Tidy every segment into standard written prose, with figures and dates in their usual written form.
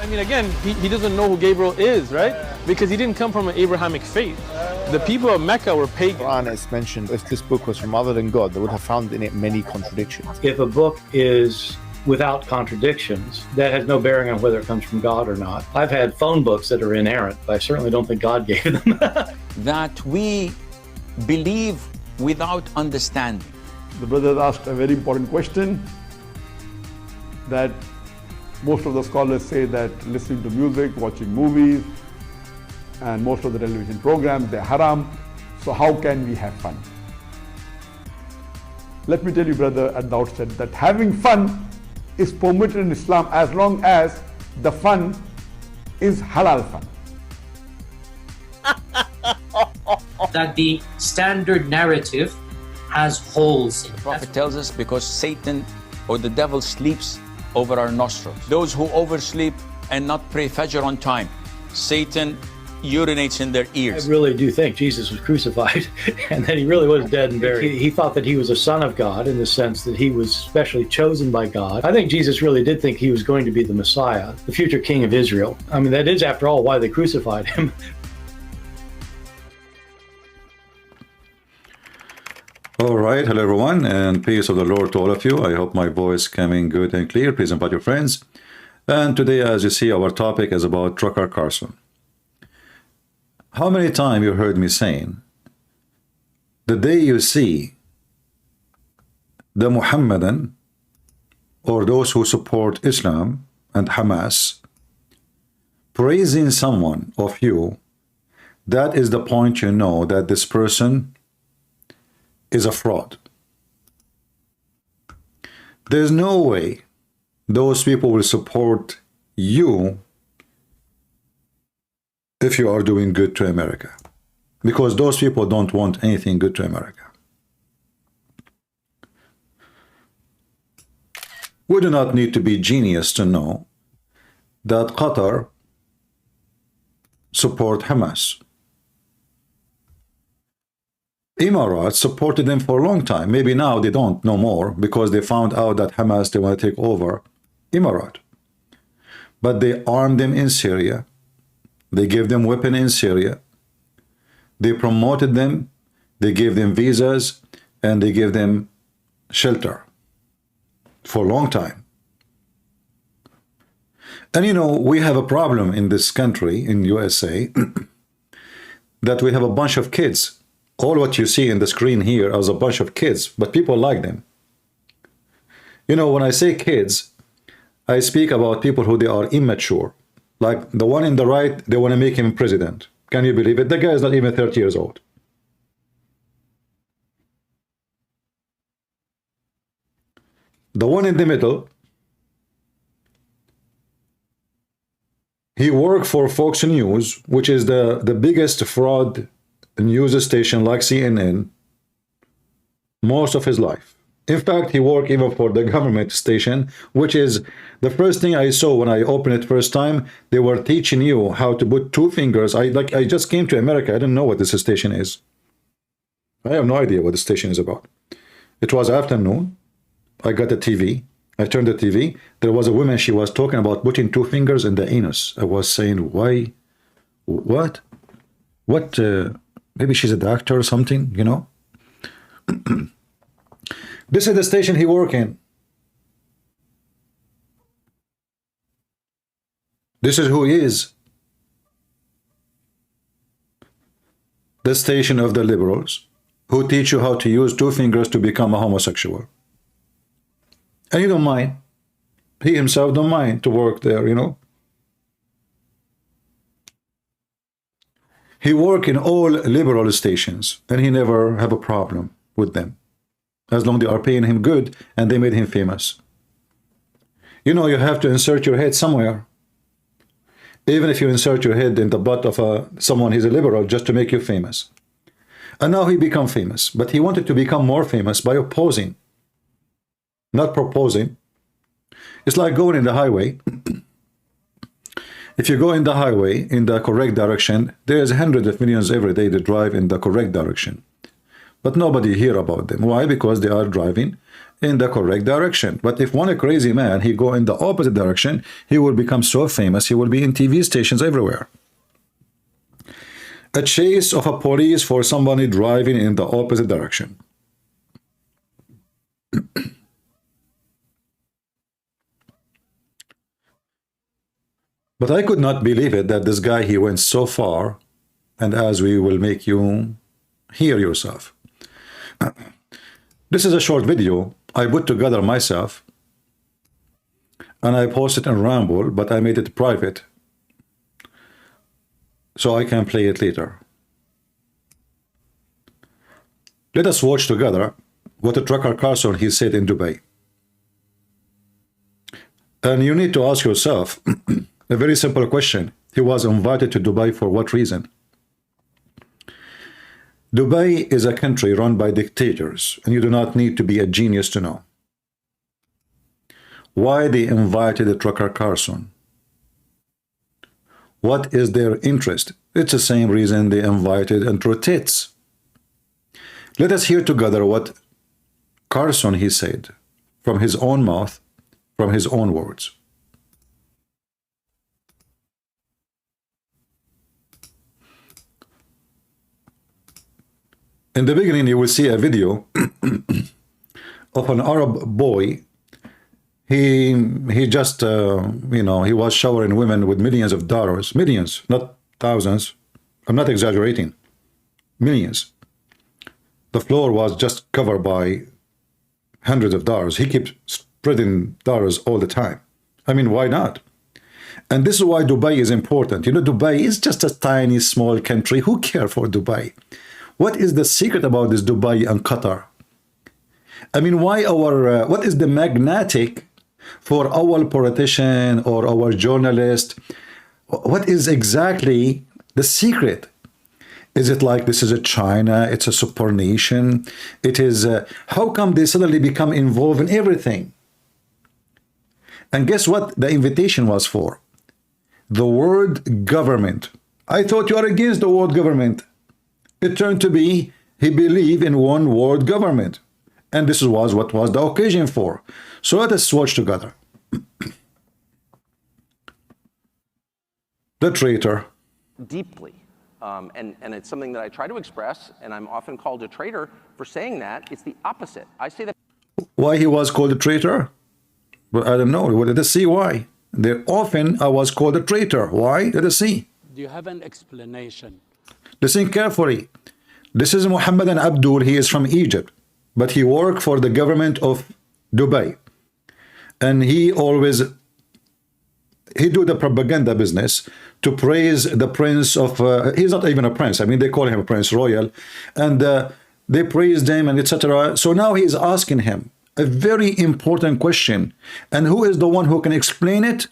I mean, again, he doesn't know who Gabriel is, right? Because he didn't come from an Abrahamic faith. The people of Mecca were pagan. The Quran is mentioned, if this book was from other than God, they would have found in it many contradictions. If a book is without contradictions, that has no bearing on whether it comes from God or not. I've had phone books that are inerrant, but I certainly don't think God gave them. That we believe without understanding. The brother asked a very important question, that most of the scholars say that listening to music, watching movies, and most of the television programs, they're haram. So how can we have fun? Let me tell you, brother, at the outset, that having fun is permitted in Islam as long as the fun is halal fun. That the standard narrative has holes in it. The Prophet tells us because Satan or the devil sleeps over our nostrils. Those who oversleep and not pray Fajr on time, Satan urinates in their ears. I really do think Jesus was crucified and that he really was dead and buried. He thought that he was a son of God in the sense that he was specially chosen by God. I think Jesus really did think he was going to be the Messiah, the future king of Israel. I mean, that is, after all, why they crucified him. All right, hello everyone, and peace of the Lord to all of you. I hope my voice coming good and clear. Please invite your friends. And today, as you see, our topic is about Tucker Carlson. How many times you heard me saying, the day you see the Mohammedan or those who support Islam and Hamas praising someone of you, that is the point you know that this person is a fraud. There's no way those people will support you if you are doing good to America, because those people don't want anything good to America. We do not need to be genius to know that Qatar support Hamas. Emirates supported them for a long time. Maybe now they don't, no more, because they found out that Hamas, they want to take over Emirat. But they armed them in Syria. They gave them weapons in Syria. They promoted them. They gave them visas, and they gave them shelter for a long time. And you know, we have a problem in this country, in USA, that we have a bunch of kids. All what you see in the screen here is a bunch of kids, but people like them. You know, when I say kids, I speak about people who they are immature. Like the one in the right, they want to make him president. Can you believe it? The guy is not even 30 years old. The one in the middle, he worked for Fox News, which is the biggest fraud news station like CNN, most of his life. In fact, he worked even for the government station, which is the first thing I saw when I opened it first time. They were teaching you how to put two fingers. I just came to America. I didn't know what this station is. I have no idea what the station is about. It was afternoon. I got the TV. I turned the TV. There was a woman. She was talking about putting two fingers in the anus. I was saying, why? What? What? Maybe she's a doctor or something, you know? This is the station he works in. This is who he is. The station of the liberals who teach you how to use two fingers to become a homosexual. And he don't mind. He himself don't mind to work there, you know? He worked in all liberal stations, and he never have a problem with them, as long as they are paying him good and they made him famous. You know, you have to insert your head somewhere. Even if you insert your head in the butt of someone who's a liberal just to make you famous. And now he become famous, but he wanted to become more famous by opposing, not proposing. It's like going in the highway. If you go in the highway in the correct direction, there's hundreds of millions every day that drive in the correct direction. But nobody hear about them. Why? Because they are driving in the correct direction. But if one crazy man, he go in the opposite direction, he will become so famous, he will be in TV stations everywhere. A chase of a police for somebody driving in the opposite direction. But I could not believe it that this guy, he went so far, and as we will make you hear yourself. This is a short video I put together myself, and I posted in Ramble, but I made it private so I can play it later. Let us watch together what the Tucker Carlson he said in Dubai. And you need to ask yourself a very simple question. He was invited to Dubai for what reason? Dubai is a country run by dictators, and you do not need to be a genius to know. Why they invited the Tucker Carlson? What is their interest? It's the same reason they invited Andrew Tate. Let us hear together what Carson he said from his own mouth, from his own words. In the beginning, you will see a video of an Arab boy. He just, you know, he was showering women with millions of dollars. Millions, not thousands. I'm not exaggerating. Millions. The floor was just covered by hundreds of dollars. He keeps spreading dollars all the time. I mean, why not? And this is why Dubai is important. You know, Dubai is just a tiny, small country. Who cares for Dubai? What is the secret about this Dubai and Qatar? I mean, why our, what is the magnetic for our politician or our journalist? What is exactly the secret? Is it like this is a China, it's a super nation? It is, how come they suddenly become involved in everything? And guess what the invitation was for? The word government. I thought you are against the word government. It turned to be, he believed in one world government. And this was what was the occasion for. So let us watch together. The traitor. Deeply. And it's something that I try to express, and I'm often called a traitor for saying that. It's the opposite. I say that. Why he was called a traitor? But I don't know. Let us see why. There often I was called a traitor. Why? Let us see. Do you have an explanation? Listen carefully. This is Mohammed and Abdul. He is from Egypt, but he worked for the government of Dubai. And he always, he do the propaganda business to praise the prince of, he's not even a prince. I mean, they call him a prince royal. And they praised him and etc. So now he is asking him a very important question. And who is the one who can explain it?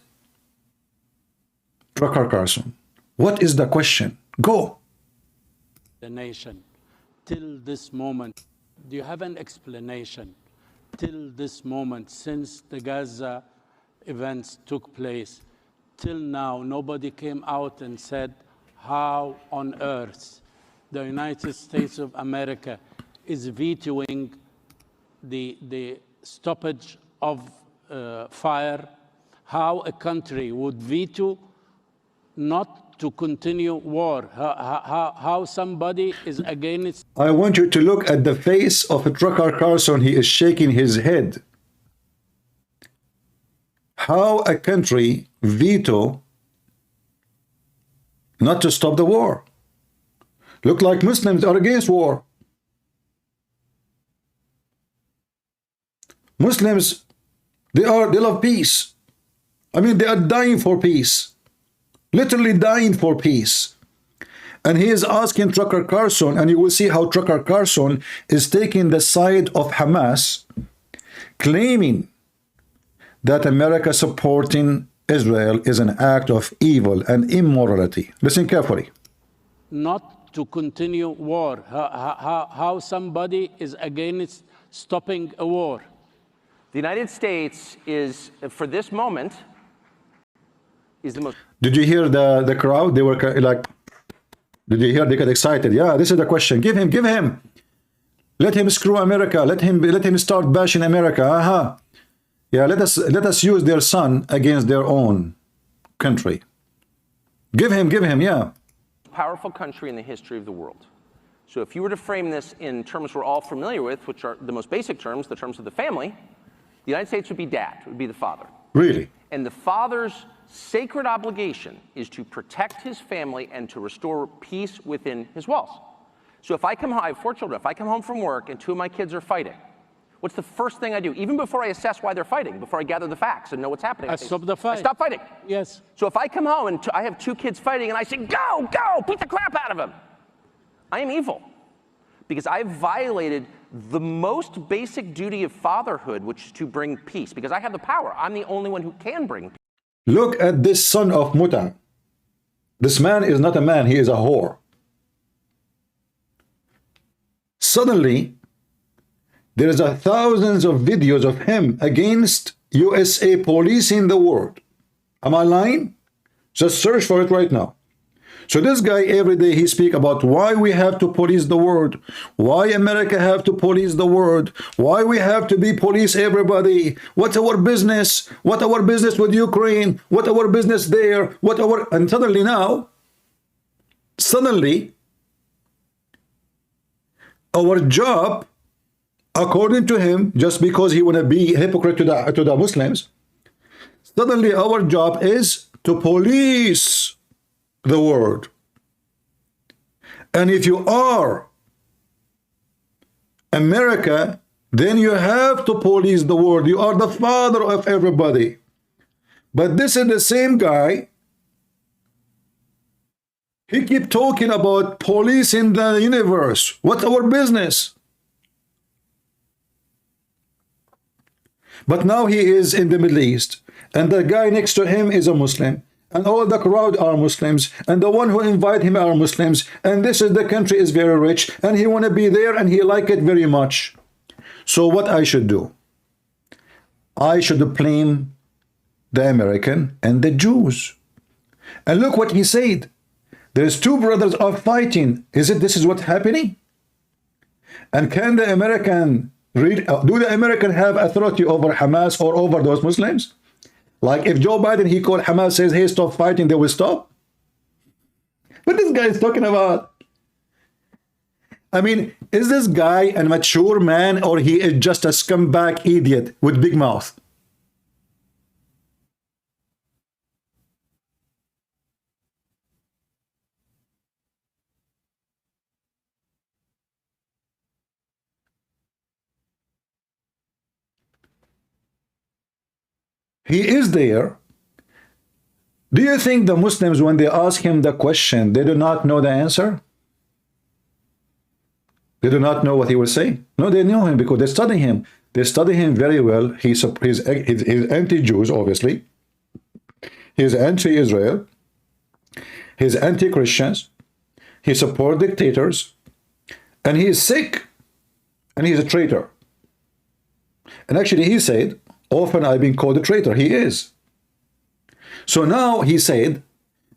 Tucker Carlson. What is the question? Go. The nation, till this moment, do you have an explanation? Till this moment, since the Gaza events took place, till now, nobody came out and said how on earth the United States of America is vetoing the stoppage of fire, how a country would veto not to continue war, how somebody is against. I want you to look at the face of Tucker Carlson. He is shaking his head. How a country veto not to stop the war. Look like Muslims are against war. Muslims, they love peace. I mean, they are dying for peace. Literally dying for peace. And he is asking Tucker Carlson, and you will see how Tucker Carlson is taking the side of Hamas, claiming that America supporting Israel is an act of evil and immorality. Listen carefully. Not to continue war. How somebody is against stopping a war. The United States is, for this moment, is the most... Did you hear the crowd? They were like, did you hear they got excited? Yeah, this is the question. Give him, give him. Let him screw America. Let him start bashing America. Aha. Yeah, let us use their son against their own country. Give him, yeah. Powerful country in the history of the world. So if you were to frame this in terms we're all familiar with, which are the most basic terms, the terms of the family, the United States would be dad, would be the father. Really? And the father's sacred obligation is to protect his family and to restore peace within his walls. So if I come home, I have 4 children, if I come home from work and 2 of my kids are fighting, what's the first thing I do? Even before I assess why they're fighting, before I gather the facts and know what's happening. I stop the fight. I stop fighting. Yes. So if I come home and I have 2 kids fighting and I say, go, beat the crap out of them, I am evil. Because I've violated the most basic duty of fatherhood, which is to bring peace. Because I have the power. I'm the only one who can bring peace. Look at this son of Muta. This man is not a man, he is a whore. Suddenly, there is thousands of videos of him against USA policing the world. Am I lying? Just search for it right now. So this guy, every day he speak about why we have to police the world, why America have to police the world, why we have to be police everybody, what's our business, what our business with Ukraine, what our business there, and suddenly now, our job, according to him, just because he want to be a hypocrite to the Muslims, suddenly our job is to police the world. And if you are America, then you have to police the world. You are the father of everybody. But this is the same guy. He keep talking about policing the universe. What's our business? But now he is in the Middle East, and the guy next to him is a Muslim, and all the crowd are Muslims, and the one who invite him are Muslims, and this is the country is very rich, and he want to be there, and he like it very much. So what I should do? I should blame the American and the Jews. And look what he said. There's 2 brothers are fighting. This is what's happening? And can the American do the American have authority over Hamas or over those Muslims? Like if Joe Biden, he called Hamas, says, hey, stop fighting, they will stop? What this guy is talking about? I mean, is this guy a mature man, or he is just a scumbag idiot with big mouth? He is there. Do you think the Muslims, when they ask him the question, they do not know the answer? They do not know what he will say? No, they know him because they study him. They study him very well. He's anti-Jews, obviously. He's anti-Israel. He's anti-Christians. He supports dictators. And he is sick. And he's a traitor. And actually he said, often I've been called a traitor. He is. So now he said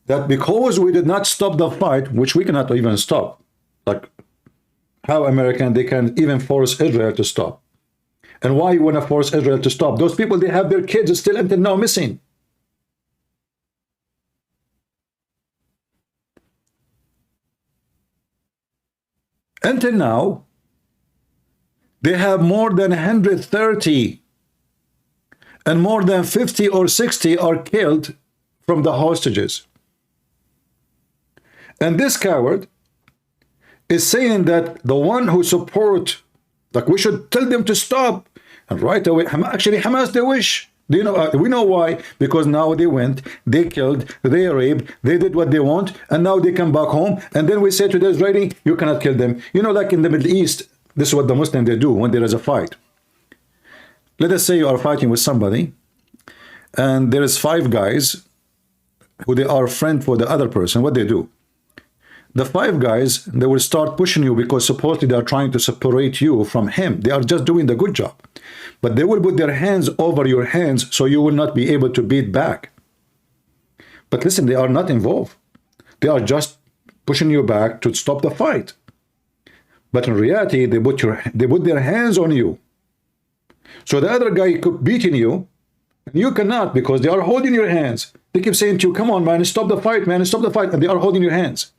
that because we did not stop the fight, which we cannot even stop, like how American, they can even force Israel to stop. And why you want to force Israel to stop? Those people, they have their kids still until now missing. Until now, they have more than 130 and more than 50 or 60 are killed from the hostages. And this coward is saying that the one who support, like we should tell them to stop. And right away, actually Hamas, they wish. Do you know, we know why? Because now they went, they killed, they raped, they did what they want, and now they come back home. And then we say to the Israeli, you cannot kill them. You know, like in the Middle East, this is what the Muslims, they do when there is a fight. Let us say you are fighting with somebody, and there is 5 guys who they are friend for the other person. What they do? The 5 guys, they will start pushing you because supposedly they are trying to separate you from him. They are just doing the good job. But they will put their hands over your hands so you will not be able to beat back. But listen, they are not involved. They are just pushing you back to stop the fight. But in reality, they put their hands on you. So the other guy could beating you, and you cannot, because they are holding your hands. They keep saying to you, come on, man, stop the fight, man, stop the fight. And they are holding your hands.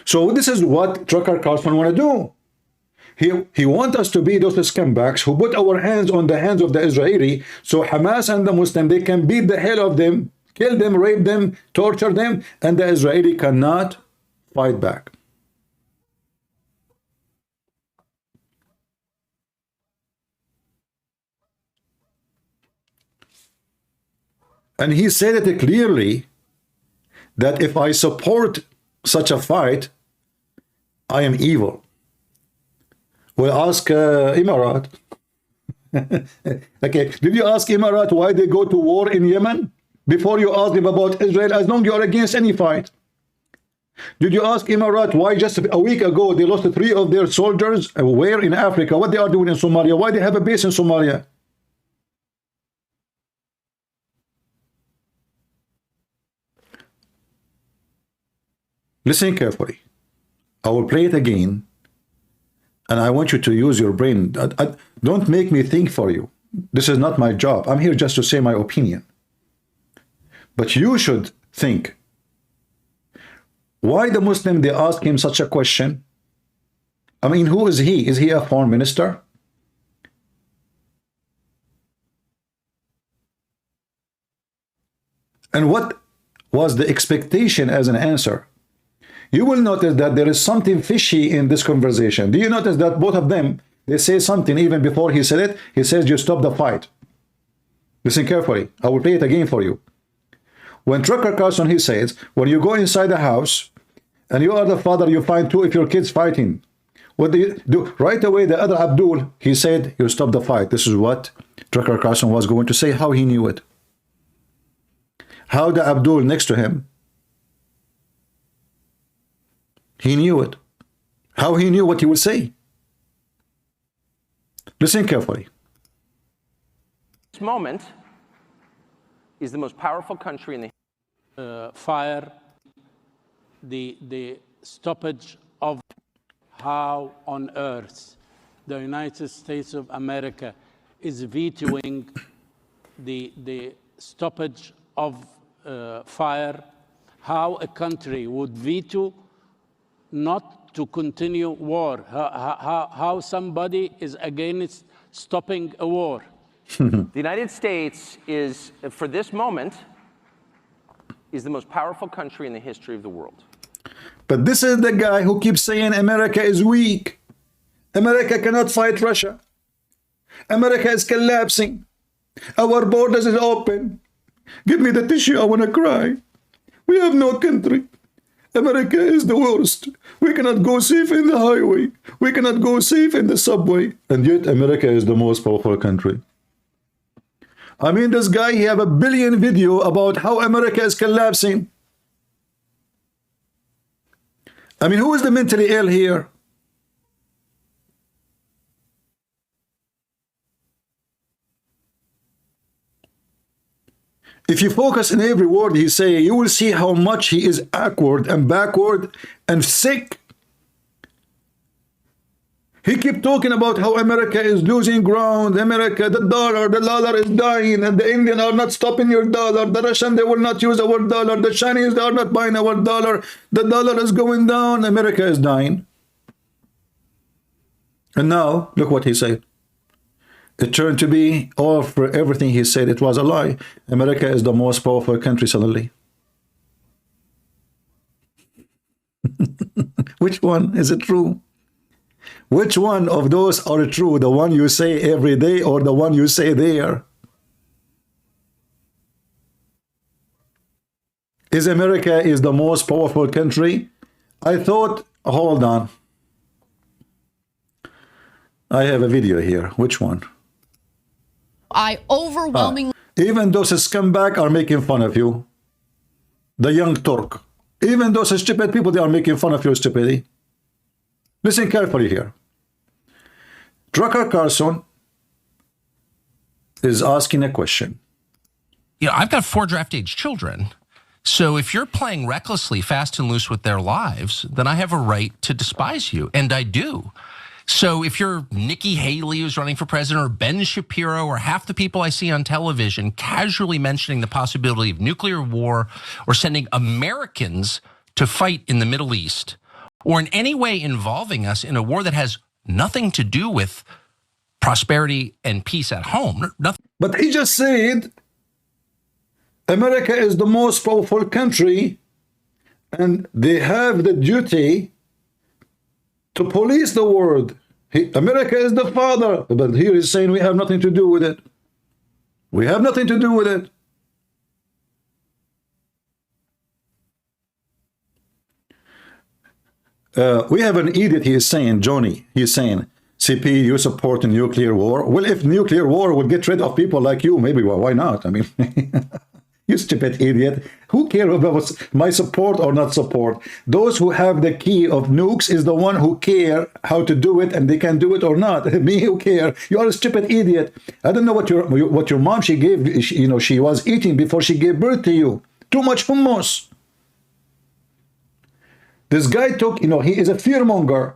So this is what Tucker Carlson want to do. He wants us to be those scumbags who put our hands on the hands of the Israeli, so Hamas and the Muslim, they can beat the hell of them, kill them, rape them, torture them, and the Israeli cannot fight back. And he said it clearly that if I support such a fight, I am evil. Well, ask Emirat. Okay, did you ask Emirat why they go to war in Yemen? Before you ask them about Israel, as long as you are against any fight. Did you ask Emirat why just a week ago they lost 3 of their soldiers? Where in Africa? What they are doing in Somalia? Why they have a base in Somalia? Listen carefully. I will play it again. And I want you to use your brain. Don't make me think for you. This is not my job. I'm here just to say my opinion. But you should think. Why the Muslim, they ask him such a question? I mean, who is he? Is he a foreign minister? And what was the expectation as an answer? You will notice that there is something fishy in this conversation. Do you notice that both of them, they say something even before he said it? He says, you stop the fight. Listen carefully. I will play it again for you. When Tucker Carlson, he says, when you go inside the house and you are the father, you find 2 of your kids fighting. What do you do? Right away, the other Abdul, he said, you stop the fight. This is what Tucker Carlson was going to say, how he knew it. How the Abdul next to him, he knew it. How he knew what he would say. Listen carefully. This moment is the most powerful country in the fire, the stoppage of how on earth the United States of America is vetoing the stoppage of fire, how a country would veto not to continue war, how somebody is against stopping a war. The United States is, for this moment, is the most powerful country in the history of the world. But this is the guy who keeps saying America is weak. America cannot fight Russia. America is collapsing. Our borders is open. Give me the tissue, I want to cry. We have no country. America is the worst. We cannot go safe in the highway. We cannot go safe in the subway. And yet America is the most powerful country. I mean, this guy, he have a billion video about how America is collapsing. I mean, who is the mentally ill here? If you focus on every word he say, you will see how much he is awkward and backward and sick. He keep talking about how America is losing ground. America, the dollar is dying, and the Indians are not stopping your dollar. The Russian, they will not use our dollar. The Chinese, they are not buying our dollar. The dollar is going down. America is dying. And now, look what he said. It turned to be, all for everything he said, it was a lie. America is the most powerful country suddenly. Which one is it true? Which one of those are true? The one you say every day or the one you say there? Is America is the most powerful country? I thought, hold on. I have a video here. Which one? I overwhelmingly... Even those scumbag are making fun of you. The young Turk. Even those stupid people, they are making fun of your stupidity. Listen carefully here. Tucker Carlson is asking a question. You know, I've got 4 draft age children. So if you're playing recklessly, fast and loose with their lives, then I have a right to despise you, and I do. So if you're Nikki Haley, who's running for president, or Ben Shapiro, or half the people I see on television casually mentioning the possibility of nuclear war or sending Americans to fight in the Middle East, or in any way involving us in a war that has nothing to do with prosperity and peace at home. Nothing. But he just said America is the most powerful country and they have the duty to police the world. America is the father, but here he's saying we have nothing to do with it. We have nothing to do with it. We have an idiot, he is saying, Johnny, he's saying, CP, you support a nuclear war. Well, if nuclear war would get rid of people like you, maybe, well, why not? I mean, you stupid idiot. Who cares about my support or not support? Those who have the key of nukes is the one who care how to do it, and they can do it or not. Me, who care? You are a stupid idiot. I don't know what your mom, she gave, she was eating before she gave birth to you. Too much hummus. This guy took, he is a fearmonger.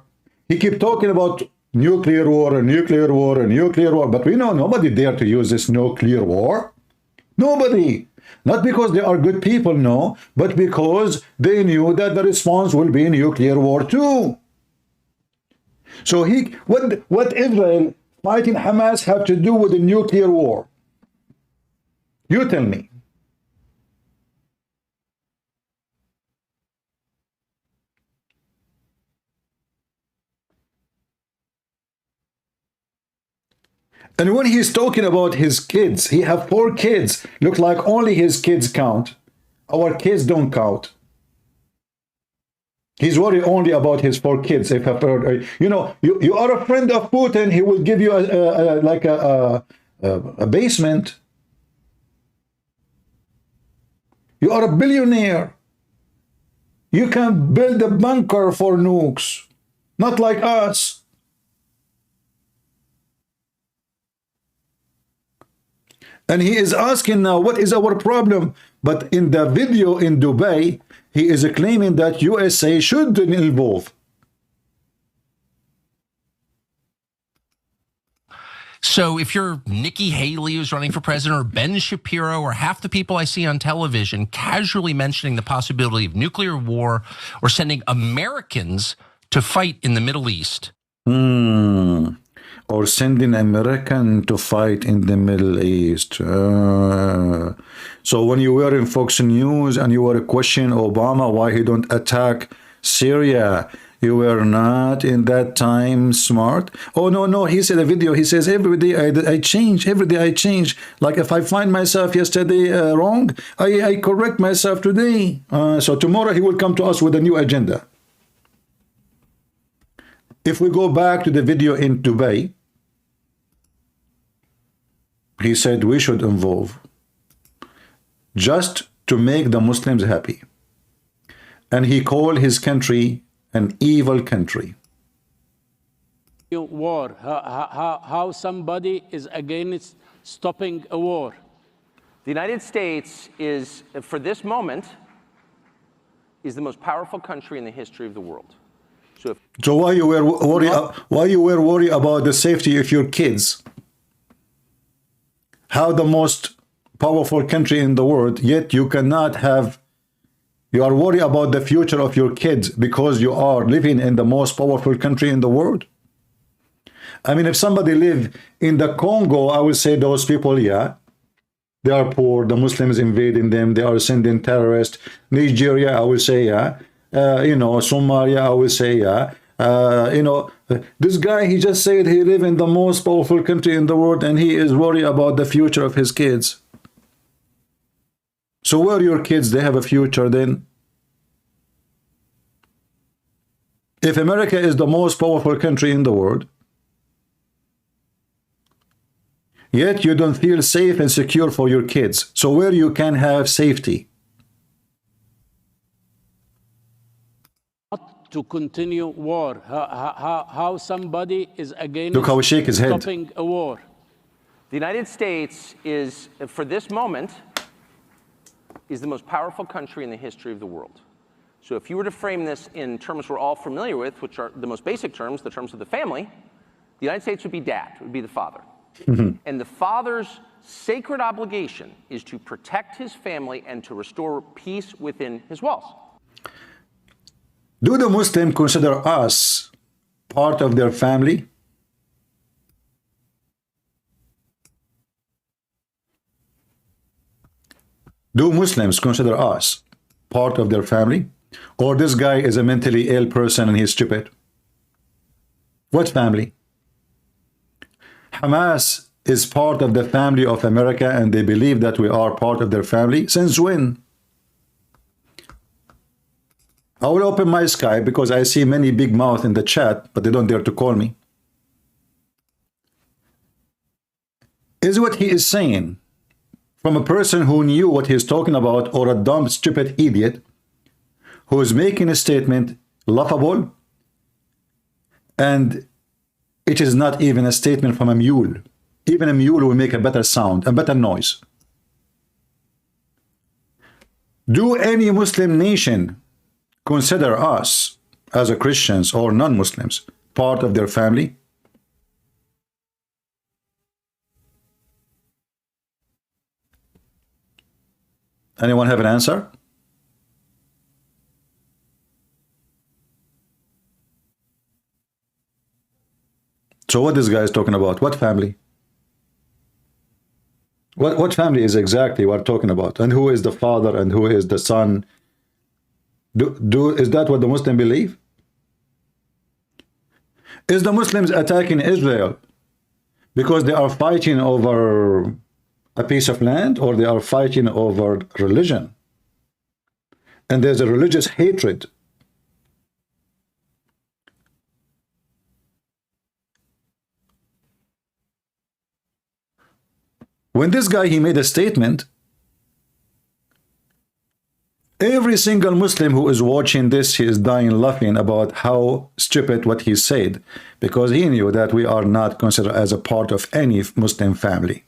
He keep talking about nuclear war and nuclear war and nuclear war, but we know nobody dare to use this nuclear war. Nobody. Not because they are good people, no, but because they knew that the response will be nuclear war too. So what Israel fighting Hamas have to do with the nuclear war? You tell me. And when he's talking about his kids, he have 4 kids. Look like only his kids count. Our kids don't count. He's worried only about his 4 kids. If I've heard, you are a friend of Putin, he will give you a basement. You are a billionaire. You can build a bunker for nukes. Not like us. And he is asking now, what is our problem? But in the video in Dubai, he is claiming that USA should involve. So if you're Nikki Haley, who's running for president, or Ben Shapiro, or half the people I see on television casually mentioning the possibility of nuclear war or sending Americans to fight in the Middle East. Or sending American to fight in the Middle East. So when you were in Fox News and you were questioning Obama why he don't attack Syria, you were not in that time smart. Oh no, he said a video, he says every day I change, every day I change. Like if I find myself yesterday wrong, I correct myself today. So tomorrow he will come to us with a new agenda. If we go back to the video in Dubai, he said we should involve just to make the Muslims happy. And he called his country an evil country. War, how somebody is against stopping a war. The United States is, for this moment, is the most powerful country in the history of the world. So why you were worried about the safety of your kids? How the most powerful country in the world, yet you cannot have, you are worried about the future of your kids because you are living in the most powerful country in the world? I mean, if somebody live in the Congo, I would say those people, yeah, they are poor, the Muslims invading them, they are sending terrorists. Nigeria, I would say, yeah. Somalia, I would say, yeah. This guy, he just said he live in the most powerful country in the world and he is worried about the future of his kids. So where are your kids? They have a future then. If America is the most powerful country in the world, yet you don't feel safe and secure for your kids. So where you can have safety? To continue war, how somebody is against Look how he shake his head. Stopping a war. The United States is, for this moment, is the most powerful country in the history of the world. So if you were to frame this in terms we're all familiar with, which are the most basic terms, the terms of the family, the United States would be dad, would be the father. And the father's sacred obligation is to protect his family and to restore peace within his walls. Do the Muslims consider us part of their family? Do Muslims consider us part of their family? Or this guy is a mentally ill person and he's stupid? What family? Hamas is part of the family of America and they believe that we are part of their family. Since when? I will open my Skype because I see many big mouths in the chat, but they don't dare to call me. Is what he is saying from a person who knew what he's talking about, or a dumb, stupid idiot who is making a statement laughable, and it is not even a statement from a mule. Even a mule will make a better sound, a better noise. Do any Muslim nation consider us as a Christians or non-Muslims part of their family? Anyone have an answer? So what this guy is talking about? What family? What family is exactly what we're talking about? And who is the father and who is the son? Is that what the Muslims believe? Is the Muslims attacking Israel because they are fighting over a piece of land, or they are fighting over religion? And there's a religious hatred. When this guy, he made a statement, every single Muslim who is watching this, he is dying laughing about how stupid what he said, because he knew that we are not considered as a part of any Muslim family.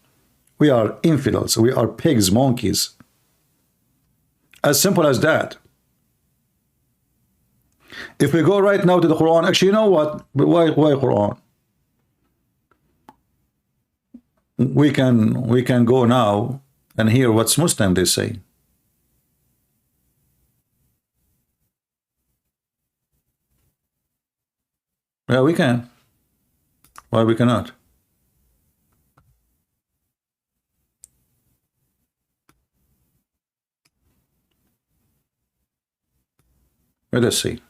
We are infidels. We are pigs, monkeys. As simple as that. If we go right now to the Quran, actually, you know what? Why Quran? We can go now and hear what's Muslim they say. Yeah, we can. Why we cannot? Let us see.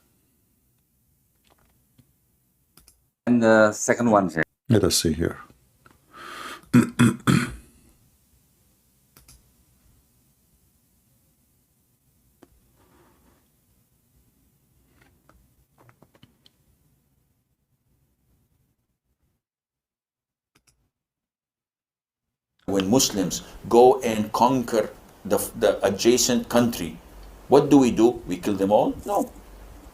And the second one here. Let us see here. When Muslims go and conquer the adjacent country, what do? We kill them all? No.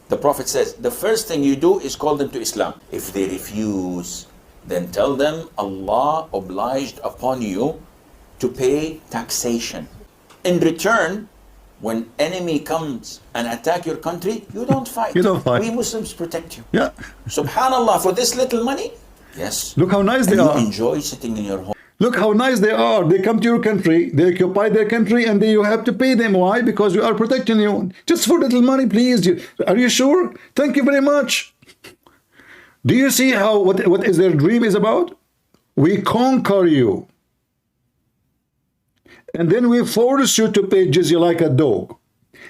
The Prophet says, the first thing you do is call them to Islam. If they refuse, then tell them Allah obliged upon you to pay taxation. In return, when enemy comes and attack your country, you don't fight. You don't fight. We Muslims protect you. Yeah. Subhanallah, for this little money? Yes. Look how nice they are. You enjoy sitting in your home. Look how nice they are. They come to your country, they occupy their country, and then you have to pay them. Why? Because we are protecting you. Just for little money, please. Are you sure? Thank you very much. Do you see how what is their dream is about? We conquer you. And then we force you to pay jizya like a dog.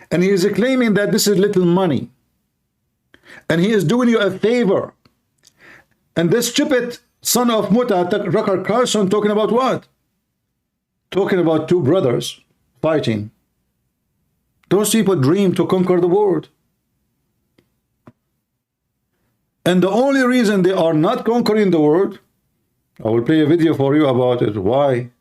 And he is claiming that this is little money. And he is doing you a favor. And this stupid son of Muta, Tucker Carlson, talking about what? Talking about two brothers fighting. Those people dream to conquer the world. And the only reason they are not conquering the world, I will play a video for you about it. Why?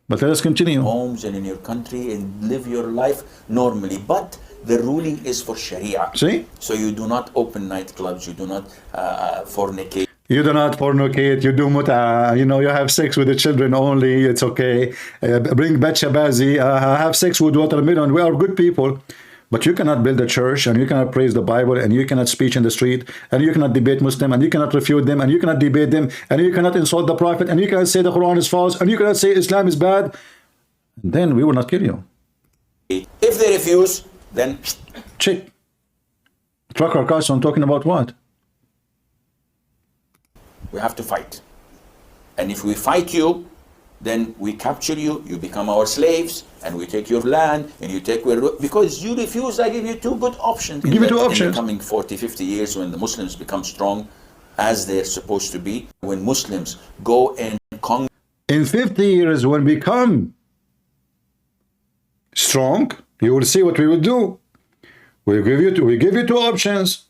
But let us continue. Homes and in your country and live your life normally. But the ruling is for Sharia. See? So you do not open nightclubs, you do not fornicate. You do not fornicate, you do muta, you know, you have sex with the children only, it's okay. Bring bachabazi, have sex with watermelon. We are good people. But you cannot build a church, and you cannot praise the Bible, and you cannot speak in the street, and you cannot debate Muslim, and you cannot refute them, and you cannot debate them, and you cannot insult the Prophet, and you cannot say the Quran is false, and you cannot say Islam is bad. Then we will not kill you. If they refuse, then check. Tucker Carlson talking about what? We have to fight. And if we fight you, then we capture you, you become our slaves, and we take your land, and you take where, because you refuse, I give you two good options. Give you two options. In the coming 40, 50 years, when the Muslims become strong, as they're supposed to be, when Muslims go and conquer. In 50 years, when we become strong, you will see what we will do. We give you two options.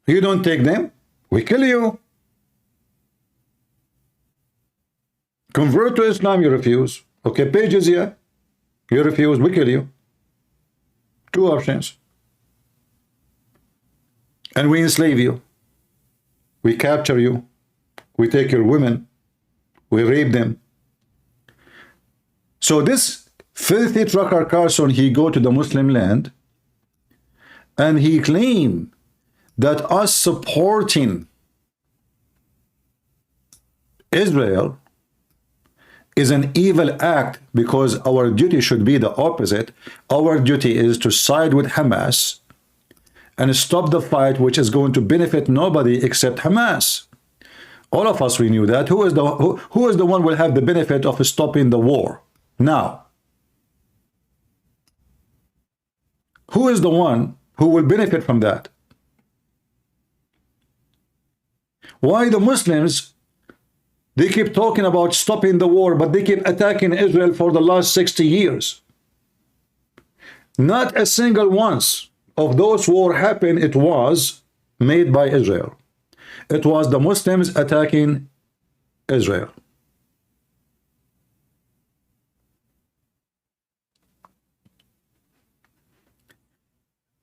You don't take them, we kill you. Convert to Islam, you refuse. Okay, pages, yeah. You refuse, we kill you. Two options. And we enslave you. We capture you. We take your women. We rape them. So this filthy Tucker Carlson, he go to the Muslim land and he claimed that us supporting Israel is an evil act, because our duty should be the opposite. Our duty is to side with Hamas and stop the fight, which is going to benefit nobody except Hamas. All of us, we knew that. Who is the one who will have the benefit of stopping the war now? Who is the one who will benefit from that? Why the Muslims? They keep talking about stopping the war, but they keep attacking Israel for the last 60 years. Not a single once of those war happened, it was made by Israel. It was the Muslims attacking Israel.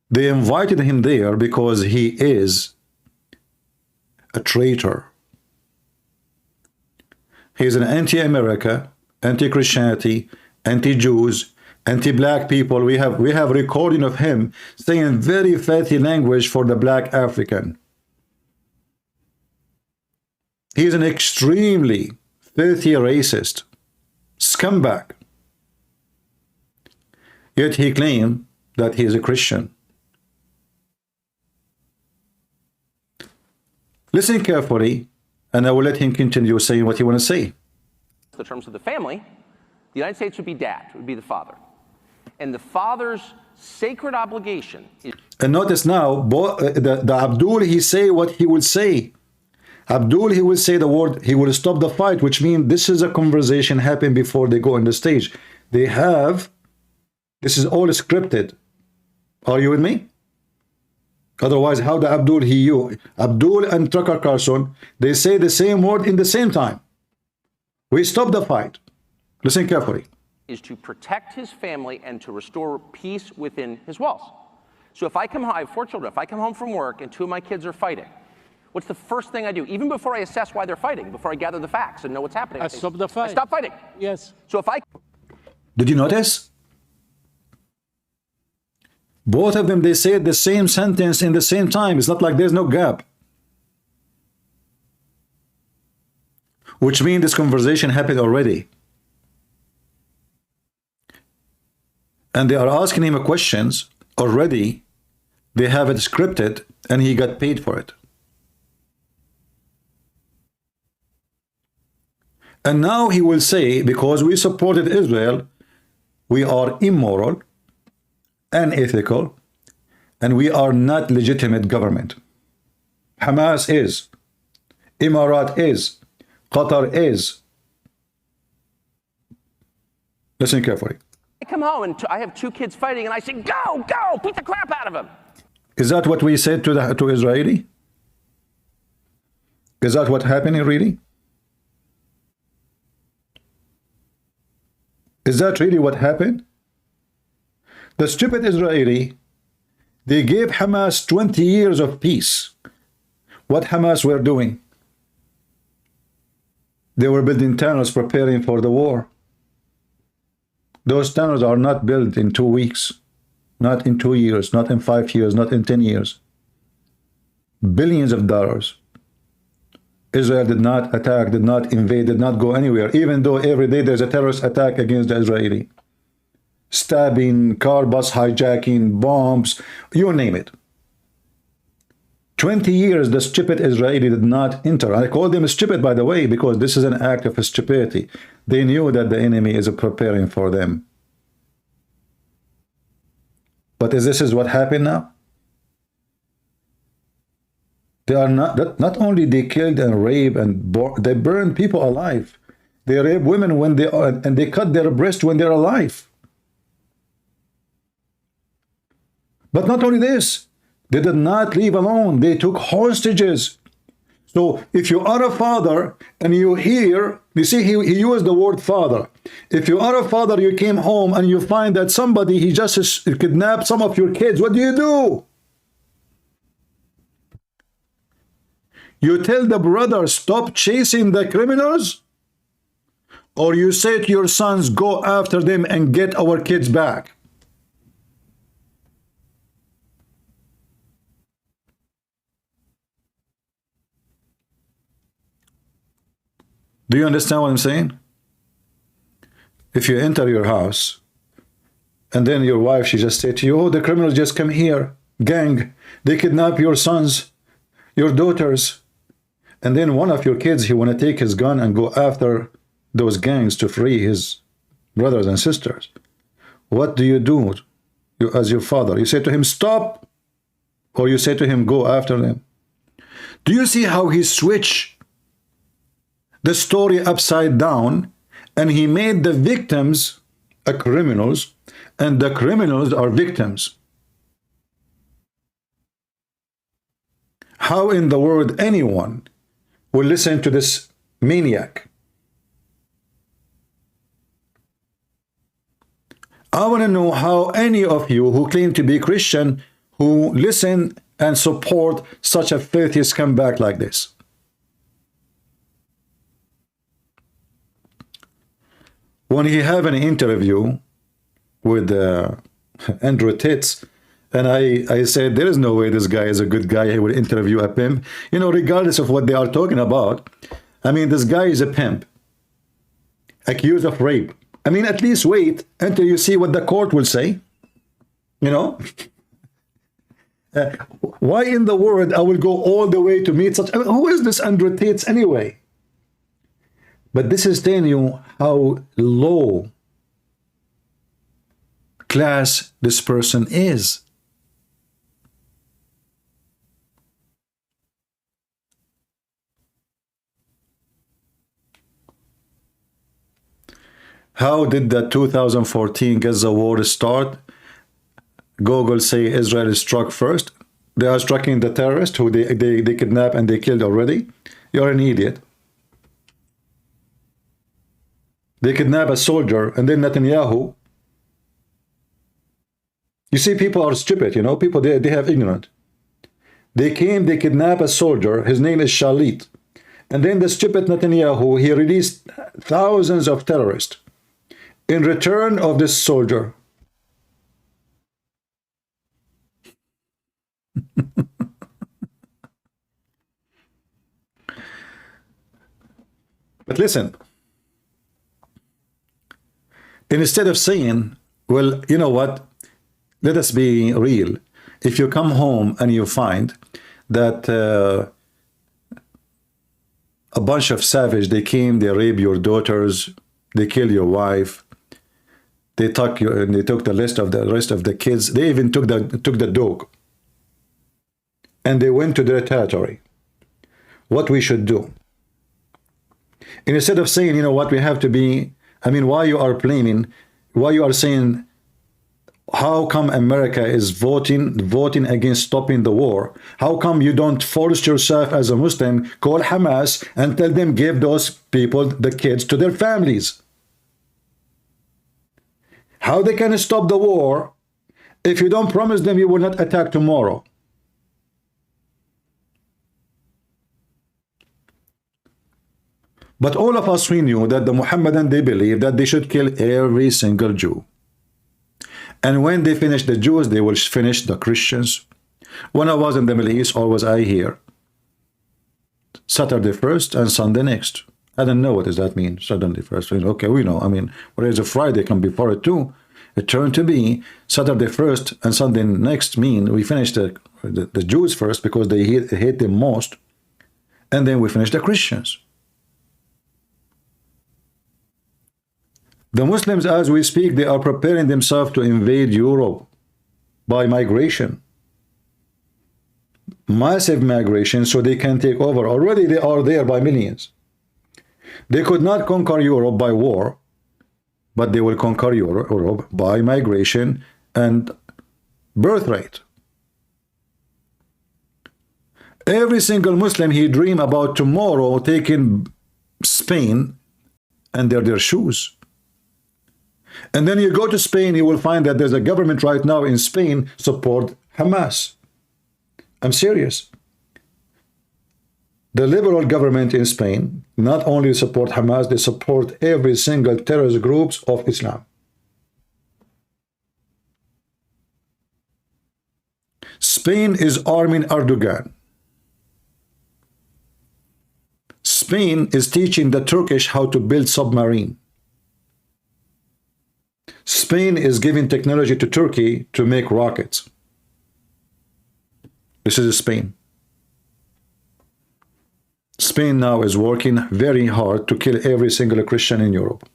They invited him there because he is a traitor. He is an anti-America, anti-Christianity, anti-Jews, anti-black people. We have recording of him saying very filthy language for the black African. He is an extremely filthy racist, scumbag. Yet he claimed that he is a Christian. Listen carefully, and I will let him continue saying what he wants to say. The terms of the family, the United States would be dad, would be the father. And the father's sacred obligation is... And notice now, the Abdul, he say what he will say. Abdul, he will say the word, he will stop the fight, which means this is a conversation happened before they go on the stage. They have, this is all scripted. Are you with me? Otherwise, how the Abdul, Abdul and Tucker Carlson, they say the same word in the same time. We stop the fight. Listen carefully. Is to protect his family and to restore peace within his walls. So if I come home, I have 4 children. If I come home from work and 2 of my kids are fighting, what's the first thing I do? Even before I assess why they're fighting, before I gather the facts and know what's happening. I stop the fight. I stop fighting. Yes. So if I... Did you notice? Both of them, they said the same sentence in the same time. It's not like there's no gap. Which means this conversation happened already. And they are asking him questions already. They have it scripted and he got paid for it. And now he will say, because we supported Israel, we are immoral, unethical, and we are not legitimate government. Hamas is, Emirat is, Qatar is. Listen carefully. I come home and I have 2 kids fighting and I say, go, go, beat the crap out of them. Is that what we said to Israeli? Is that what happened really? Is that really what happened? The stupid Israeli, they gave Hamas 20 years of peace. What Hamas were doing? They were building tunnels, preparing for the war. Those tunnels are not built in 2 weeks, not in 2 years, not in 5 years, not in 10 years. Billions of dollars. Israel did not attack, did not invade, did not go anywhere, even though every day there's a terrorist attack against the Israeli. Stabbing, car bus hijacking, bombs, you name it. 20 years the stupid Israeli did not enter. I call them stupid, by the way, because this is an act of stupidity. They knew that the enemy is preparing for them. But this is what happened now? They are not only they killed and raped and they burned people alive. They rape women when they are, and they cut their breast when they're alive. But not only this, they did not leave alone. They took hostages. So if you are a father and you hear, you see, he used the word father. If you are a father, you came home and you find that somebody, he just kidnapped some of your kids. What do? You tell the brother, stop chasing the criminals? Or you say to your sons, go after them and get our kids back? Do you understand what I'm saying? If you enter your house and then your wife, she just said to you, oh, the criminals just come here, gang, they kidnap your sons, your daughters, and then one of your kids, he want to take his gun and go after those gangs to free his brothers and sisters. What do? You, as your father, you say to him, stop, or you say to him, go after them. Do you see how he switched the story upside down, and he made the victims criminals, and the criminals are victims? How in the world anyone will listen to this maniac? I want to know how any of you who claim to be Christian, who listen and support such a filthy scumbag like this. When he have an interview with Andrew Titz, and I said, there is no way this guy is a good guy. He would interview a pimp. You know, regardless of what they are talking about. I mean, this guy is a pimp, accused of rape. I mean, at least wait until you see what the court will say. You know? Why in the world I will go all the way to meet such... I mean, who is this Andrew Titz anyway? But this is telling you how low class this person is. How did the 2014 Gaza war start? Google say Israel struck first. They are striking the terrorists who they kidnapped and they killed already. You're an idiot. They kidnap a soldier, and then Netanyahu. You see, people are stupid, you know. People, they have ignorant. They came, they kidnap a soldier. His name is Shalit. And then the stupid Netanyahu, he released thousands of terrorists in return of this soldier. But listen. Instead of saying, well, you know what, let us be real. If you come home and you find that a bunch of savage, they came, they raped your daughters, they killed your wife, they took you, and they took the rest of the kids, they even took the dog, and they went to their territory. What we should do? Instead of saying, you know what, we have to be, I mean, why you are blaming, why you are saying, how come America is voting against stopping the war? How come you don't force yourself as a Muslim, call Hamas and tell them give those people, the kids, to their families? How they can stop the war if you don't promise them you will not attack tomorrow? But all of us, we knew that the Mohammedan, they believe that they should kill every single Jew. And when they finish the Jews, they will finish the Christians. When I was in the Middle East, or was I here? Saturday first and Sunday next. I don't know what does that mean, Saturday first. Okay, we know. I mean, whereas a Friday can be before it too. It turned to be Saturday first and Sunday next mean we finish the Jews first because they hate them most. And then we finish the Christians. The Muslims, as we speak, they are preparing themselves to invade Europe by migration. Massive migration, so they can take over. Already they are there by millions. They could not conquer Europe by war, but they will conquer Europe by migration and birth rate. Every single Muslim, he dream about tomorrow taking Spain and their shoes. And then you go to Spain, you will find that there's a government right now in Spain support Hamas. I'm serious. The liberal government in Spain not only support Hamas, they support every single terrorist groups of Islam. Spain is arming Erdogan. Spain is teaching the Turkish how to build submarine. Spain is giving technology to Turkey to make rockets. This is Spain. Spain now is working very hard to kill every single Christian in Europe.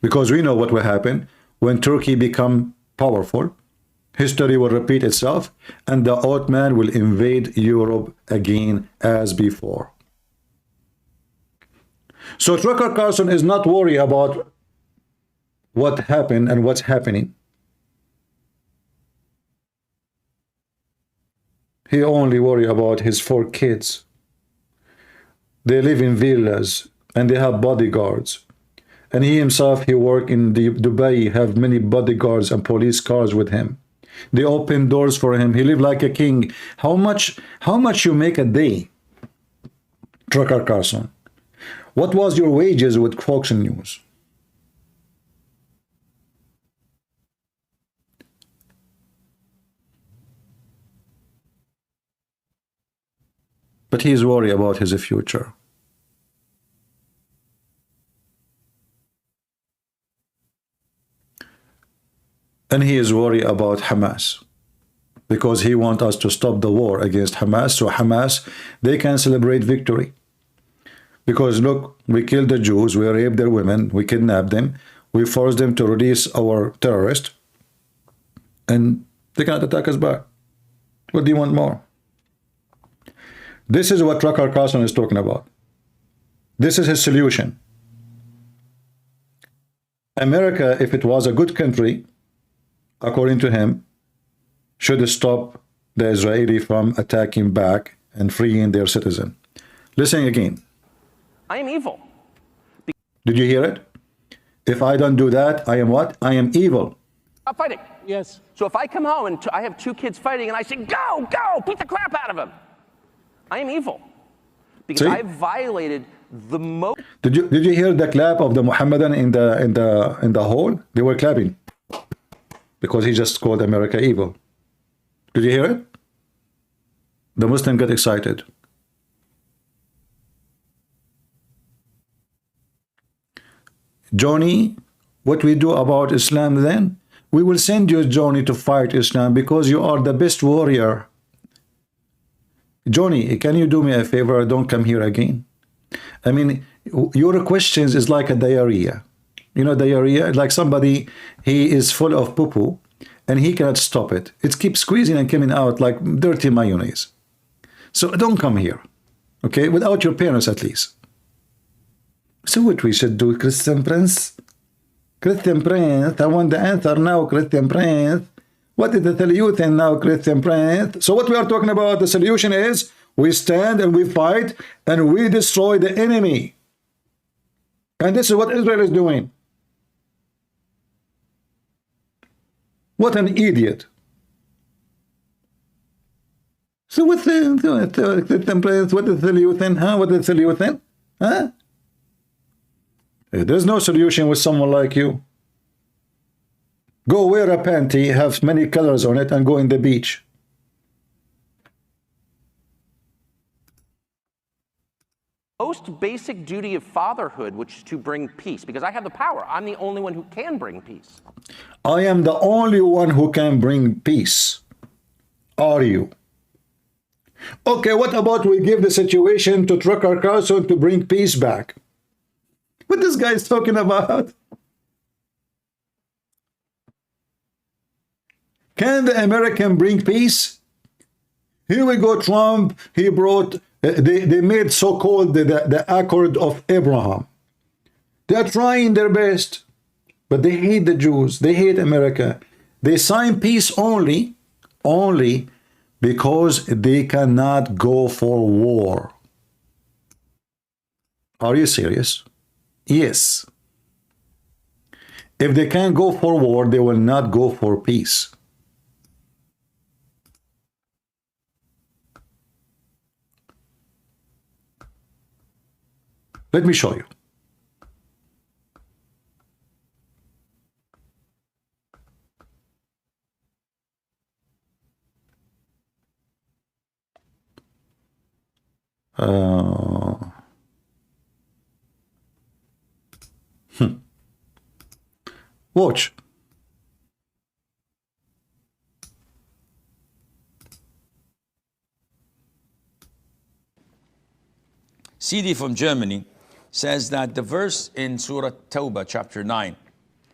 Because we know what will happen when Turkey become powerful. History will repeat itself and the Ottoman will invade Europe again as before. So Tucker Carlson is not worried about what happened and what's happening. He only worry about his 4 kids. They live in villas and they have bodyguards. And he himself, he work in Dubai, have many bodyguards and police cars with him. They open doors for him. He live like a king. How much you make a day, Tucker Carlson? What was your wages with Fox News? But he is worried about his future. And he is worried about Hamas. Because he wants us to stop the war against Hamas. So Hamas, they can celebrate victory. Because look, we killed the Jews, we raped their women, we kidnapped them, we forced them to release our terrorists. And they cannot attack us back. What do you want more? This is what Tucker Carlson is talking about. This is his solution. America, if it was a good country, according to him, should stop the Israeli from attacking back and freeing their citizen. Listen again. I am evil. Did you hear it? If I don't do that, I am what? I am evil. Stop fighting. Yes. So if I come home and I have 2 kids fighting and I say, go, go, beat the crap out of them, I am evil. Because I violated the most. Did you hear the clap of the Mohammedan in the hall? They were clapping because he just called America evil. Did you hear it? The Muslim got excited. Johnny, what we do about Islam then? We will send you, Johnny, to fight Islam because you are the best warrior. Johnny, can you do me a favor? Don't come here again. I mean, your questions is like a diarrhea. You know, diarrhea, like somebody, he is full of poo-poo and he cannot stop it. It keeps squeezing and coming out like dirty mayonnaise. So don't come here, okay? Without your parents at least. So what we should do, Christian Prince? Christian Prince, I want the answer now, Christian Prince. What is the solution now, Christian Prince? So what we are talking about, the solution is we stand and we fight and we destroy the enemy. And this is what Israel is doing. What an idiot. So what the solution? Huh? What the solution? Huh? There's no solution with someone like you. Go wear a panty, have many colors on it, and go in the beach. Most basic duty of fatherhood, which is to bring peace, because I have the power. I'm the only one who can bring peace. I am the only one who can bring peace. Are you? Okay, what about we give the situation to Tucker Carlson to bring peace back? What this guy is talking about? Can the American bring peace? Here we go, Trump. He brought, they made so-called the Accord of Abraham. They are trying their best, but they hate the Jews. They hate America. They sign peace only because they cannot go for war. Are you serious? Yes. If they can't go for war, they will not go for peace. Let me show you. Watch. CD from Germany says that the verse in Surah Tawbah, chapter 9,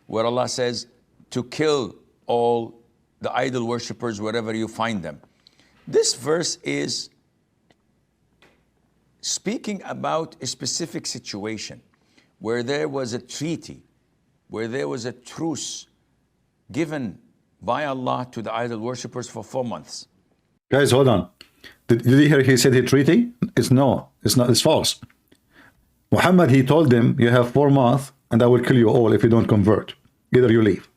where Allah says to kill all the idol worshippers wherever you find them. This verse is speaking about a specific situation where there was a treaty, where there was a truce given by Allah to the idol worshippers for 4 months. Guys, hold on. Did you hear he said he treaty? It's not, it's false. Muhammad, he told them, you have 4 months and I will kill you all if you don't convert. Either you leave.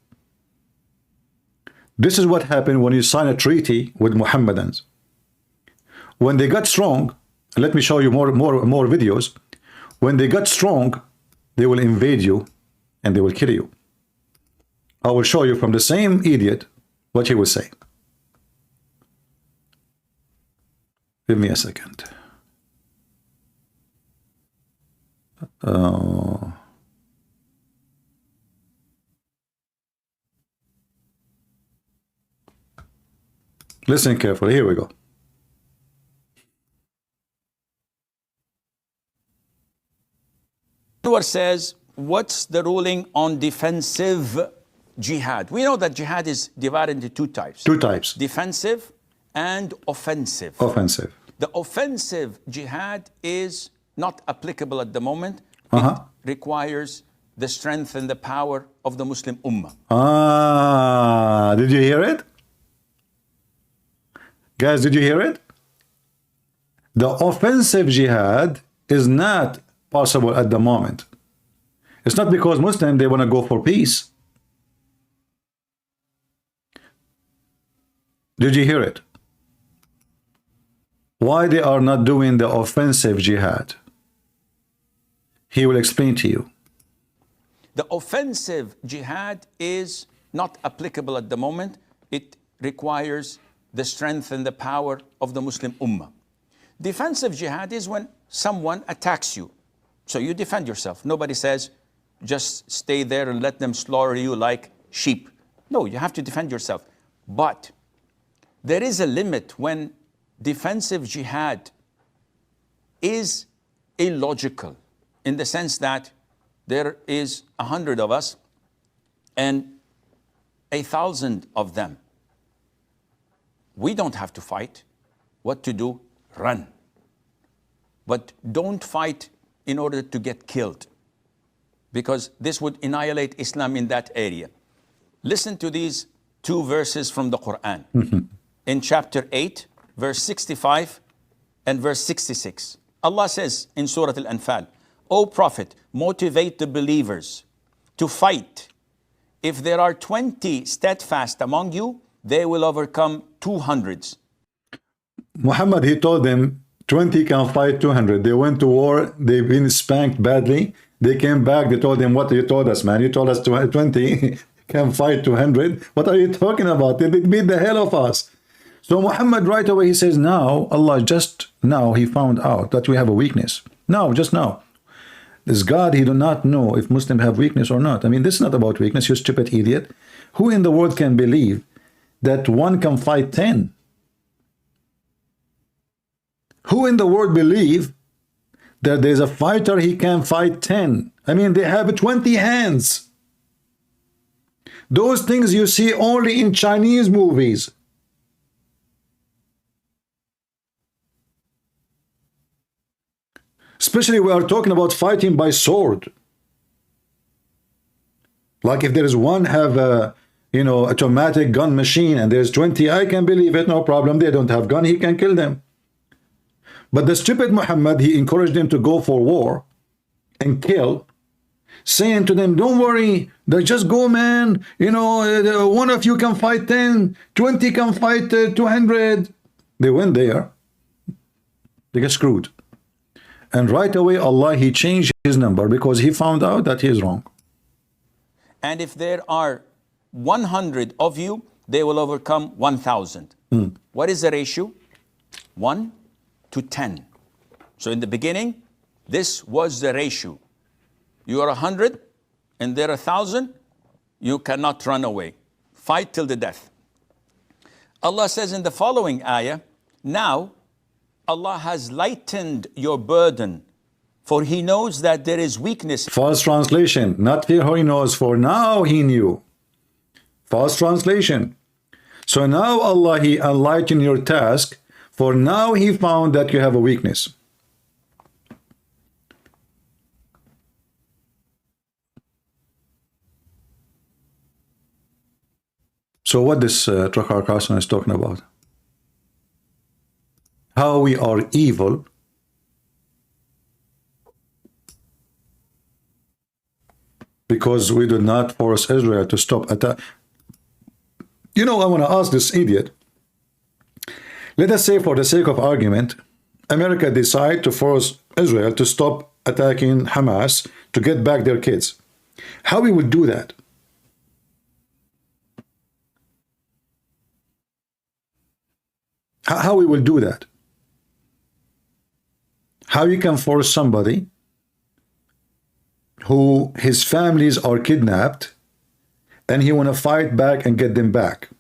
This is what happened when you sign a treaty with Muhammadans. When they got strong, let me show you more videos. When they got strong, they will invade you and they will kill you. I will show you from the same idiot what he will say. Give me a second. Listen carefully. Here we go. Says, what's the ruling on defensive jihad? We know that jihad is divided into 2 types. 2 types. Defensive and offensive. Offensive. The offensive jihad is not applicable at the moment. It requires the strength and the power of the Muslim Ummah. Did you hear it? Guys, did you hear it? The offensive jihad is not possible at the moment. It's not because Muslims, they want to go for peace. Did you hear it? Why they are not doing the offensive jihad? He will explain to you. The offensive jihad is not applicable at the moment. It requires the strength and the power of the Muslim Ummah. Defensive jihad is when someone attacks you. So you defend yourself. Nobody says, just stay there and let them slaughter you like sheep. No, you have to defend yourself. But there is a limit when defensive jihad is illogical, in the sense that there is 100 of us and 1,000 of them. We don't have to fight. What to do? Run. But don't fight in order to get killed, because this would annihilate Islam in that area. Listen to these 2 verses from the Quran. In chapter 8, verse 65 and verse 66. Allah says in Surah Al-Anfal, O Prophet, motivate the believers to fight. If there are 20 steadfast among you, they will overcome 200. Muhammad, he told them 20 can fight 200. They went to war. They've been spanked badly. They came back. They told him, what you told us, man? You told us 20 can fight 200. What are you talking about? They beat the hell of us. So Muhammad right away, he says, now, Allah, just now he found out that we have a weakness. Now, just now. This God, he do not know if Muslims have weakness or not. I mean, this is not about weakness, you stupid idiot. Who in the world can believe that one can fight 10? Who in the world believe that there's a fighter, he can fight 10? I mean, they have 20 hands. Those things you see only in Chinese movies. Especially we are talking about fighting by sword. Like if there is one have a, you know, automatic gun machine and there's 20, I can believe it, no problem. They don't have gun, he can kill them. But the stupid Muhammad, he encouraged them to go for war and kill, saying to them, don't worry, they just go, man. You know, one of you can fight 10, 20 can fight 200. They went there. They get screwed. And right away, Allah, he changed his number because he found out that he is wrong. And if there are 100 of you, they will overcome 1,000. What is the ratio? 1 to 10. So in the beginning, this was the ratio. You are 100 and there are 1,000, you cannot run away. Fight till the death. Allah says in the following ayah, now Allah has lightened your burden, for he knows that there is weakness. False translation, not here he knows, for now he knew. False translation. So now Allah, he enlightened your task, for now he found that you have a weakness. So what this Tucker Carlson is talking about? How we are evil because we did not force Israel to stop attack. You know, I want to ask this idiot. Let us say, for the sake of argument, America decide to force Israel to stop attacking Hamas to get back their kids. How we would do that? How we will do that? How you can force somebody who his families are kidnapped and he want to fight back and get them back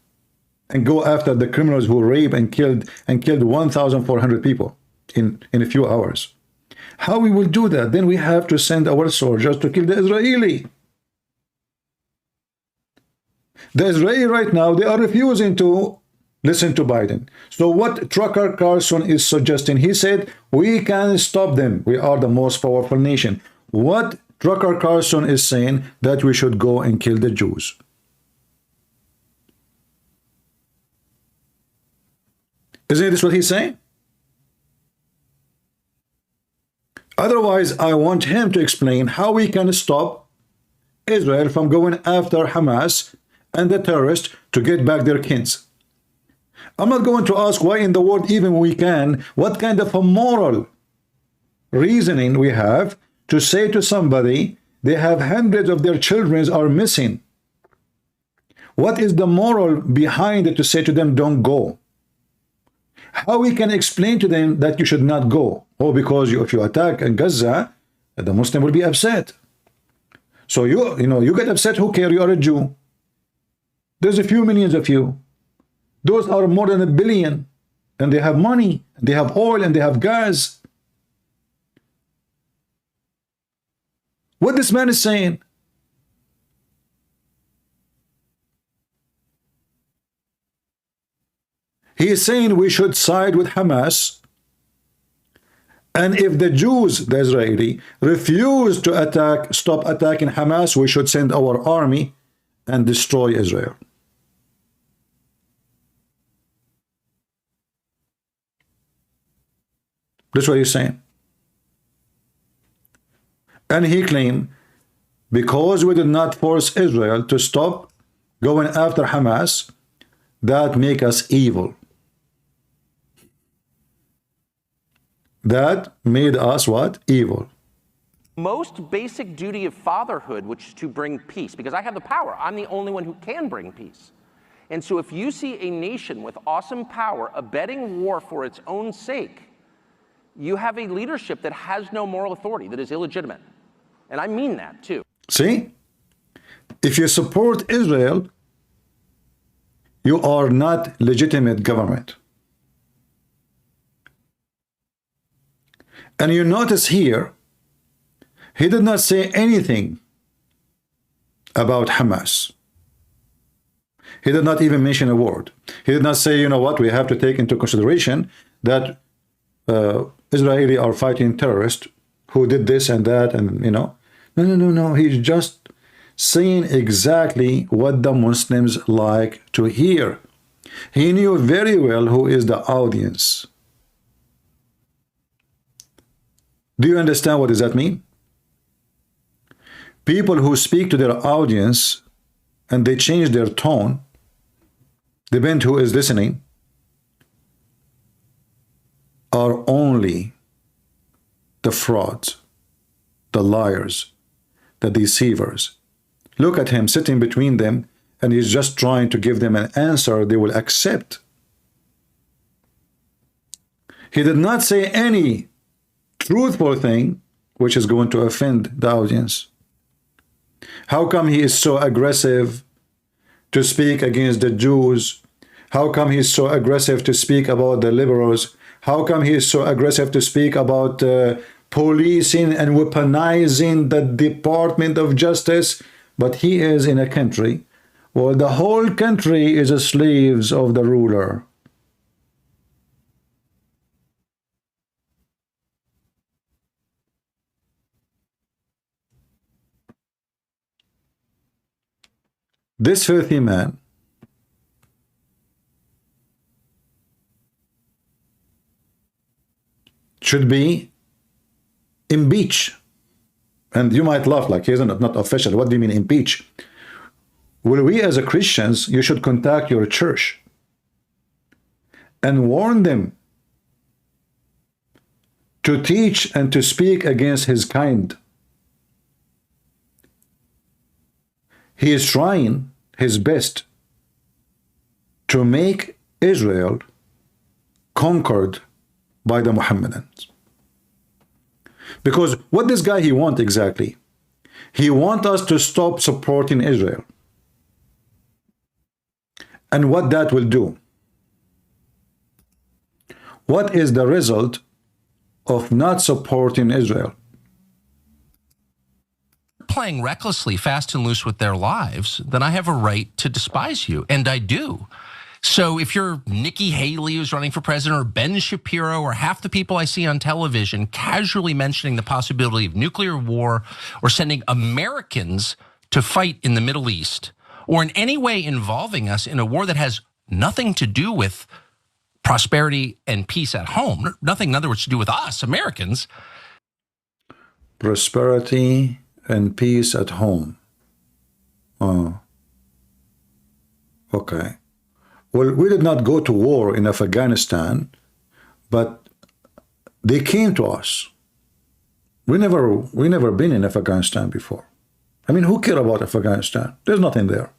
and go after the criminals who raped and killed 1,400 people in a few hours? How we will do that? Then we have to send our soldiers to kill the Israeli. The Israeli right now, they are refusing to listen to Biden. So what Tucker Carlson is suggesting, he said, we can stop them. We are the most powerful nation. What Tucker Carlson is saying, that we should go and kill the Jews. Isn't this what he's saying? Otherwise, I want him to explain how we can stop Israel from going after Hamas and the terrorists to get back their kids. I'm not going to ask why in the world even we can, what kind of a moral reasoning we have to say to somebody they have hundreds of their children are missing. What is the moral behind it to say to them, don't go? How we can explain to them that you should not go? Oh, because if you attack in Gaza, the Muslim will be upset. So you get upset, who cares? You are a Jew. There's a few millions of you. Those are more than 1 billion, and they have money, and they have oil, and they have gas. What this man is saying? He is saying we should side with Hamas, and if the Jews, the Israeli, refuse to stop attacking Hamas, we should send our army and destroy Israel. That's what he's saying. And he claimed, because we did not force Israel to stop going after Hamas, that make us evil. that made us what? Evil. Most basic duty of fatherhood, which is to bring peace, because I have the power. I'm the only one who can bring peace. And so if you see a nation with awesome power abetting war for its own sake, you have a leadership that has no moral authority, that is illegitimate. And I mean that too. See? If you support Israel, you are not legitimate government. And you notice here, he did not say anything about Hamas. He did not even mention a word. He did not say, you know what, we have to take into consideration that Israeli are fighting terrorists who did this and that, and you know. No. He's just saying exactly what the Muslims like to hear. He knew very well who is the audience. Do you understand what does that mean? People who speak to their audience and they change their tone, depend who is listening, are only the frauds, the liars, the deceivers. Look at him sitting between them, and he's just trying to give them an answer they will accept. He did not say any truthful thing which is going to offend the audience. How come he is so aggressive to speak against the Jews? How come he is so aggressive to speak about the liberals? How come he is so aggressive to speak about policing and weaponizing the Department of Justice? But he is in a country where the whole country is a slaves of the ruler. This filthy man should be impeached. And you might laugh like, he's not official. What do you mean impeach? Well, we as a Christians, you should contact your church and warn them to teach and to speak against his kind. He is trying his best to make Israel conquered by the Mohammedans. Because what this guy he want exactly? He want us to stop supporting Israel. And what that will do? What is the result of not supporting Israel? Playing recklessly fast and loose with their lives, then I have a right to despise you, and I do. So if you're Nikki Haley who's running for president, or Ben Shapiro, or half the people I see on television casually mentioning the possibility of nuclear war, or sending Americans to fight in the Middle East, or in any way involving us in a war that has nothing to do with prosperity and peace at home, nothing in other words to do with us, Americans. Prosperity and peace at home. Oh. Okay. Well, we did not go to war in Afghanistan, but they came to us. We never been in Afghanistan before. I mean, who cares about Afghanistan? There's nothing there.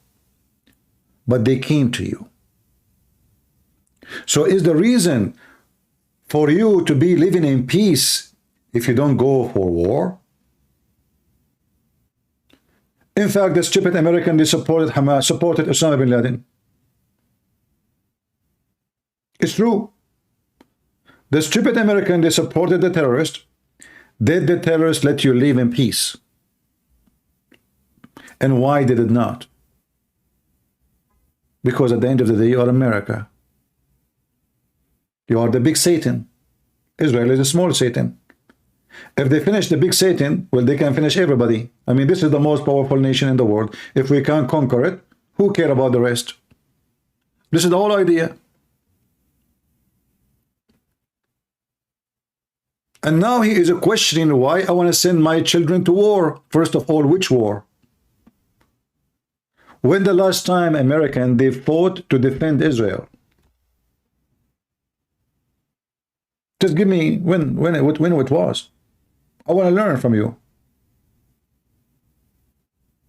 But they came to you. So is the reason for you to be living in peace if you don't go for war? In fact, the stupid American, they supported Hamas, supported Osama bin Laden. It's true. The stupid American, they supported the terrorist. Did the terrorists let you live in peace? And why did it not? Because at the end of the day, you are America. You are the big Satan. Israel is a small Satan. If they finish the big Satan, well, they can finish everybody. I mean, this is the most powerful nation in the world. If we can't conquer it, who cares about the rest? This is the whole idea. And now he is questioning why I want to send my children to war. First of all, which war? When the last time American, they fought to defend Israel? Just give me when it was. I want to learn from you.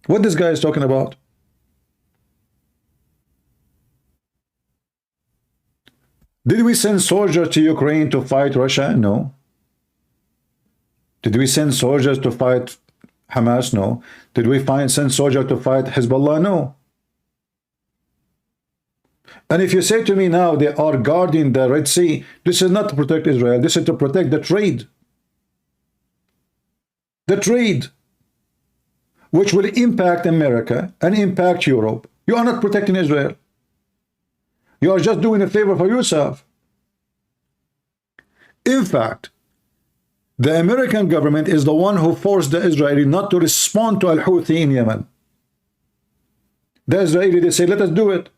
What this guy is talking about? Did we send soldiers to Ukraine to fight Russia? No. Did we send soldiers to fight Hamas? No. Did we send soldiers to fight Hezbollah? No. And if you say to me now they are guarding the Red Sea, this is not to protect Israel, this is to protect the trade. The trade, which will impact America and impact Europe. You are not protecting Israel. You are just doing a favor for yourself. In fact, the American government is the one who forced the Israeli not to respond to Al-Houthi in Yemen. The Israeli, they say, let us do it.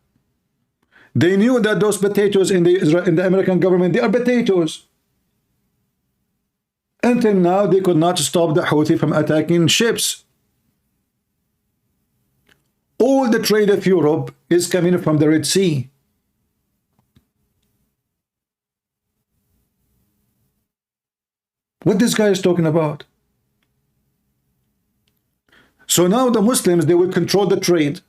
They knew that those potatoes in the American government, they are potatoes. Until now, they could not stop the Houthi from attacking ships. All the trade of Europe is coming from the Red Sea. What this guy is talking about? So now the Muslims, they will control the trade.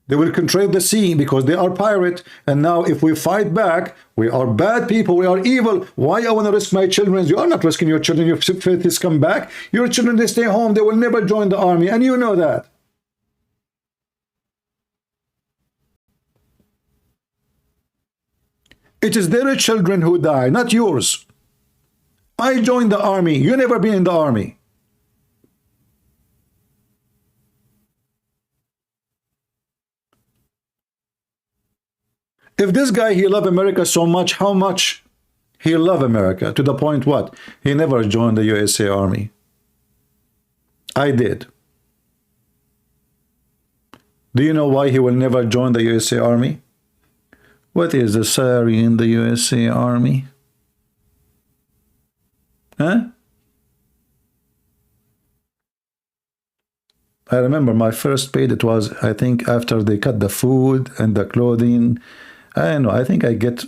They will control the sea because they are pirate. And now if we fight back, we are bad people, we are evil. Why I want to risk my children? You are not risking your children. Your filthies come back. Your children, they stay home. They will never join the army. And you know that. It is their children who die, not yours. I joined the army. You never been in the army. If this guy, he loved America so much, how much he loved America? To the point what? He never joined the USA Army. I did. Do you know why he will never join the USA Army? What is the salary in the USA Army? Huh? I remember my first pay, it was, I think, after they cut the food and the clothing. I don't know, I think I get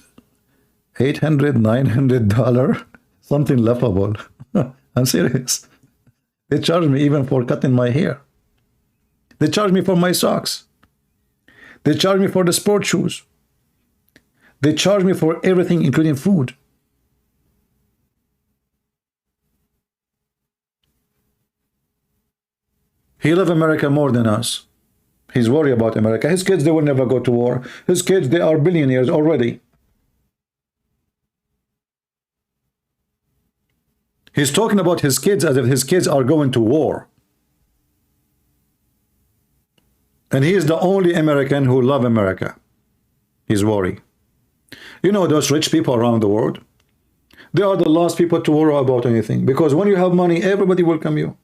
$800, $900, something laughable. I'm serious. They charge me even for cutting my hair. They charge me for my socks. They charge me for the sport shoes. They charge me for everything, including food. He loves America more than us. He's worried about America. His kids, they will never go to war. His kids, they are billionaires already. He's talking about his kids as if his kids are going to war. And he is the only American who loves America. He's worried. You know those rich people around the world? They are the last people to worry about anything. Because when you have money, everybody welcome you.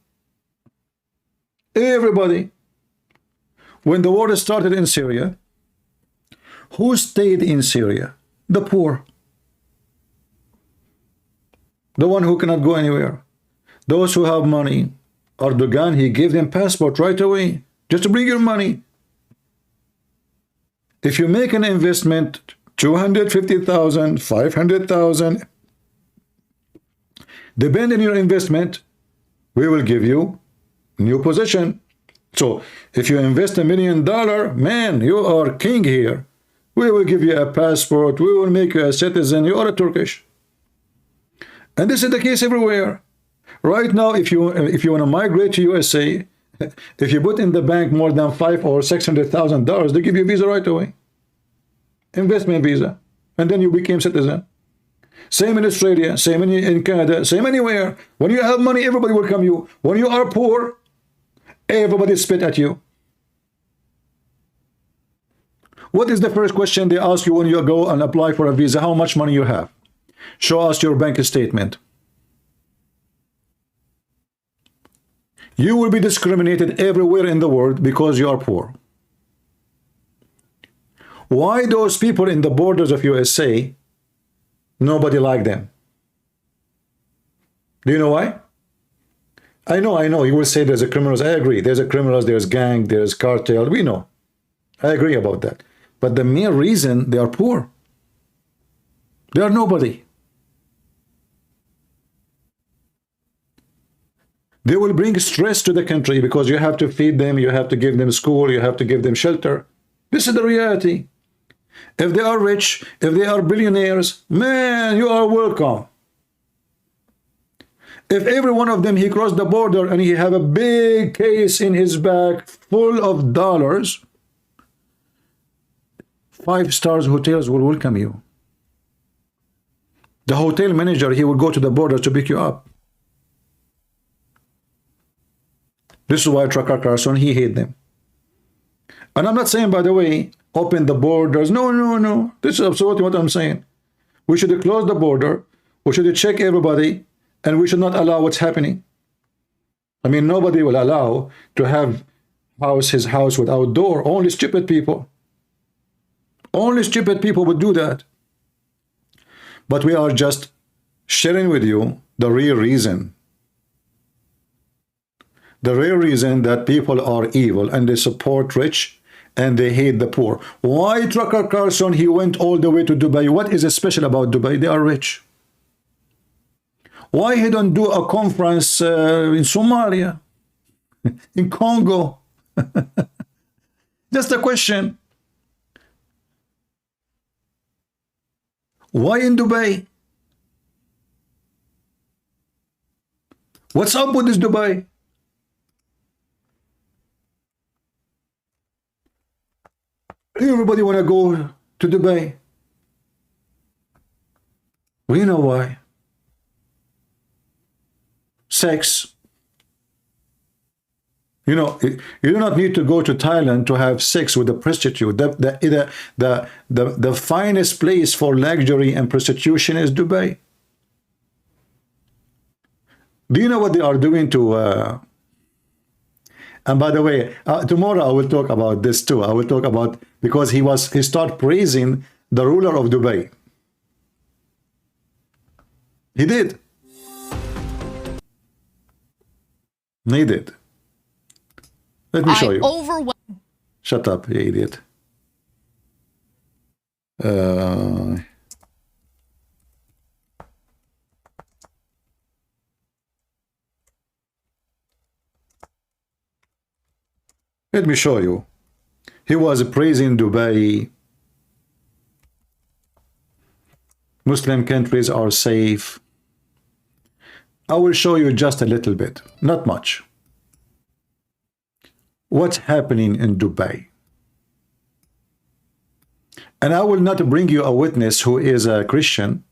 Everybody. When the war started in Syria, who stayed in Syria? The poor. The one who cannot go anywhere. Those who have money. Erdogan, he gave them passport right away. Just to bring your money. If you make an investment, 250,000, 500,000, depending on your investment, we will give you new position. So if you invest $1 million, man, you are king here. We will give you a passport. We will make you a citizen. You are a Turkish. And this is the case everywhere. Right now, if you want to migrate to USA, if you put in the bank more than $500,000 or $600,000, they give you a visa right away. Investment visa. And then you became citizen. Same in Australia, same in Canada, same anywhere. When you have money, everybody will welcome you. When you are poor, everybody spit at you. What is the first question they ask you when you go and apply for a visa? How much money you have? Show us your bank statement. You will be discriminated everywhere in the world because you are poor. Why those people in the borders of USA, nobody like them? Do you know why? I know. You will say there's a criminals. I agree. There's a criminals, there's gang, there's cartel. We know. I agree about that. But the mere reason they are poor. They are nobody. They will bring stress to the country because you have to feed them, you have to give them school, you have to give them shelter. This is the reality. If they are rich, if they are billionaires, man, you are welcome. If every one of them, he crossed the border and he have a big case in his back full of dollars, 5-star hotels will welcome you. The hotel manager, he will go to the border to pick you up. This is why Tucker Carlson, he hate them. And I'm not saying, by the way, open the borders. No, no, no. This is absolutely what I'm saying. We should close the border. We should check everybody. And we should not allow what's happening. I mean, nobody will allow to have his house without door. Only stupid people. Only stupid people would do that. But we are just sharing with you the real reason. The real reason that people are evil and they support rich and they hate the poor. Why Tucker Carlson, he went all the way to Dubai? What is special about Dubai? They are rich. Why he don't do a conference in Somalia, in Congo? Just a question. Why in Dubai? What's up with this Dubai? Everybody want to go to Dubai. We know why. Sex. You know, you do not need to go to Thailand to have sex with a prostitute. The finest place for luxury and prostitution is Dubai. Do you know what they are doing to... And by the way, tomorrow I will talk about this too. I will talk about... Because he started praising the ruler of Dubai. He did. He did. Let me show you. Shut up, you idiot. Let me show you. He was praising Dubai. Muslim countries are safe. I will show you just a little bit, not much. What's happening in Dubai? And I will not bring you a witness who is a Christian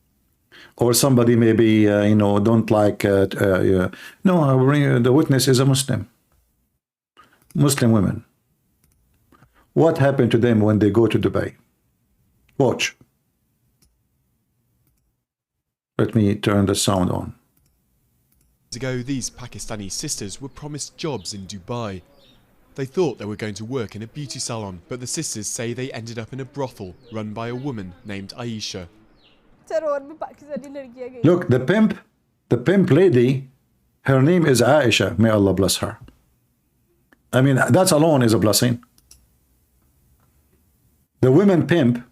or somebody maybe, you know, don't like... no, I will bring you, the witness is a Muslim. Muslim women. What happened to them when they go to Dubai? Watch. Let me turn the sound on. Ago, these Pakistani sisters were promised jobs in Dubai. They thought they were going to work in a beauty salon, but the sisters say they ended up in a brothel run by a woman named Aisha. Look, the pimp lady, her name is Aisha. May Allah bless her. I mean, that alone is a blessing. The woman pimp,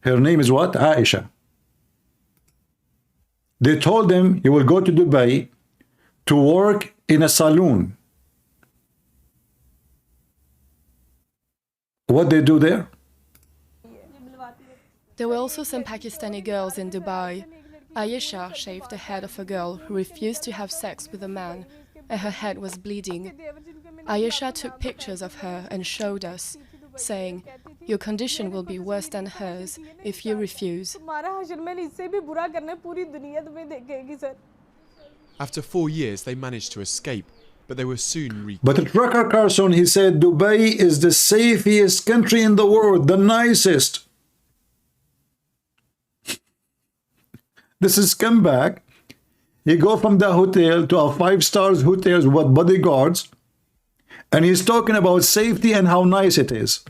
her name is what? Aisha. They told them you will go to Dubai to work in a saloon. What they do there? There were also some Pakistani girls in Dubai. Aisha shaved the head of a girl who refused to have sex with a man, and her head was bleeding. Aisha took pictures of her and showed us, saying, "Your condition will be worse than hers if you refuse." After 4 years, they managed to escape, but they were soon But Tucker Carlson, he said Dubai is the safest country in the world, the nicest. This is come back. He go from the hotel to a 5-star hotel with bodyguards, and he's talking about safety and how nice it is.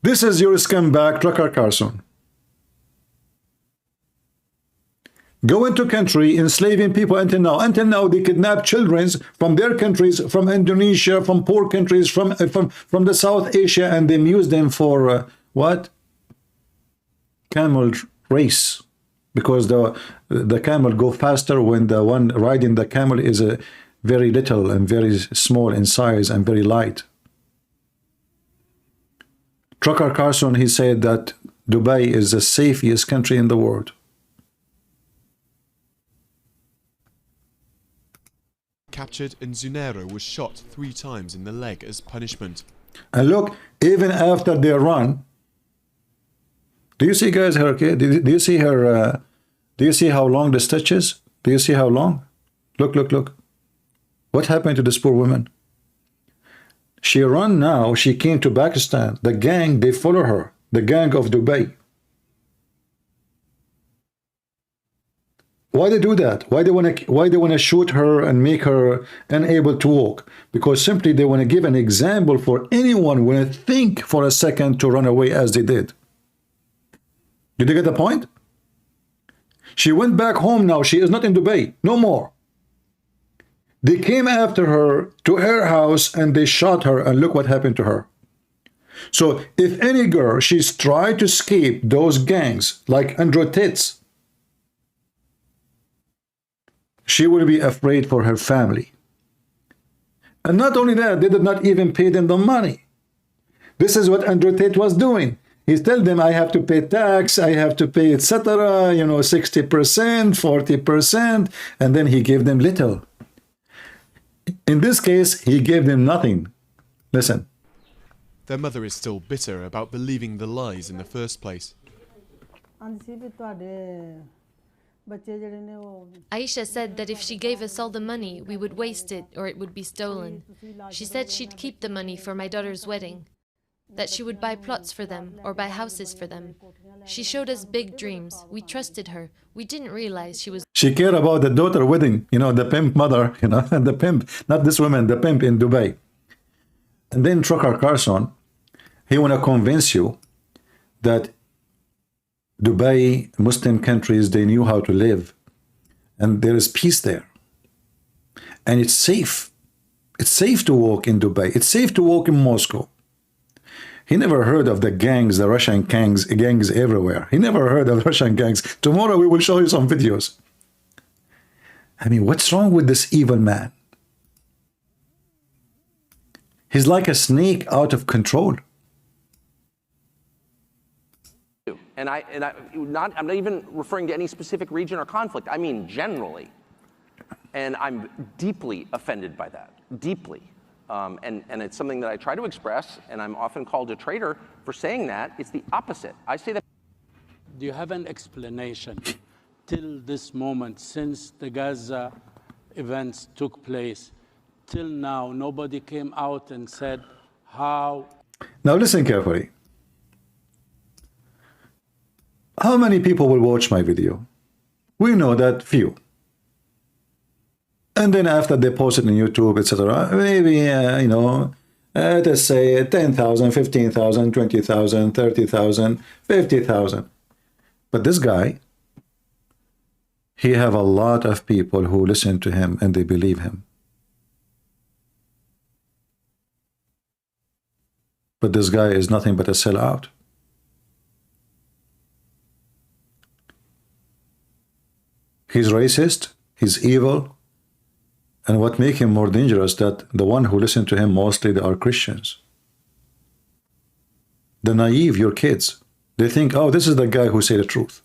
This is your scumbag, Tucker Carlson. Go into country enslaving people until now. Until now, they kidnap children from their countries, from Indonesia, from poor countries, from the South Asia, and they use them for what? Camel race. because the camel go faster when the one riding the camel is a very little and very small in size and very light. Tucker Carlson, he said that Dubai is the safest country in the world. Captured, and Zunero was shot 3 times in the leg as punishment. And look, even after they run, do you see, guys, her? Okay, do you see her? Do you see how long the stitch is? Do you see how long? Look, look, look. What happened to this poor woman? She run now. She came to Pakistan. The gang, they follow her. The gang of Dubai. Why they do that? Why they want to shoot her and make her unable to walk? Because simply they want to give an example for anyone who want to think for a second to run away as they did. Did you get the point? She went back home now. She is not in Dubai. No more. They came after her to her house and they shot her, and look what happened to her. So if any girl, she's tried to escape those gangs like Andrew Tits, she will be afraid for her family. And not only that, they did not even pay them the money. This is what Andrew Tate was doing. He's telling them, I have to pay tax, I have to pay, etc., 60%, 40%, and then he gave them little. In this case, he gave them nothing. Listen. Their mother is still bitter about believing the lies in the first place. Aisha said that if she gave us all the money, we would waste it or it would be stolen. She said she'd keep the money for my daughter's wedding, that she would buy plots for them or buy houses for them. She showed us big dreams. We trusted her. We didn't realize she was... She cared about the daughter wedding, the pimp mother, and the pimp, not this woman, the pimp in Dubai. And then Tucker Carlson, he want to convince you that Dubai, Muslim countries, they knew how to live. And there is peace there. And it's safe. It's safe to walk in Dubai. It's safe to walk in Moscow. He never heard of the gangs, the Russian gangs everywhere. He never heard of Russian gangs. Tomorrow we will show you some videos. I mean, what's wrong with this evil man? He's like a snake out of control. And I'm not even referring to any specific region or conflict. I mean generally. And I'm deeply offended by that, deeply. And it's something that I try to express, and I'm often called a traitor for saying that. It's the opposite. I say that. Do you have an explanation till this moment, since the Gaza events took place, till now, nobody came out and said how... Now listen carefully. How many people will watch my video? We know that few. And then after they post it on YouTube, etc., maybe, let's say 10,000, 15,000, 20,000, 30,000, 50,000. But this guy, he have a lot of people who listen to him and they believe him. But this guy is nothing but a sellout. He's racist, he's evil, and what makes him more dangerous that the one who listen to him mostly they are Christians. The naive, your kids, they think, oh, this is the guy who say the truth.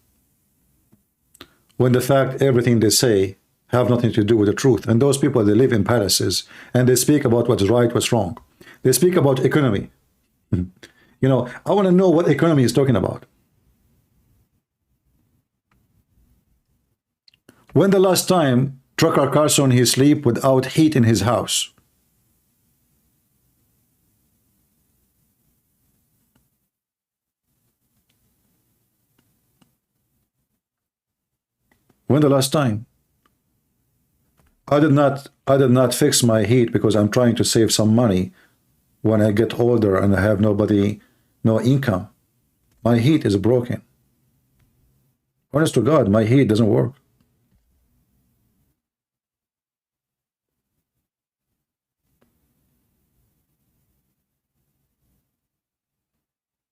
When the fact everything they say have nothing to do with the truth. And those people, they live in palaces and they speak about what's right, what's wrong. They speak about economy. I want to know what economy is talking about. When the last time Tucker Carlson he sleep without heat in his house? When the last time? I did not fix my heat because I'm trying to save some money when I get older and I have no income. My heat is broken. Honest to God, my heat doesn't work.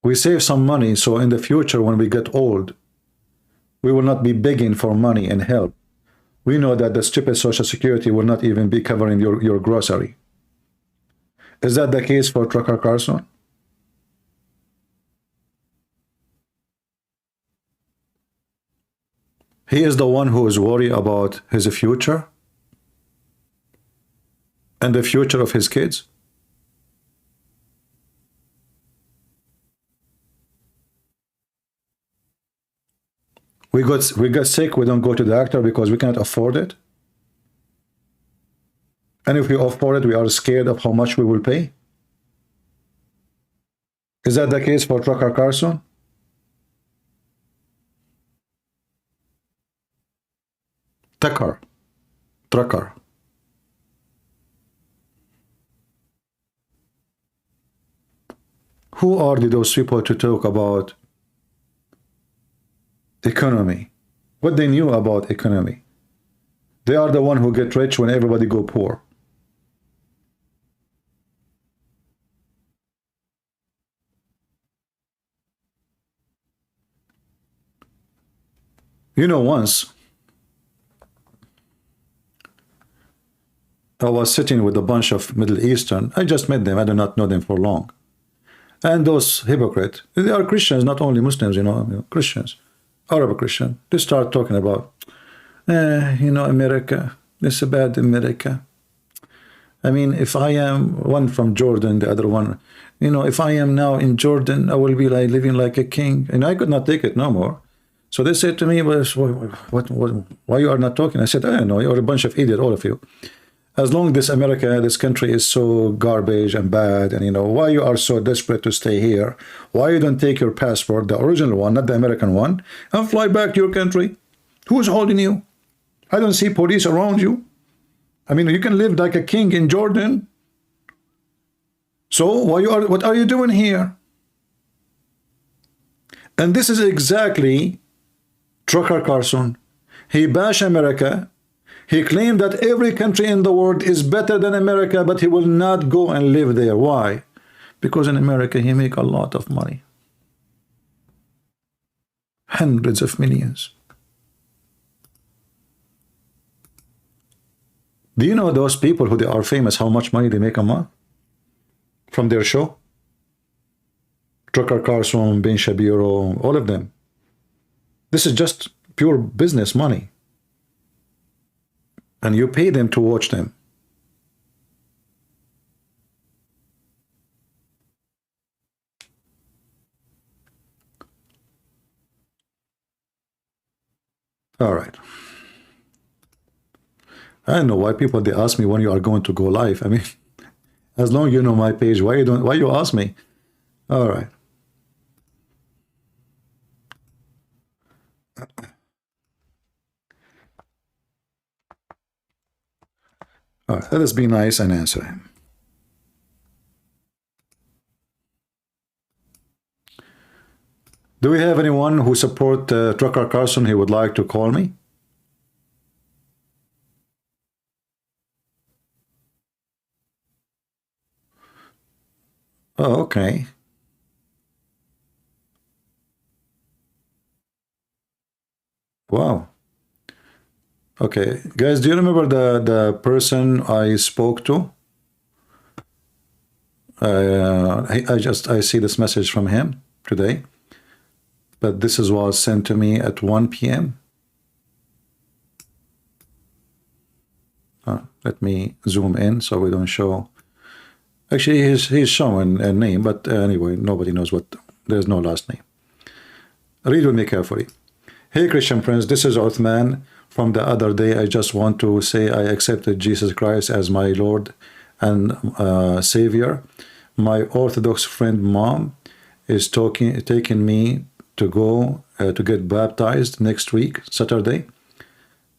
We save some money so in the future when we get old, We will not be begging for money and help. We know that the stupid Social Security will not even be covering your grocery. Is that the case for Tucker Carlson? He is the one who is worried about his future and the future of his kids. We got sick, we don't go to the doctor because we cannot afford it. And if we afford it, we are scared of how much we will pay. Is that the case for Tucker Carlson? Tucker. Who are those people to talk about economy? What they knew about economy? They are the one who get rich when everybody go poor. You know, once I was sitting with a bunch of Middle Eastern. I just met them. I do not know them for long. And those hypocrites, they are Christians, not only Muslims, you know, Christians, Arab Christian. They start talking about, you know, America, this is bad America. I mean, if I am one from Jordan, the other one, you know, if I am now in Jordan, I will be like living like a king. And I could not take it no more. So they said to me, well, why you are not talking? I said, I don't know, you're a bunch of idiots, all of you. As long as America, this country is so garbage and bad, and you know, why you are so desperate to stay here? Why you don't take your passport, the original one, not the American one, and fly back to your country? Who's holding you? I don't see police around you. I mean, you can live like a king in Jordan. So what are you doing here? And this is exactly Tucker Carlson. He bashed America. He claimed that every country in the world is better than America, but he will not go and live there. Why? Because in America, he make a lot of money. Hundreds of millions. Do you know those people who they are famous, how much money they make a month from their show? Tucker Carlson, Ben Shapiro, all of them. This is just pure business money. And you pay them to watch them. All right. I don't know why people, they ask me when you are going to go live. I mean, as long as you know my page, why you ask me? All right. All right, let us be nice and answer him. Do we have anyone who support Tucker Carlson? He would like to call me. Oh, okay. Wow. Okay, guys, do you remember the person I spoke to? I see this message from him today, but this was sent to me at 1 p.m. Let me zoom in so we don't show. Actually, he's showing a name, but anyway, nobody knows what. There's no last name. Read with me carefully. Hey, Christian friends, this is Uthman. From the other day, I just want to say I accepted Jesus Christ as my Lord and Savior. My Orthodox friend mom is taking me to go to get baptized next week, Saturday.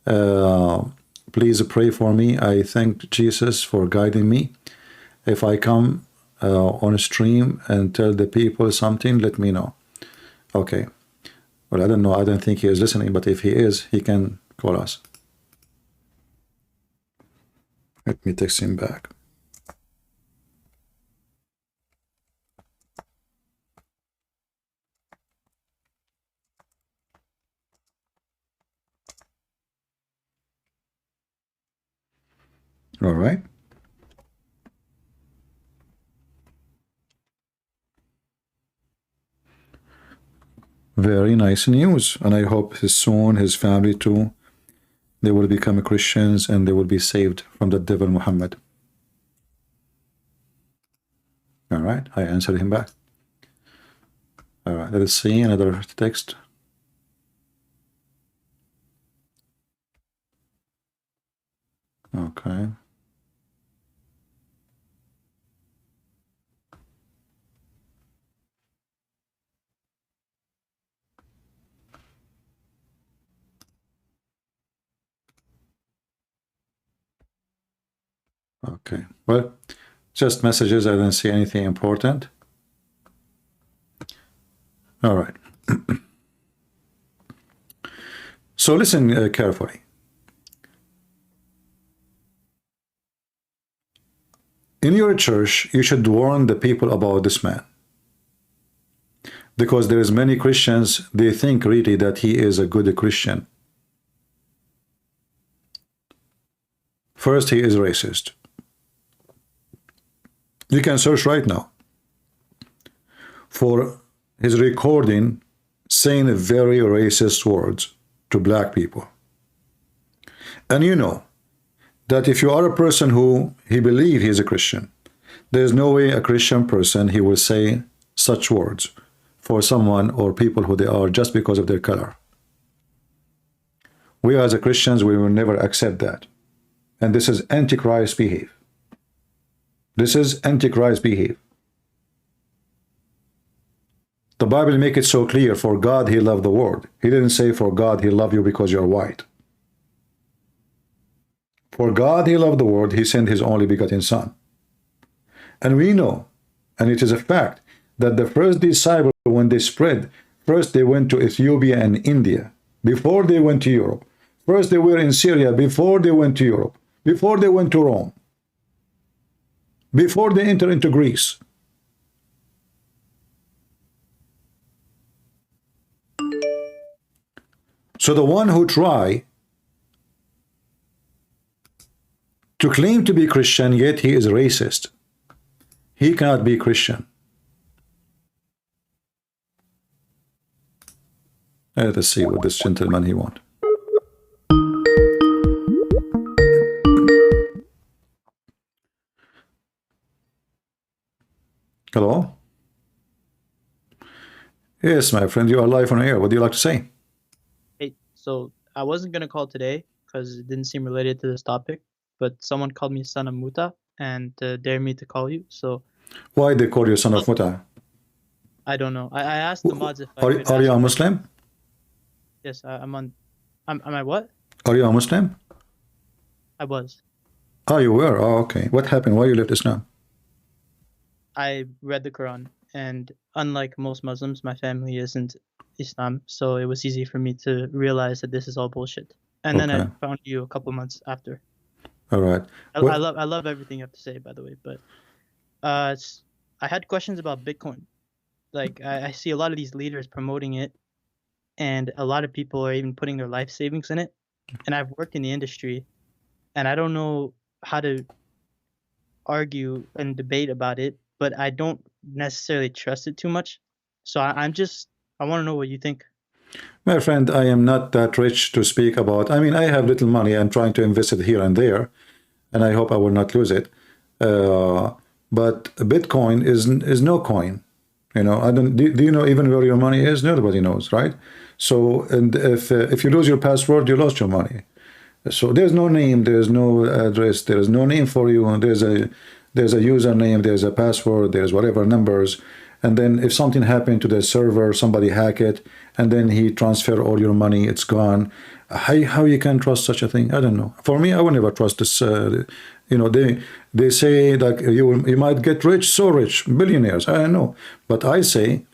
Please pray for me. I thank Jesus for guiding me. If I come on a stream and tell the people something, let me know. Okay. Well, I don't know. I don't think he is listening, but if he is, he can call us. Let me text him back. All right. Very nice news. And I hope his son, his family too, they will become Christians and they will be saved from the devil Muhammad. All right. I answered him back. All right. Let's see another text. Okay. Okay. Well, just messages. I didn't see anything important. All right. So listen carefully. In your church, you should warn the people about this man. Because there is many Christians, they think really that he is a good Christian. First, he is racist. You can search right now for his recording saying very racist words to black people. And you know that if you are a person who he believes he is a Christian, there is no way a Christian person he will say such words for someone or people who they are just because of their color. We as a Christians, we will never accept that. And this is Antichrist behave. This is Antichrist behave. The Bible make it so clear, for God he loved the world. He didn't say for God he loved you because you're white. For God he loved the world, he sent his only begotten son. And we know, and it is a fact, that the first disciples, when they spread, first they went to Ethiopia and India, before they went to Europe. First they were in Syria, before they went to Europe, before they went to Rome, before they entered into Greece. So the one who try to claim to be Christian, yet he is racist, he cannot be Christian. Let us see what this gentleman he wants. Hello? Yes, my friend, you are live on air. What do you like to say? Hey, so I wasn't going to call today because it didn't seem related to this topic, but someone called me son of Muta and dared me to call you, so... Why they call you son of Muta? I don't know. I asked the mods if Are you a Muslim? Yes, am I what? Are you a Muslim? I was. Oh, you were? Oh, okay. What happened? Why you left Islam? I read the Quran, and unlike most Muslims, my family isn't Islam, so it was easy for me to realize that this is all bullshit. And then I found you a couple months after. All right. I love everything you have to say, by the way, but I had questions about Bitcoin. Like, I see a lot of these leaders promoting it, and a lot of people are even putting their life savings in it. And I've worked in the industry, and I don't know how to argue and debate about it, but I don't necessarily trust it too much. So I want to know what you think. My friend, I am not that rich to speak about. I mean, I have little money. I'm trying to invest it here and there, and I hope I will not lose it. But Bitcoin is no coin. You know, I don't. Do you know even where your money is? Nobody knows, right? So, and if you lose your password, you lost your money. So there's no name, there's no address, there is no name for you. There's a username, there's a password, there's whatever numbers. And then if something happened to the server, somebody hack it, and then he transfer all your money, it's gone. How you can trust such a thing? I don't know. For me, I will never trust this. You know, they say like you might get rich, so rich, billionaires. I don't know, but I say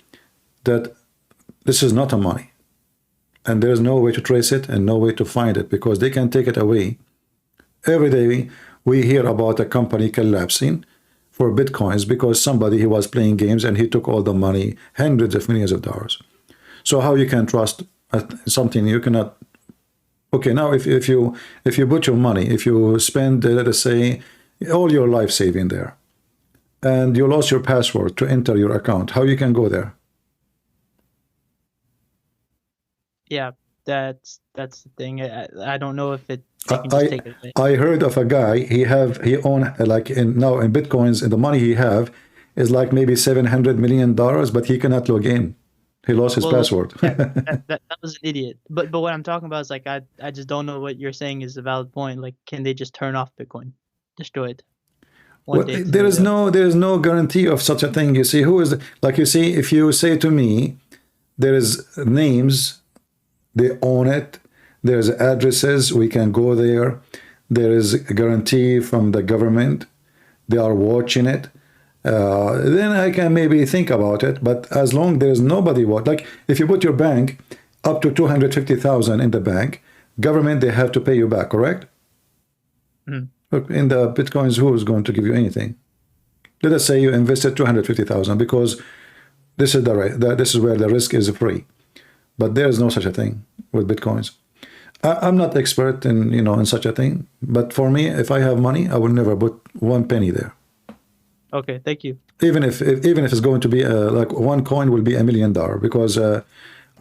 that this is not a money, and there's no way to trace it and no way to find it because they can take it away. Every day we hear about a company collapsing for Bitcoins because somebody he was playing games and he took all the money, hundreds of millions of dollars. So how you can trust something you cannot Okay, now if you put your money, if you spend let us say all your life saving there, and you lost your password to enter your account, how you can go there? Yeah, that's the thing. I don't know if it. They can just take it away. I heard of a guy. He own like now in bitcoins, and the money he have is like maybe $700 million, but he cannot log in. He lost his password. Yeah, that was an idiot. But what I'm talking about is like I just don't know what you're saying is a valid point. Like, can they just turn off Bitcoin, destroy it? Well, there is no guarantee of such a thing. You see, who is like you see, if you say to me, there is names, they own it. There's addresses, we can go there. There is a guarantee from the government. They are watching it. Then I can maybe think about it. But as long there's nobody like if you put your bank up to 250,000 in the bank, government, they have to pay you back, correct? Mm. Look, in the bitcoins, who is going to give you anything? Let us say you invested 250,000 because this is this is where the risk is free. But there is no such a thing with bitcoins. I'm not expert in in such a thing, but for me, if I have money, I will never put 1 penny there. Okay, thank you. Even if it's going to be like 1 coin will be $1 million, because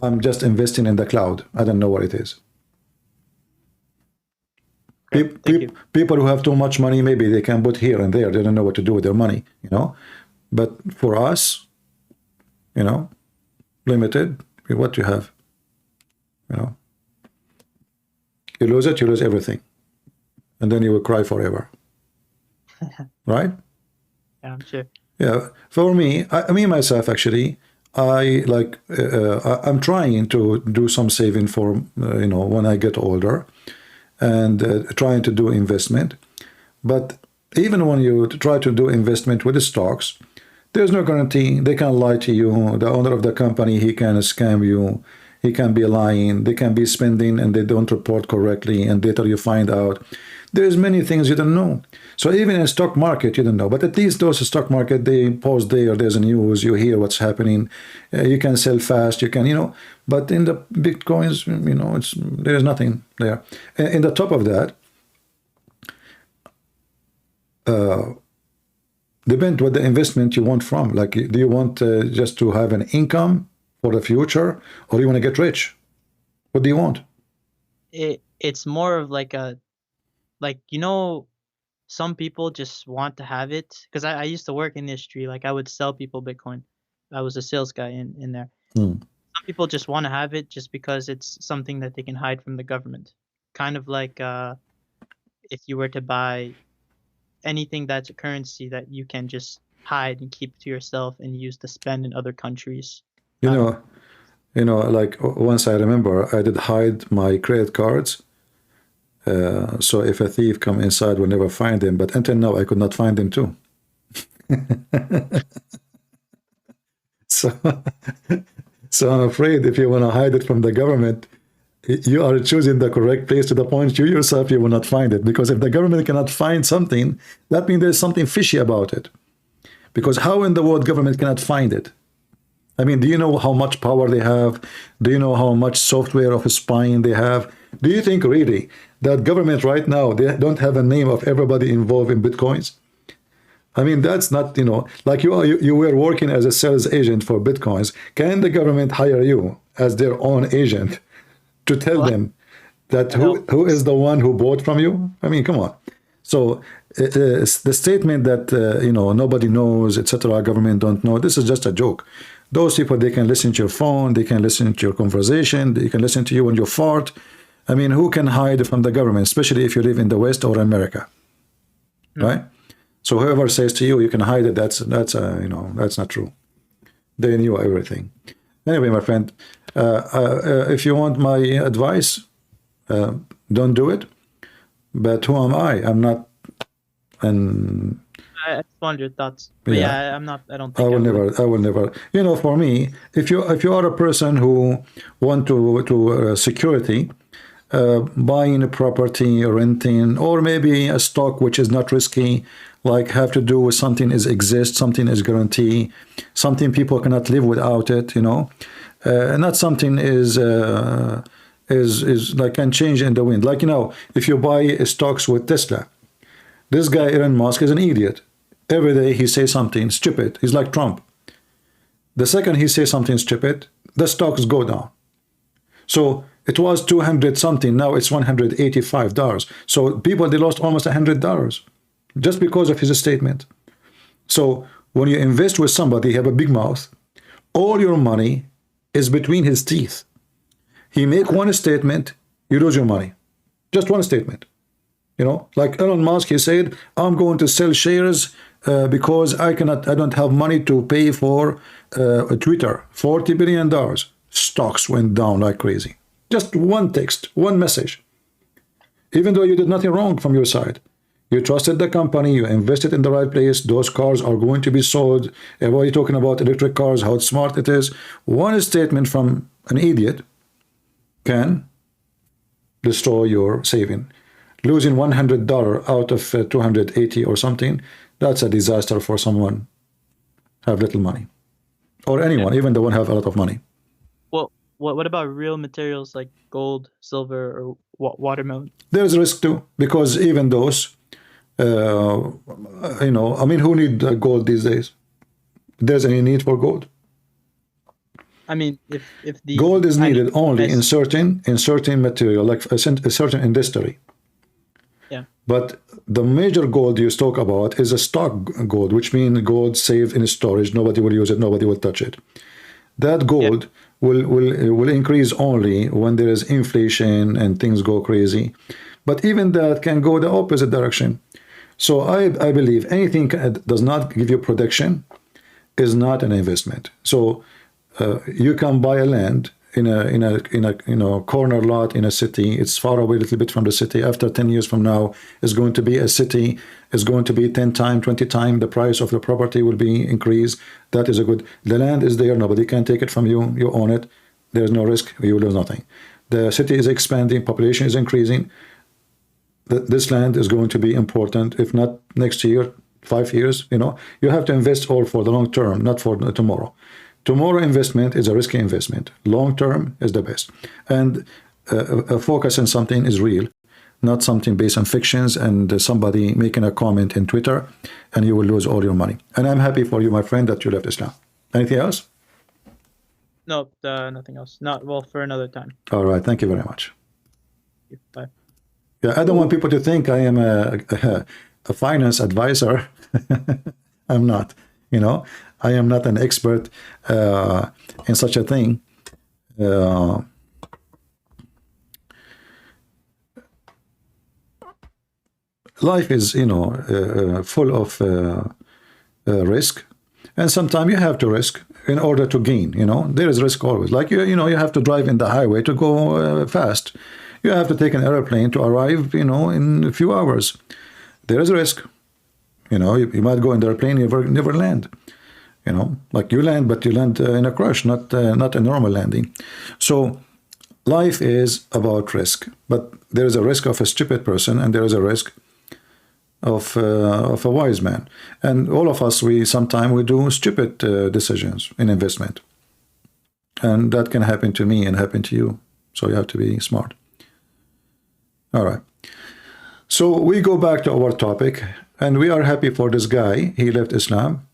I'm just investing in the cloud. I don't know what it is. Okay, people who have too much money, maybe they can put here and there. They don't know what to do with their money, But for us, limited, what you have, You lose it, you lose everything. And then you will cry forever. Right? Yeah, I'm sure. Yeah. For me, me myself, actually, I'm trying to do some saving for, when I get older, and trying to do investment. But even when you try to do investment with the stocks, there's no guarantee. They can lie to you. The owner of the company, he can scam you. He can be lying, they can be spending and they don't report correctly, and later you find out. There's many things you don't know. So even in stock market, you don't know. But at least those stock market, they post there's a news, you hear what's happening, you can sell fast, you can, But in the bitcoins, there's nothing there. In the top of that, depend what the investment you want from. Like, do you want just to have an income for the future, or do you want to get rich? What do you want? It's more of like some people just want to have it, because I used to work in the industry. Like, I would sell people Bitcoin. I was a sales guy in there. Some people just want to have it just because it's something that they can hide from the government. Kind of like if you were to buy anything that's a currency that you can just hide and keep to yourself and use to spend in other countries. Like once I remember, I did hide my credit cards. So if a thief come inside, we'll never find him. But until now, I could not find him too. So I'm afraid if you want to hide it from the government, you are choosing the correct place to the point you yourself, you will not find it. Because if the government cannot find something, that means there's something fishy about it. Because how in the world government cannot find it? I mean, do you know how much power they have? Do you know how much software of spying they have? Do you think really that government right now, they don't have a name of everybody involved in Bitcoins? I mean, that's not, like you were working as a sales agent for Bitcoins. Can the government hire you as their own agent to tell them that who is the one who bought from you? I mean, come on. So the statement that, nobody knows, etc., government don't know, this is just a joke. Those people, they can listen to your phone, they can listen to your conversation, they can listen to you when you fart. I mean, who can hide from the government, especially if you live in the West or America, right? So whoever says to you, you can hide it, that's not true. They knew everything. Anyway, my friend, if you want my advice, don't do it. But who am I? I'm not an... I just wanted your thoughts. But yeah, I'm not. I don't think I will never. For me, if you are a person who want to security, buying a property, renting, or maybe a stock which is not risky, like have to do with something something is guarantee, something people cannot live without it. Not something is is like can change in the wind. Like, you know, if you buy stocks with Tesla, this guy Elon Musk is an idiot. Every day he says something stupid. He's like Trump. The second he says something stupid, the stocks go down. So it was 200 something, now it's $185. So people, they lost almost $100 just because of his statement. So when you invest with somebody, you have a big mouth, all your money is between his teeth. He make one statement, you lose your money. Just one statement. You know, like Elon Musk, he said, I'm going to sell shares because I don't have money to pay for Twitter. $40 billion. Stocks went down like crazy. Just one text, one message. Even though you did nothing wrong from your side. You trusted the company, you invested in the right place, those cars are going to be sold. Everybody talking about electric cars, how smart it is. One statement from an idiot can destroy your saving. Losing $100 out of 280 or something, that's a disaster for someone have little money. Or anyone, even the one have a lot of money. Well, what about real materials like gold, silver, or watermelon? There's risk too, because even those, you know, I mean, who need gold these days? There's any need for gold? I mean, if the gold is needed only in certain material, like a certain industry. Yeah. But the major gold you talk about is a stock gold, which means gold saved in storage. Nobody will use it. Nobody will touch it. That gold will increase only when there is inflation and things go crazy. But even that can go the opposite direction. So I believe anything that does not give you protection is not an investment. So you can buy a land in a corner lot in a city. It's far away a little bit from the city. After 10 years from now, it's going to be a city. It's going to be 10 times, 20 times the price of the property will be increased. That is a good. The land is there. Nobody can take it from you. You own it. There's no risk. You lose nothing. The city is expanding. Population is increasing. This land is going to be important. If not next year, 5 years, you know, you have to invest all for the long term, not for tomorrow. Tomorrow investment is a risky investment. Long term is the best. And a focus on something is real, not something based on fictions and somebody making a comment in Twitter and you will lose all your money. And I'm happy for you, my friend, that you left Islam. Anything else? No, nothing else. Not well for another time. All right. Thank you very much. Bye. Yeah, I don't want people to think I am a finance advisor. I'm not, you know. I am not an expert in such a thing. Life is, you know, full of risk, and sometimes you have to risk in order to gain. You know, there is risk always. Like you know, you have to drive in the highway to go fast. You have to take an airplane to arrive, you know, in a few hours. There is a risk. You know, you might go in the airplane, never land. You know, like you land, but you land in a crash, not a normal landing. So life is about risk, but there is a risk of a stupid person, and there is a risk of a wise man. And all of us, sometimes we do stupid decisions in investment, and that can happen to me and happen to you. So you have to be smart. All right. So we go back to our topic, and we are happy for this guy. He left Islam.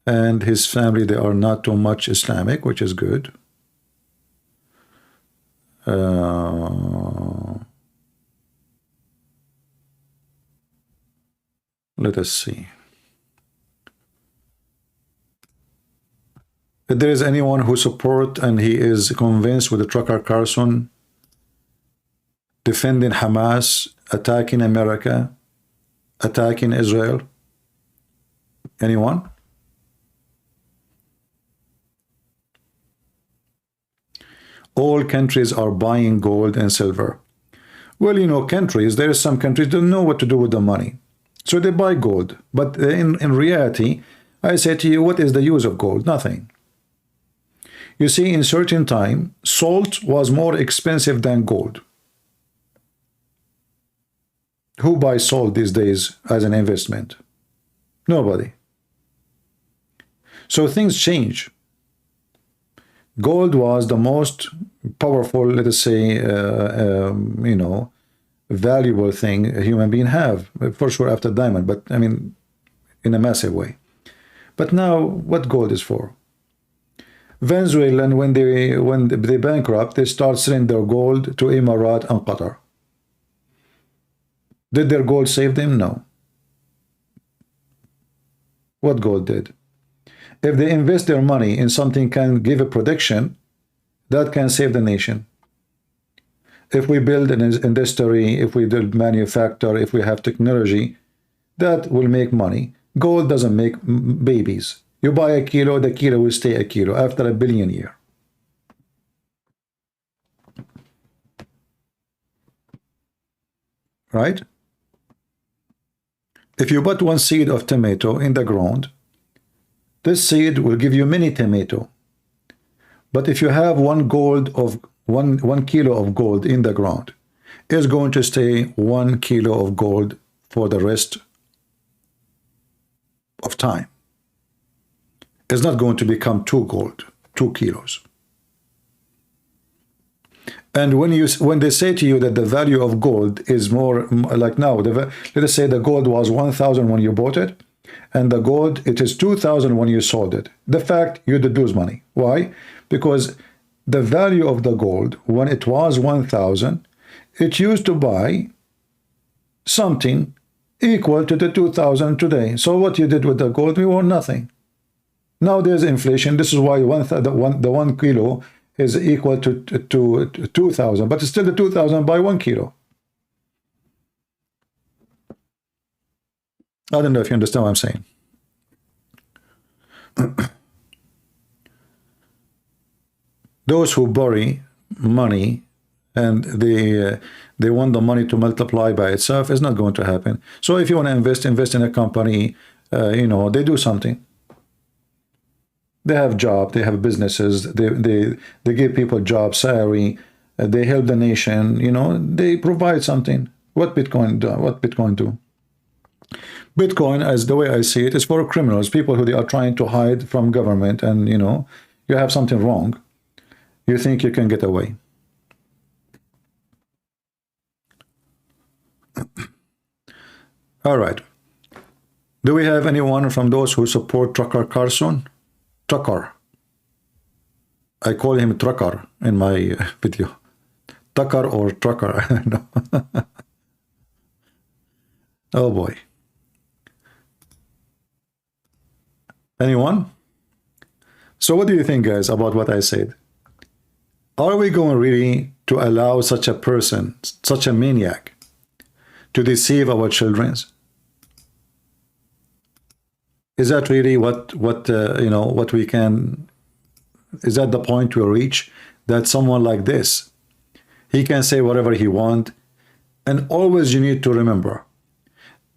And his family, they are not too much Islamic, which is good. Let us see. If there is anyone who support and he is convinced with the Tucker Carlson defending Hamas, attacking America, attacking Israel, anyone? All countries are buying gold and silver. Well, you know, countries, there are some countries that don't know what to do with the money. So they buy gold. But in reality, I say to you, what is the use of gold? Nothing. You see, in certain time, salt was more expensive than gold. Who buys salt these days as an investment? Nobody. So things change. Gold was the most powerful, let us say, you know, valuable thing a human being have, for sure after diamond, but I mean, in a massive way. But now, what gold is for? Venezuelan, when they bankrupt, they start selling their gold to Emirat and Qatar. Did their gold save them? No. What gold did? If they invest their money in something can give a protection, that can save the nation. If we build an industry, if we build manufacture, if we have technology, that will make money. Gold doesn't make babies. You buy a kilo, the kilo will stay a kilo after a billion years. Right? If you put one seed of tomato in the ground, this seed will give you many tomato. But if you have one kilo of gold in the ground, it's going to stay 1 kilo of gold for the rest of time. It's not going to become 2 kilos. And when they say to you that the value of gold is more like now, let us say the gold was 1,000 when you bought it, and the gold it is 2,000 when you sold it. The fact you did lose money. Why? Because the value of the gold when it was 1,000, it used to buy something equal to the 2,000 today. So what you did with the gold, we won nothing. Now there's inflation. This is why the 1 kilo is equal to 2,000, but it's still the 2,000 by 1 kilo. I don't know if you understand what I'm saying. Those who bury money and they want the money to multiply by itself, is not going to happen. So if you want to invest in a company, you know, they do something. They have job, they have businesses, they give people job, salary, they help the nation, you know, they provide something. What Bitcoin do? Bitcoin, as the way I see it, is for criminals, people who they are trying to hide from government, and you know, you have something wrong, you think you can get away. All right. Do we have anyone from those who support Tucker Carlson? Tucker. I call him Trucker in my video. Tucker or Trucker, I don't know. Oh boy. Anyone? So what do you think, guys, about what I said? Are we going really to allow such a person, such a maniac, to deceive our children? Is that really what you know, what we can? Is that the point we reach? That someone like this, he can say whatever he wants, and always you need to remember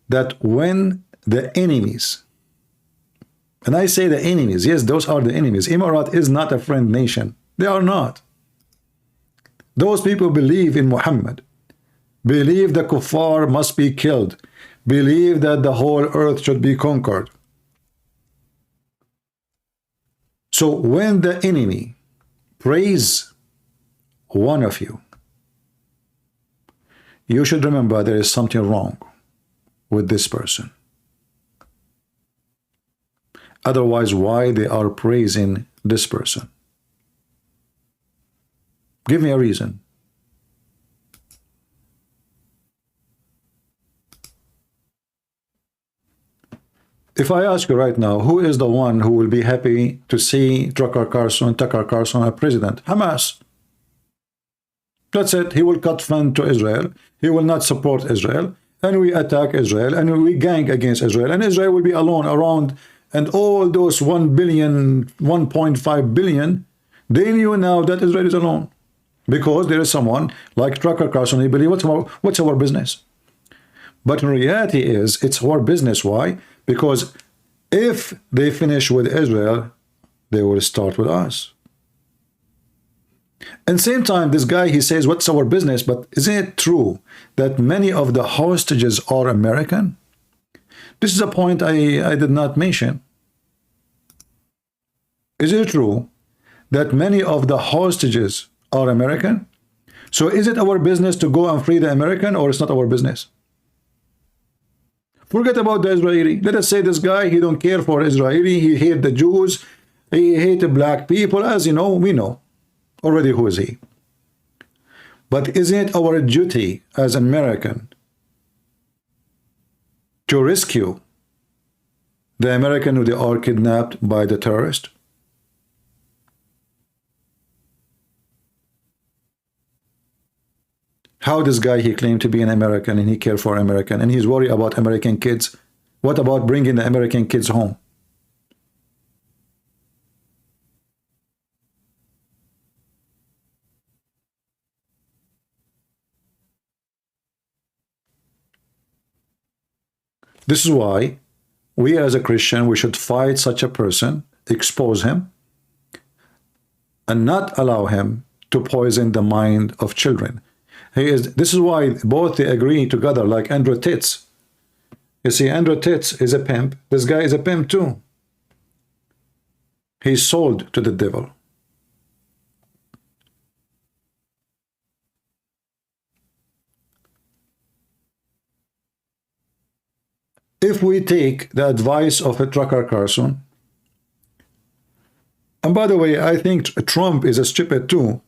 that when the enemies, and I say the enemies, yes, those are the enemies. Emirat is not a friend nation. They are not. Those people believe in Muhammad, believe the kuffar must be killed, believe that the whole earth should be conquered. So when the enemy praise one of you, you should remember there is something wrong with this person. Otherwise, why they are praising this person? Give me a reason. If I ask you right now, who is the one who will be happy to see Tucker Carlson a president? Hamas. That's it. He will cut fund to Israel. He will not support Israel. And we attack Israel. And we gang against Israel. And Israel will be alone around. And all those 1 billion, 1.5 billion, they knew now that Israel is alone. Because there is someone like Tucker Carlson, he believes, what's our business? But in reality it's our business. Why? Because if they finish with Israel, they will start with us. And same time, this guy, he says, what's our business? But isn't it true that many of the hostages are American? This is a point I did not mention. Is it true that many of the hostages are American? So is it our business to go and free the American, or it's not our business? Forget about the Israeli. Let us say this guy, he don't care for Israeli, he hate the Jews, he hate the black people. As you know, we know already who is he. But isn't it our duty as American to rescue the American who they are kidnapped by the terrorist? How this guy, he claimed to be an American and he cared for American and he's worried about American kids. What about bringing the American kids home? This is why we as a Christian, we should fight such a person, expose him, and not allow him to poison the mind of children. This is why both they agree together, like Andrew Titz. You see, Andrew Titz is a pimp. This guy is a pimp too. He's sold to the devil. If we take the advice of a Tucker Carlson, and by the way, I think Trump is a stupid too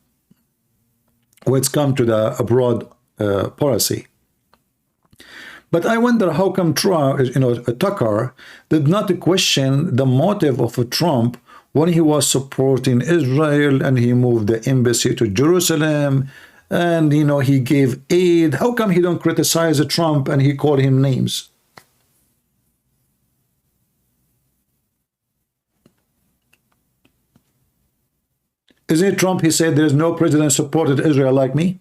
when it's come to the abroad policy. But I wonder how come Trump, Tucker did not question the motive of Trump when he was supporting Israel and he moved the embassy to Jerusalem and he gave aid. How come he don't criticize Trump and he called him names? Isn't it Trump? He said there is no president supported Israel like me.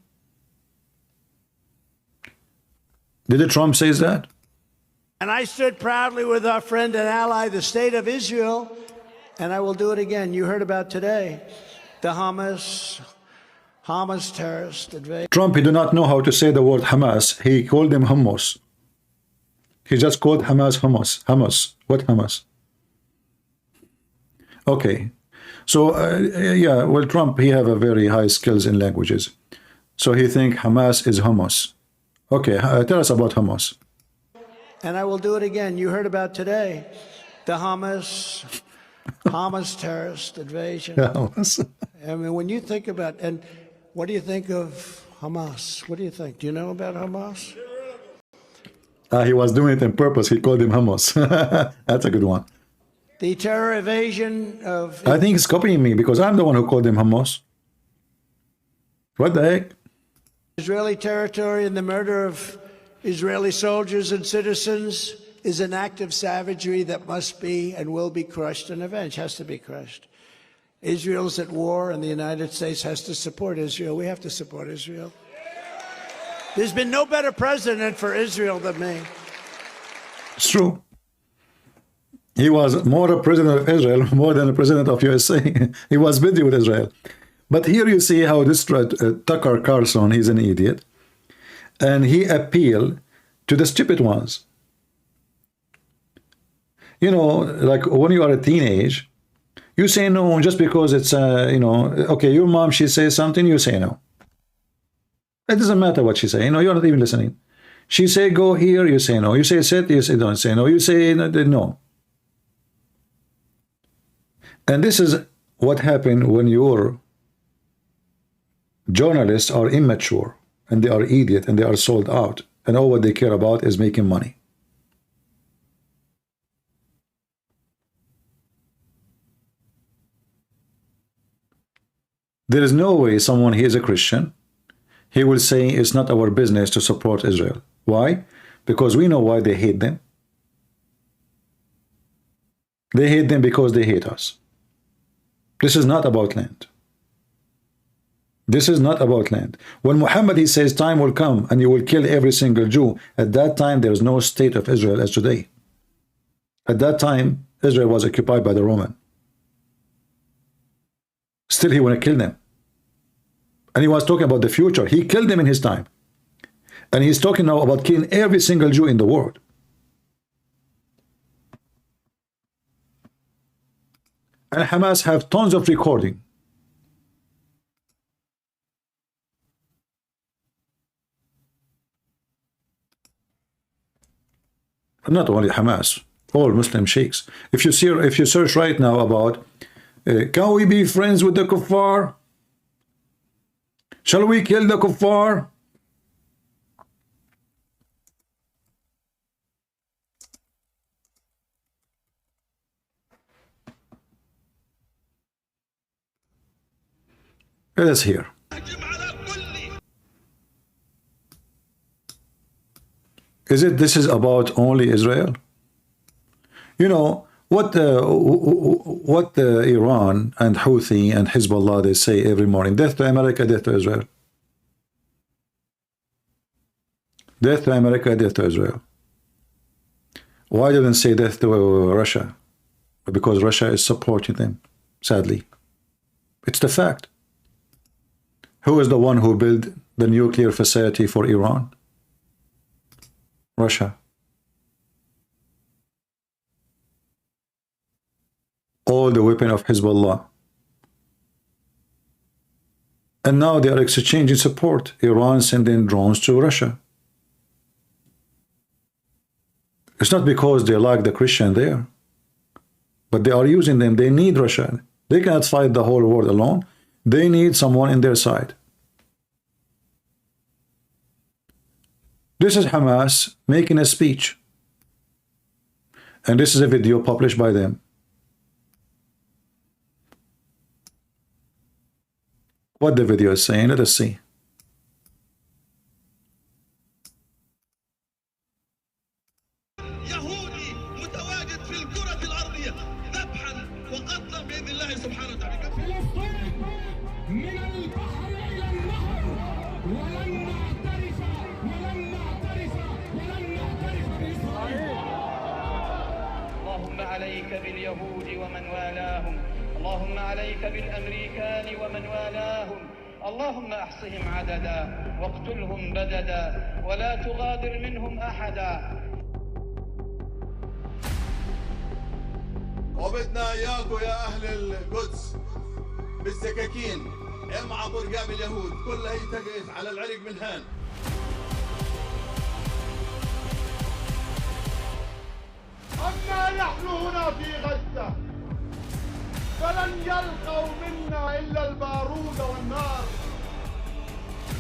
Did Trump say that? And I stood proudly with our friend and ally, the state of Israel, and I will do it again. You heard about today, the Hamas terrorist invasion. Trump, he do not know how to say the word Hamas. He called them hummus. He just called Hamas hummus. Hamas. What Hamas? Okay. So, yeah, well, Trump, he have a very high skills in languages. So he think Hamas is hummus. Okay, tell us about Hamas. And I will do it again. You heard about today, the Hamas terrorist invasion. Hamas. I mean, when you think about, and what do you think of Hamas? What do you think? Do you know about Hamas? He was doing it on purpose. He called him Hamas. That's a good one. The terror evasion of... I think he's copying me because I'm the one who called him Hamas. What the heck? Israeli territory and the murder of Israeli soldiers and citizens is an act of savagery that must be and will be crushed and avenged, has to be crushed. Israel's at war and the United States has to support Israel. We have to support Israel. There's been no better president for Israel than me. It's true. He was more a president of Israel, more than a president of USA. He was busy with Israel. But here you see how this Tucker Carlson, he's an idiot. And he appealed to the stupid ones. Like when you are a teenage, you say no just because it's, okay, your mom, she says something, you say no. It doesn't matter what she say, you're not even listening. She say go here, you say no. You say sit, you say don't say no. You say no. And this is what happened when your journalists are immature and they are idiot and they are sold out and all what they care about is making money. There is no way someone, he is a Christian, he will say it's not our business to support Israel. Why? Because we know why they hate them. They hate them because they hate us. This is not about land. This is not about land. When Mohammed, he says time will come and you will kill every single Jew, at that time there is no state of Israel as today. At that time Israel was occupied by the Roman. Still he want to kill them. And he was talking about the future. He killed them in his time. And he's talking now about killing every single Jew in the world. And Hamas have tons of recording not only Hamas, all Muslim sheikhs. If you search right now about can we be friends with the kuffar? Shall we kill the kuffar? It is here. This is about only Israel? You know what Iran and Houthi and Hezbollah, they say every morning, death to America, death to Israel. Death to America, death to Israel. Why didn't say death to Russia? Because Russia is supporting them, sadly. It's the fact. Who is the one who built the nuclear facility for Iran? Russia. All the weapon of Hezbollah. And now they are exchanging support. Iran sending drones to Russia. It's not because they like the Christian there, but they are using them. They need Russia. They cannot fight the whole world alone. They need someone in their side. This is Hamas making a speech. And this is a video published by them. What the video is saying, let us see. اللهم عليك بالأمريكان ومن والاهم اللهم أحصهم عددا واقتلهم بددا ولا تغادر منهم أحدا. وبدنا إياكم يا أهل القدس بالسكاكين امعطوا رقاب اليهود كلها يتقف على العرق من هان. أما نحن هنا في غزة فلن يلقوا منا إلا البارود والنار،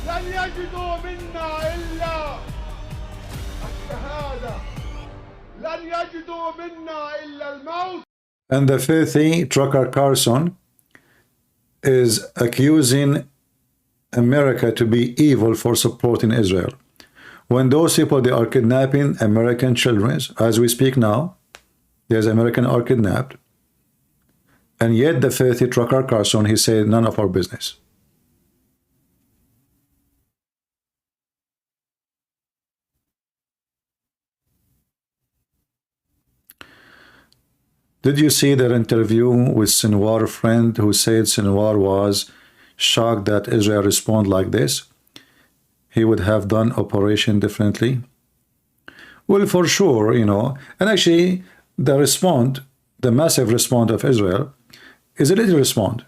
لن يجدوا منا إلا الشهادة، لن يجدوا منا إلا الموت. And the filthy Tucker Carlson is accusing America to be evil for supporting Israel. When those people, they are kidnapping American children, as we speak now, there's American are kidnapped. And yet the filthy Tucker Carlson, he said, none of our business. Did you see their interview with Sinwar's friend who said Sinwar was shocked that Israel responded like this? He would have done operation differently. Well, for sure, you know, and actually the massive response of Israel is a little response.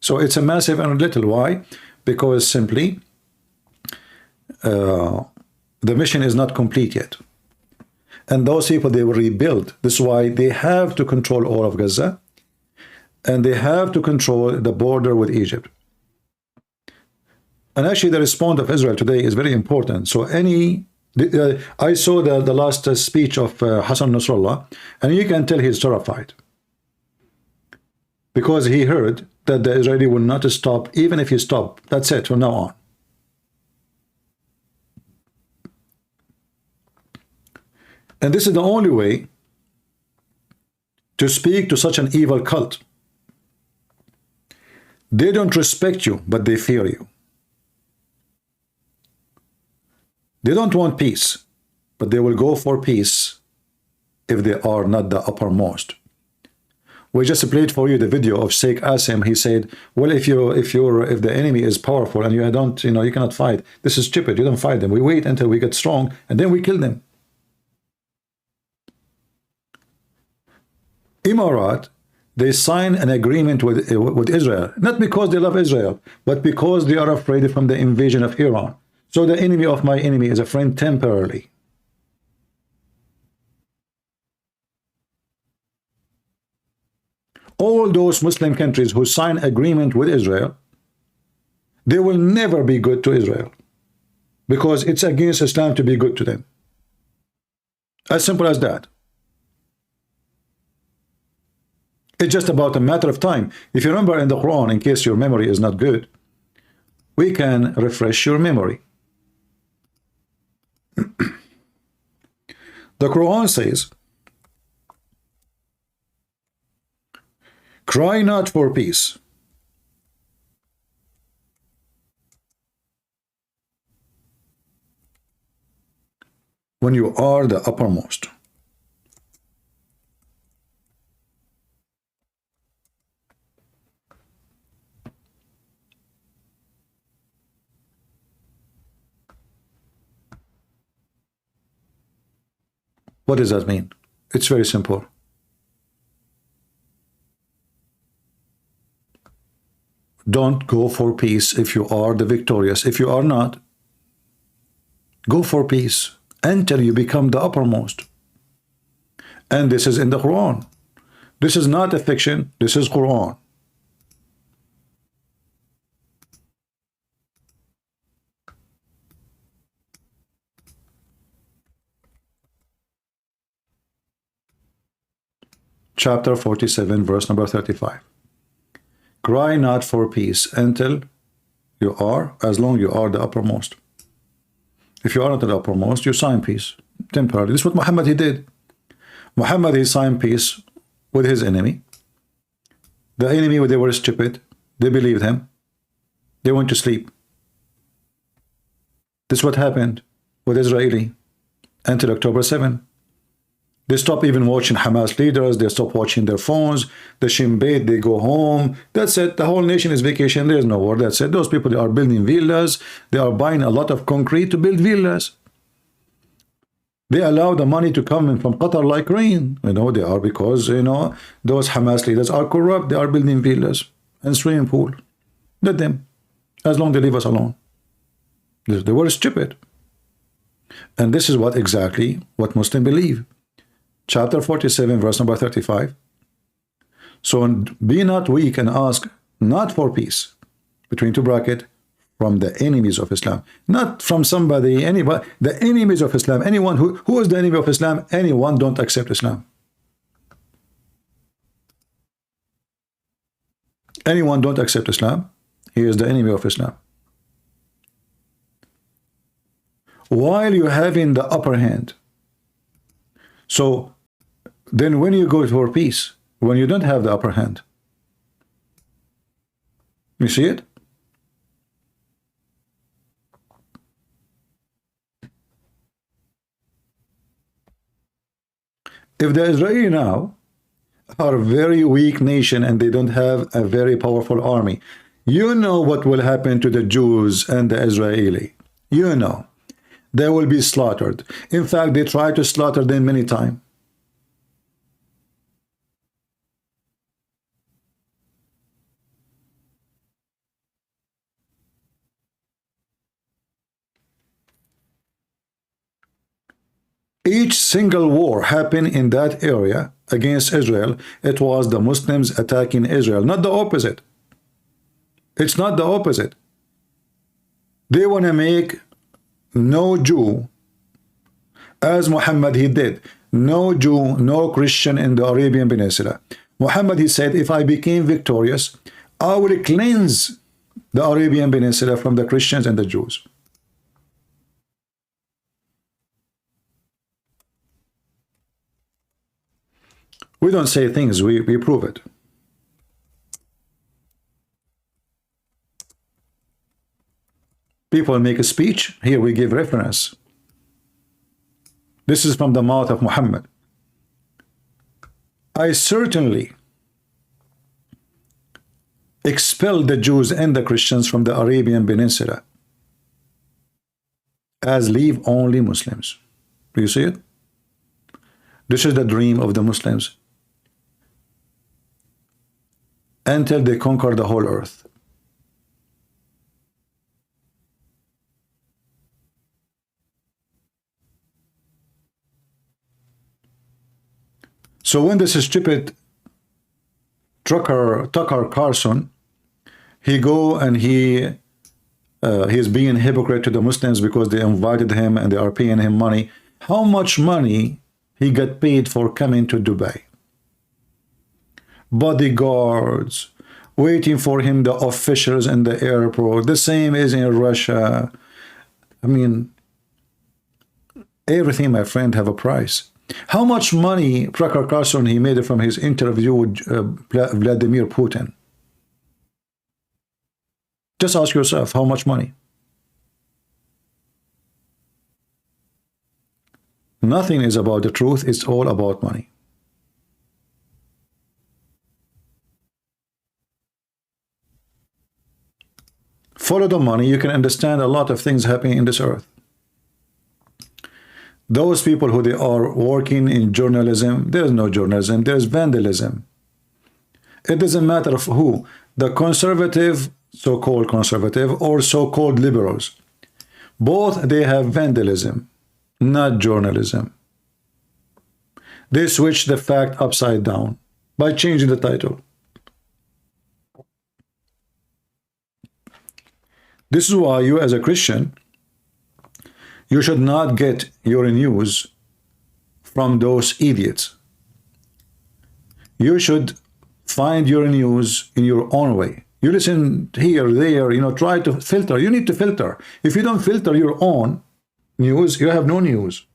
So it's a massive and a little. Why? Because simply the mission is not complete yet. And those people, they will rebuild. This is why they have to control all of Gaza. And they have to control the border with Egypt. And actually the response of Israel today is very important. So I saw the last speech of Hassan Nasrallah, and you can tell he's terrified. Because he heard that the Israeli will not stop, even if he stop. That's it, from now on. And this is the only way to speak to such an evil cult. They don't respect you, but they fear you. They don't want peace, but they will go for peace if they are not the uppermost. We just played for you the video of Sheikh Asim. He said, well, if the enemy is powerful and you don't, you cannot fight, this is stupid. You don't fight them. We wait until we get strong and then we kill them. Emirat, they sign an agreement with Israel, not because they love Israel, but because they are afraid from the invasion of Iran. So the enemy of my enemy is a friend temporarily. all those Muslim countries who sign agreement with Israel, they will never be good to Israel because it's against Islam to be good to them. As simple as that. It's just about a matter of time. If you remember in the Quran, in case your memory is not good, we can refresh your memory. The Quran says, cry not for peace when you are the uppermost. What does that mean? It's very simple. Don't go for peace if you are the victorious. If you are not, go for peace until you become the uppermost. And this is in the Quran. This is not a fiction. This is Quran. Chapter 47, verse number 35. Cry not for peace until you are, as long you are the uppermost. If you are not the uppermost, you sign peace temporarily. This is what Muhammad he did. Muhammad he signed peace with his enemy. The enemy, they were stupid. They believed him. They went to sleep. This is what happened with Israeli until October 7. They stop even watching Hamas leaders. They stop watching their phones. The Shin Bet, they go home. That's it. The whole nation is vacation. There's no war. That's it. Those people, they are building villas. They are buying a lot of concrete to build villas. They allow the money to come in from Qatar like rain. You know, they are because, you know, those Hamas leaders are corrupt. They are building villas and swimming pool. Let them. As long as they leave us alone. They were stupid. And this is what exactly what Muslims believe. Chapter 47, verse number 35. So be not weak and ask not for peace, between two brackets, from the enemies of Islam. Not from somebody, anybody, the enemies of Islam. Anyone who is the enemy of Islam, anyone don't accept Islam. Anyone don't accept Islam, he is the enemy of Islam. While you're having the upper hand. So then when you go for peace, when you don't have the upper hand, you see it? If the Israeli now are a very weak nation and they don't have a very powerful army, you know what will happen to the Jews and the Israeli. You know. They will be slaughtered. In fact, they try to slaughter them many times. Each single war happened in that area against Israel. It was the Muslims attacking Israel, not the opposite. It's not the opposite. They want to make no Jew, as Muhammad he did, no Jew, no Christian in the Arabian Peninsula. Muhammad he said, if I became victorious, I will cleanse the Arabian Peninsula from the Christians and the Jews. We don't say things, we prove it. People make a speech, here we give reference. This is from the mouth of Muhammad. I certainly expelled the Jews and the Christians from the Arabian Peninsula, as leave only Muslims. Do you see it? This is the dream of the Muslims. Until they conquer the whole earth. So when this stupid Tucker Carlson, he go and he's being hypocrite to the Muslims because they invited him and they are paying him money. How much money he got paid for coming to Dubai? Bodyguards waiting for him, the officials in the airport. The same is in Russia. I mean, everything, my friend, have a price. How much money Tucker Carlson he made from his interview with Vladimir Putin? Just ask yourself, how much money? Nothing is about the truth. It's all about money. Follow the money. You can understand a lot of things happening in this earth. Those people who they are working in journalism, there is no journalism, there is vandalism. It doesn't matter of who, the conservative, so-called conservative, or so-called liberals. Both they have vandalism, not journalism. They switch the fact upside down by changing the title. This is why you as a Christian, you should not get your news from those idiots. You should find your news in your own way. You listen here, there, you know, try to filter. You need to filter. If you don't filter your own news, you have no news.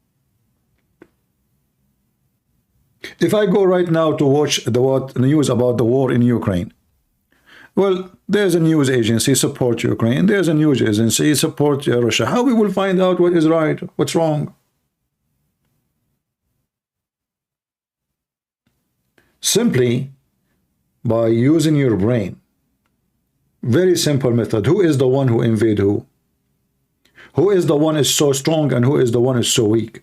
If I go right now to watch the news about the war in Ukraine, well, there's a news agency support Ukraine. There's a news agency support Russia. How we will find out what is right, what's wrong? Simply by using your brain. Very simple method. Who is the one who invade who? Who is the one is so strong and who is the one is so weak?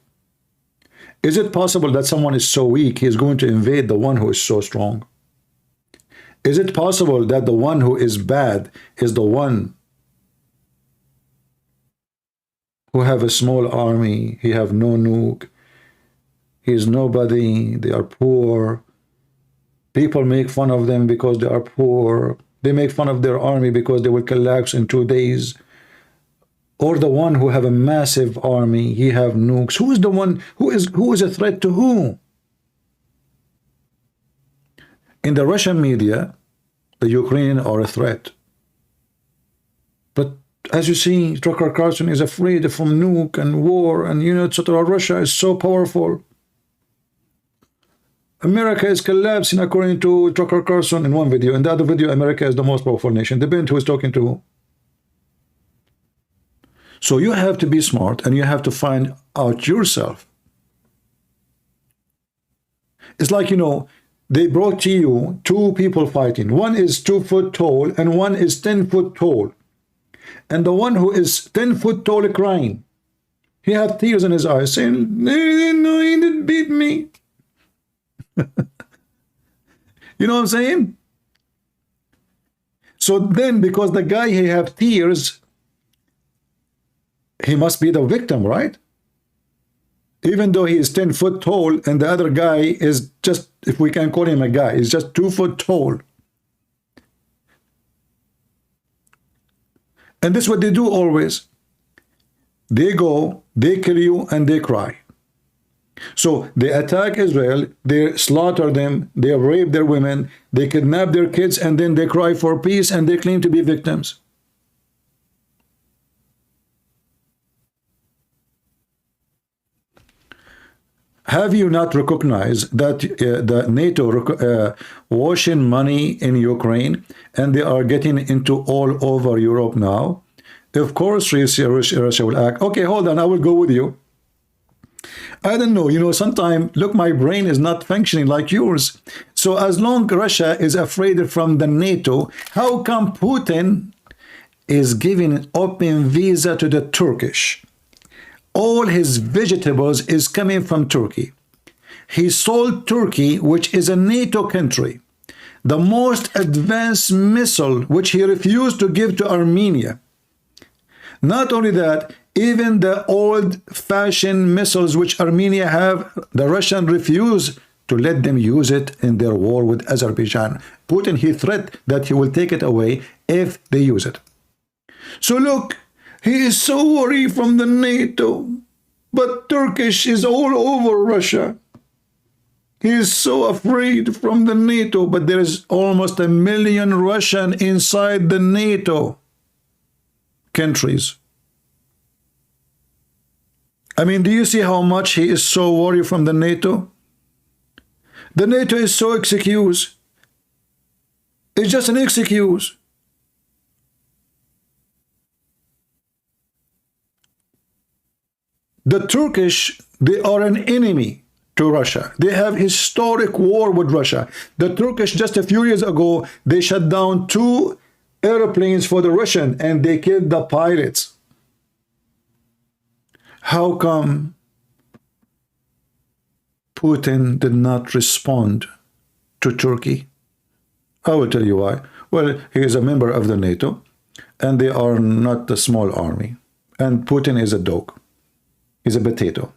Is it possible that someone is so weak he is going to invade the one who is so strong? Is it possible that the one who is bad is the one who have a small army, he have no nuke, he is nobody, they are poor, people make fun of them because they are poor, they make fun of their army because they will collapse in 2 days, or the one who have a massive army, he have nukes? Who is the one who is a threat to whom? In the Russian media, the Ukrainians are a threat. But as you see, Tucker Carlson is afraid from nuke and war and, you know, etc. Russia is so powerful. America is collapsing according to Tucker Carlson in one video. In the other video, America is the most powerful nation. Depends who is talking to who. So you have to be smart and you have to find out yourself. It's like, you know, they brought to you two people fighting. One is 2 foot tall and one is 10 foot tall. And the one who is 10 foot tall crying. He had tears in his eyes saying, no, he didn't beat me. You know what I'm saying? So then, because the guy he have tears, he must be the victim, right? Even though he is 10 foot tall and the other guy is just, if we can call him a guy, is just 2 foot tall. And this is what they do always. They go, they kill you, and they cry. So they attack Israel, they slaughter them, they rape their women, they kidnap their kids, and then they cry for peace and they claim to be victims. Have you not recognized that the NATO washing money in Ukraine and they are getting into all over Europe now? Of course, Russia will act. Okay, hold on, I will go with you. I don't know, you know, sometimes, look, my brain is not functioning like yours. So as long Russia is afraid from the NATO, how come Putin is giving open visa to the Turkish? All his vegetables is coming from Turkey. He sold Turkey, which is a NATO country, the most advanced missile, which he refused to give to Armenia. Not only that, even the old-fashioned missiles which Armenia have, the Russian refused to let them use it in their war with Azerbaijan. Putin, he threatened that he will take it away if they use it. So look, he is so worried from the NATO, but Turkish is all over Russia. He is so afraid from the NATO, but there is almost 1 million Russian inside the NATO countries. I mean, do you see how much he is so worried from the NATO? The NATO is so excuse. It's just an excuse. The Turkish, they are an enemy to Russia. They have historic war with Russia. The Turkish, just a few years ago, they shut down 2 airplanes for the Russian and they killed the pilots. How come Putin did not respond to Turkey? I will tell you why. Well, he is a member of the NATO, and they are not a small army. And Putin is a dog. He's a potato.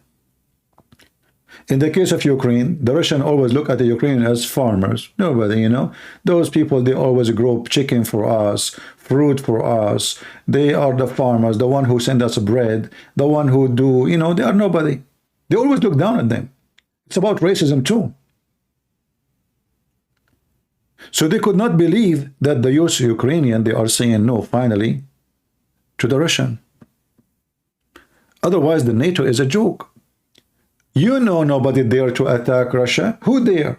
In the case of Ukraine, the Russians always look at the Ukrainians as farmers. Nobody, you know. Those people, they always grow chicken for us, fruit for us. They are the farmers, the one who send us bread, the one who do, you know, they are nobody. They always look down at them. It's about racism too. So they could not believe that the Ukrainian, they are saying no, finally, to the Russian. Otherwise, the NATO is a joke. You know nobody there to attack Russia. Who there?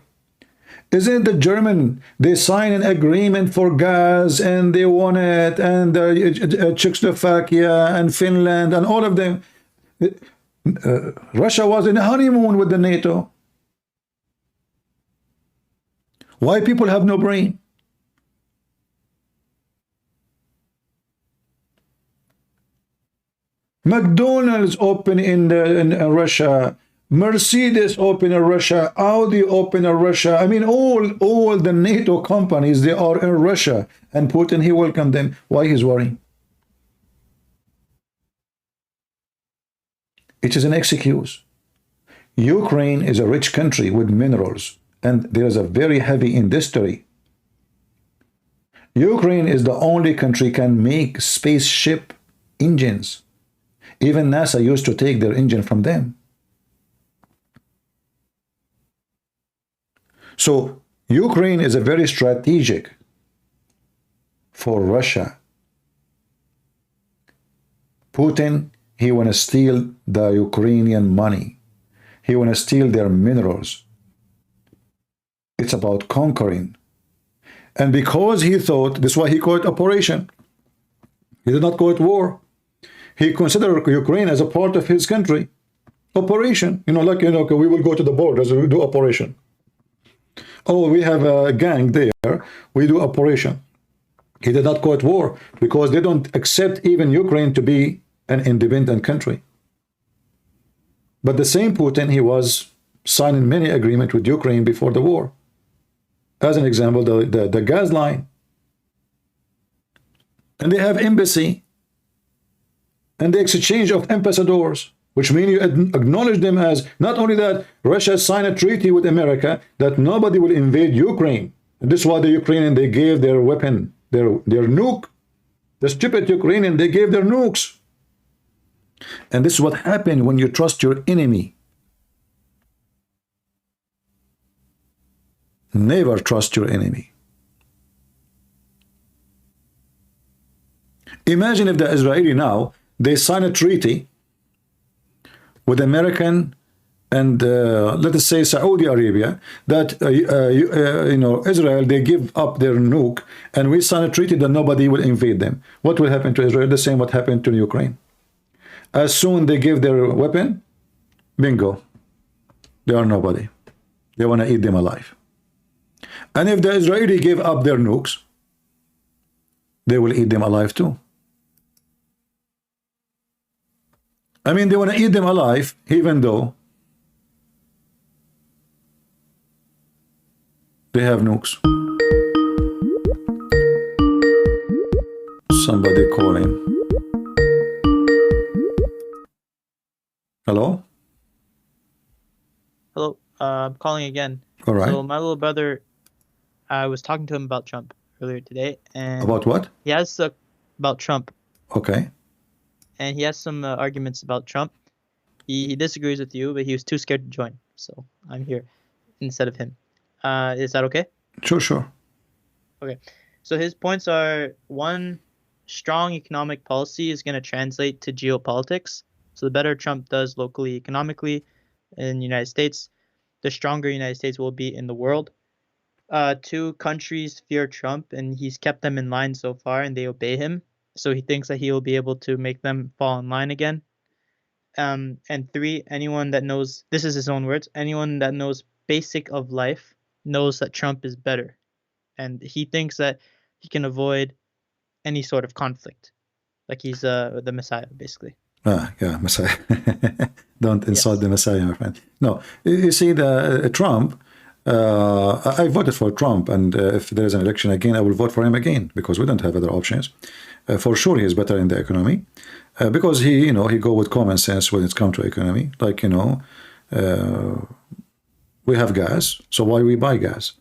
Isn't the German, they sign an agreement for gas and they won it, and Czechoslovakia and Finland and all of them. Russia was in a honeymoon with the NATO. Why people have no brain? McDonald's open in Russia. Mercedes open in Russia. Audi open in Russia. I mean, all the NATO companies, they are in Russia. And Putin, he welcomed them. Why he's worrying? It is an excuse. Ukraine is a rich country with minerals, and there is a very heavy industry. Ukraine is the only country can make spaceship engines. Even NASA used to take their engine from them. So Ukraine is a very strategic for Russia. Putin, he want to steal the Ukrainian money. He want to steal their minerals. It's about conquering. And because he thought, this is why he called it operation. He did not call it war. He considered Ukraine as a part of his country. Operation. You know, like, you know, we will go to the borders, we do operation. Oh, we have a gang there, we do operation. He did not call it war because they don't accept even Ukraine to be an independent country. But the same Putin, he was signing many agreements with Ukraine before the war. As an example, the gas line. And they have embassy. And the exchange of ambassadors, which means you acknowledge them as, not only that, Russia signed a treaty with America that nobody will invade Ukraine. And this is why the Ukrainian, they gave their weapon, their nuke. The stupid Ukrainian, they gave their nukes. And this is what happened when you trust your enemy. Never trust your enemy. Imagine if the Israeli now, they sign a treaty with American and let us say Saudi Arabia that you know, Israel, they give up their nuke, and we sign a treaty that nobody will invade them. What will happen to Israel? The same what happened to Ukraine. As soon they give their weapon, bingo, they are nobody. They want to eat them alive. And if the Israeli give up their nukes, they will eat them alive too. I mean, they want to eat them alive, even though they have nukes. Somebody calling. Hello? Hello. I'm calling again. All right. So my little brother, I was talking to him about Trump earlier today, and About what? he has about Trump, Okay. and he has some arguments about Trump. He disagrees with you, but he was too scared to join, so I'm here instead of him. Is that okay? Sure. Okay. So his points are: one, strong economic policy is going to translate to geopolitics. So the better Trump does locally, economically, in the United States, the stronger the United States will be in the world. Two, countries fear Trump, and he's kept them in line so far, and they obey him. So he thinks that he will be able to make them fall in line again. And three, anyone that knows, this is his own words, anyone that knows basic of life knows that Trump is better. And he thinks that he can avoid any sort of conflict. Like he's the Messiah, basically. Yeah, Messiah. Don't insult the Messiah, my friend. No, you see, the Trump, I voted for Trump, and if there is an election again, I will vote for him again, because we don't have other options. For sure, he is better in the economy, because he go with common sense when it comes to economy. Like, we have gas, so why we buy gas?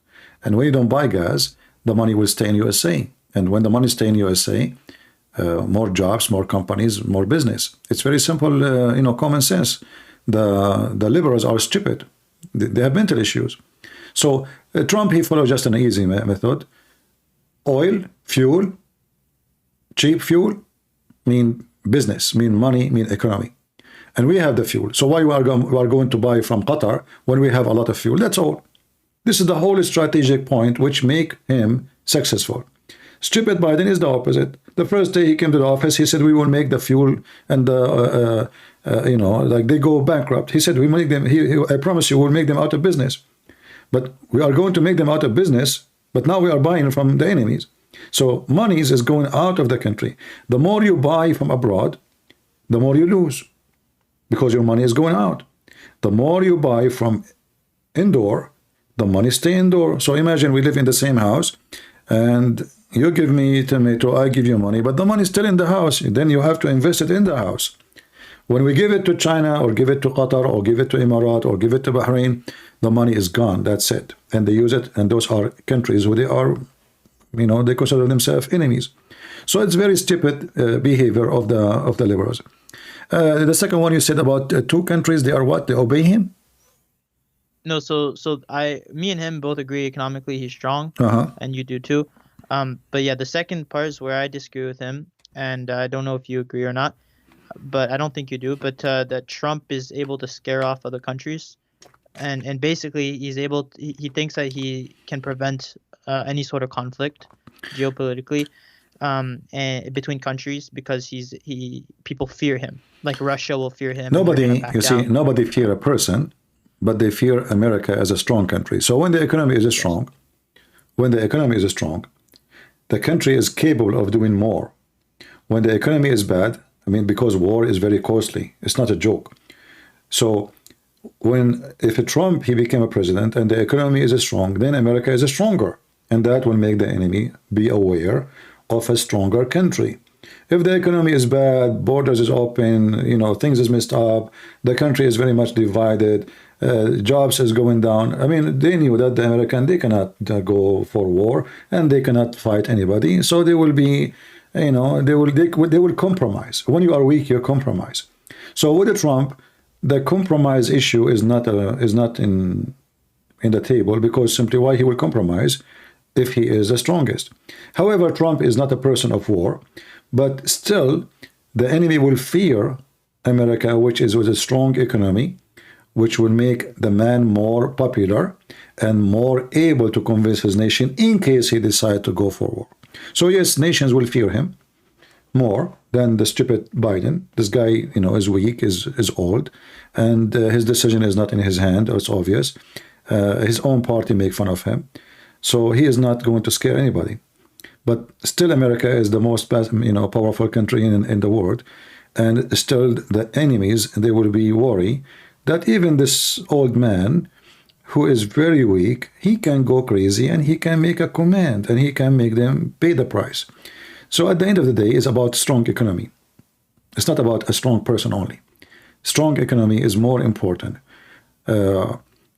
And when you don't buy gas, the money will stay in USA. And when the money stays in USA, more jobs, more companies, more business. It's very simple, common sense. The liberals are stupid. They have mental issues. So Trump, he followed just an easy method. Oil, fuel, cheap fuel, mean business, mean money, mean economy. And we have the fuel. So why we are going to buy from Qatar when we have a lot of fuel? That's all. This is the whole strategic point which make him successful. Stupid Biden is the opposite. The first day he came to the office, he said, we will make the fuel and like they go bankrupt. He said, we make them, I promise you, we'll make them out of business. But we are going to make them out of business, but now we are buying from the enemies. So money is going out of the country. The more you buy from abroad, the more you lose, because your money is going out. The more you buy from indoor, the money stay indoor. So imagine we live in the same house, and you give me tomato, I give you money, but the money is still in the house. Then you have to invest it in the house. When we give it to China, or give it to Qatar, or give it to Emirat, or give it to Bahrain, the money is gone. That's it. And they use it, and those are countries where they are, they consider themselves enemies. So it's very stupid behavior of the liberals. The second one you said about two countries, they are what? They obey him? No, so me and him both agree economically he's strong, and you do too. But yeah, the second part is where I disagree with him, and I don't know if you agree or not, but I don't think you do. But that Trump is able to scare off other countries, and basically he thinks that he can prevent any sort of conflict geopolitically and between countries, because people fear him. Like Russia will fear him. Nobody fear a person, but they fear America as a strong country. So when the economy is strong, the country is capable of doing more. When the economy is bad, because war is very costly, it's not a joke. So if Trump, he became a president and the economy is strong, then America is stronger. And that will make the enemy be aware of a stronger country. If the economy is bad, borders is open, things is messed up, the country is very much divided, jobs is going down. They knew that the American, they cannot go for war, and they cannot fight anybody. So they will be, they will compromise. When you are weak, you compromise. So with Trump, the compromise issue is not in the table, because simply why he will compromise if he is the strongest. However, Trump is not a person of war, but still the enemy will fear America, which is with a strong economy, which will make the man more popular and more able to convince his nation in case he decides to go for war. So yes, nations will fear him more than the stupid Biden. This guy, is weak, is old, and his decision is not in his hand. It's obvious. His own party make fun of him. So he is not going to scare anybody. But still America is the most powerful country in the world. And still the enemies, they will be worried that even this old man who is very weak, he can go crazy and he can make a command and he can make them pay the price. So at the end of the day, it's about strong economy. It's not about a strong person only. Strong economy is more important.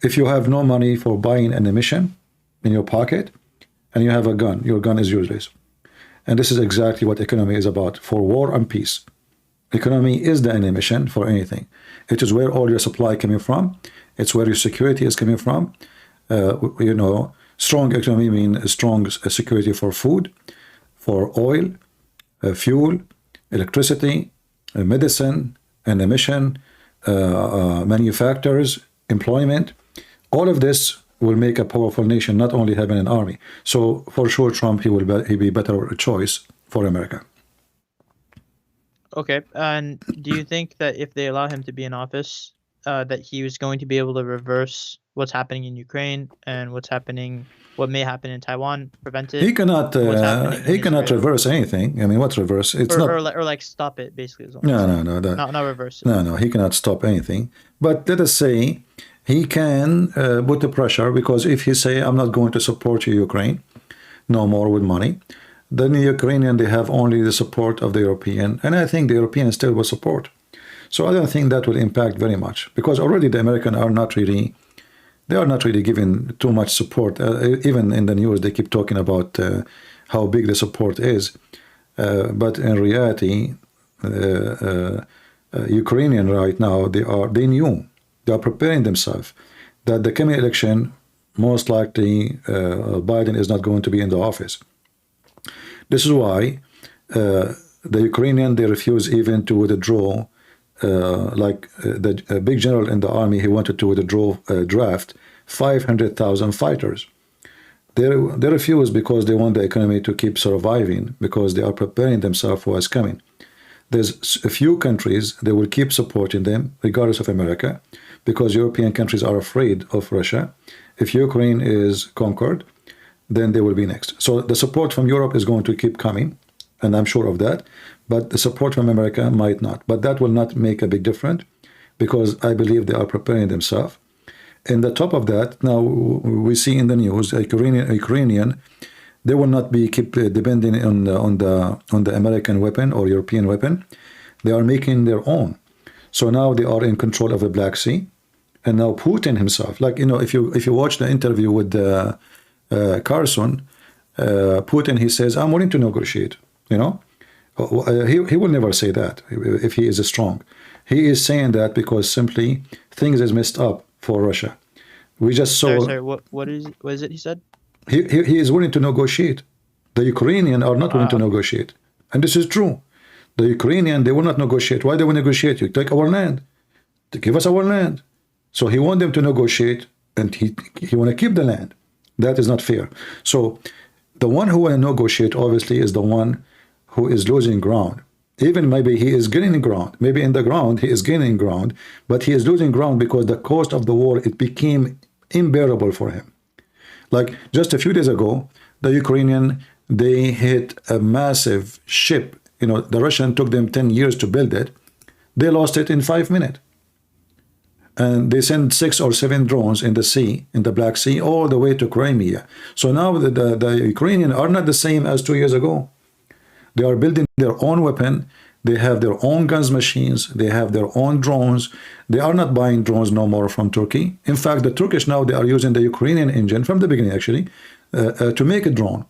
if you have no money for buying an ammunition in your pocket and you have a gun, your gun is useless. And this is exactly what economy is about, for war and peace. Economy is the ammunition for anything. It is where all your supply coming from. It's where your security is coming from. You know, strong economy means strong security for food, for oil, fuel, electricity, medicine, ammunition, manufacturers, employment. All of this will make a powerful nation, not only having an army. So for sure, Trump, he be better choice for America. Okay, and do you think that if they allow him to be in office, that he was going to be able to reverse what's happening in Ukraine and what may happen in Taiwan, prevent it? He cannot reverse anything. I mean, what's reverse? It's not, or like stop it, basically. No, not reverse it. No, he cannot stop anything. But let us say he can put the pressure, because if he say, I'm not going to support Ukraine no more with money, then the Ukrainian, they have only the support of the European, and I think the European still will support. So I don't think that will impact very much, because already the Americans are not really, giving too much support. Even in the news, they keep talking about how big the support is, but in reality, Ukrainian right now, they are preparing themselves that the coming election, most likely Biden is not going to be in the office. This is why the Ukrainian, they refuse even to withdraw, the big general in the army, he wanted to withdraw draft 500,000 fighters. They refuse because they want the economy to keep surviving, because they are preparing themselves for what's coming. There's a few countries, they will keep supporting them, regardless of America, because European countries are afraid of Russia. If Ukraine is conquered, then they will be next. So the support from Europe is going to keep coming, and I'm sure of that. But the support from America might not. But that will not make a big difference, because I believe they are preparing themselves. And the top of that, now we see in the news, Ukrainian, they will not be keep depending on the American weapon or European weapon. They are making their own. So now they are in control of the Black Sea, and now Putin himself, like, you know, if you watch the interview with Carson, Putin, he says, I'm willing to negotiate. You know, he will never say that if he is strong. He is saying that because simply things is messed up for Russia. We just saw. Sorry, what is it he said? He is willing to negotiate. The Ukrainian are not willing to negotiate, and this is true. The Ukrainian, they will not negotiate. Why they will negotiate? You take our land, to give us our land. So he want them to negotiate, and he want to keep the land. That is not fair. So the one who will negotiate obviously is the one who is losing ground. Even maybe he is gaining ground. Maybe in the ground he is gaining ground, but he is losing ground because the cost of the war, it became unbearable for him. Like just a few days ago, the Ukrainian, they hit a massive ship. You know, the Russian took them 10 years to build it. They lost it in 5 minutes. And they sent 6 or 7 drones in the sea, in the Black Sea, all the way to Crimea. So now the Ukrainians are not the same as 2 years ago. They are building their own weapon. They have their own guns machines. They have their own drones. They are not buying drones no more from Turkey. In fact, the Turkish now, they are using the Ukrainian engine from the beginning, actually, to make a drone.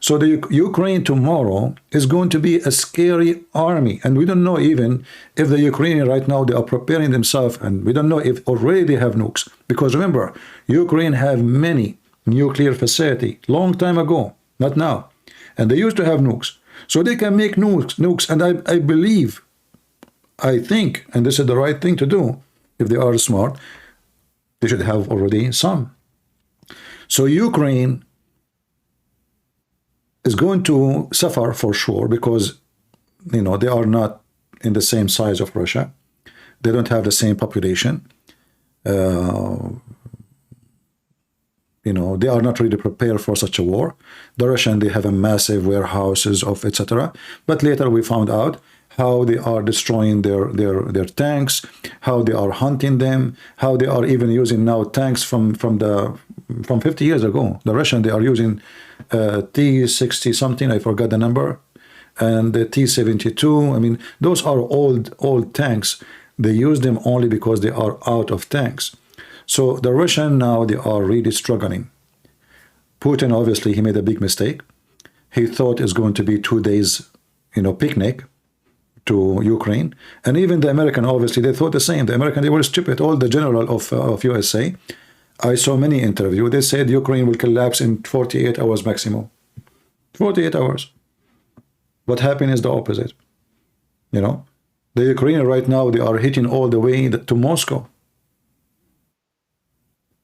So the Ukraine tomorrow is going to be a scary army. And we don't know even if the Ukrainian right now, they are preparing themselves. And we don't know if already they have nukes. Because remember, Ukraine have many nuclear facility long time ago, not now. And they used to have nukes. So they can make nukes. And I believe, I think, and this is the right thing to do, if they are smart, they should have already some. So Ukraine is going to suffer for sure, because, you know, they are not in the same size of Russia. They don't have the same population. You know, they are not really prepared for such a war. The Russian, they have a massive warehouses of etc. But later we found out how they are destroying their tanks, how they are hunting them, how they are even using now tanks from 50 years ago. The Russian, they are using T-60 something, I forgot the number, and the T-72. I mean, those are old tanks. They use them only because they are out of tanks. So the Russian now, they are really struggling. Putin, obviously, he made a big mistake. He thought it's going to be 2 days, picnic to Ukraine. And even the American, obviously, they thought the same. The American, they were stupid. All the general of USA, I saw many interviews. They said Ukraine will collapse in 48 hours maximum. 48 hours. What happened is the opposite. The Ukrainians right now, they are hitting all the way to Moscow.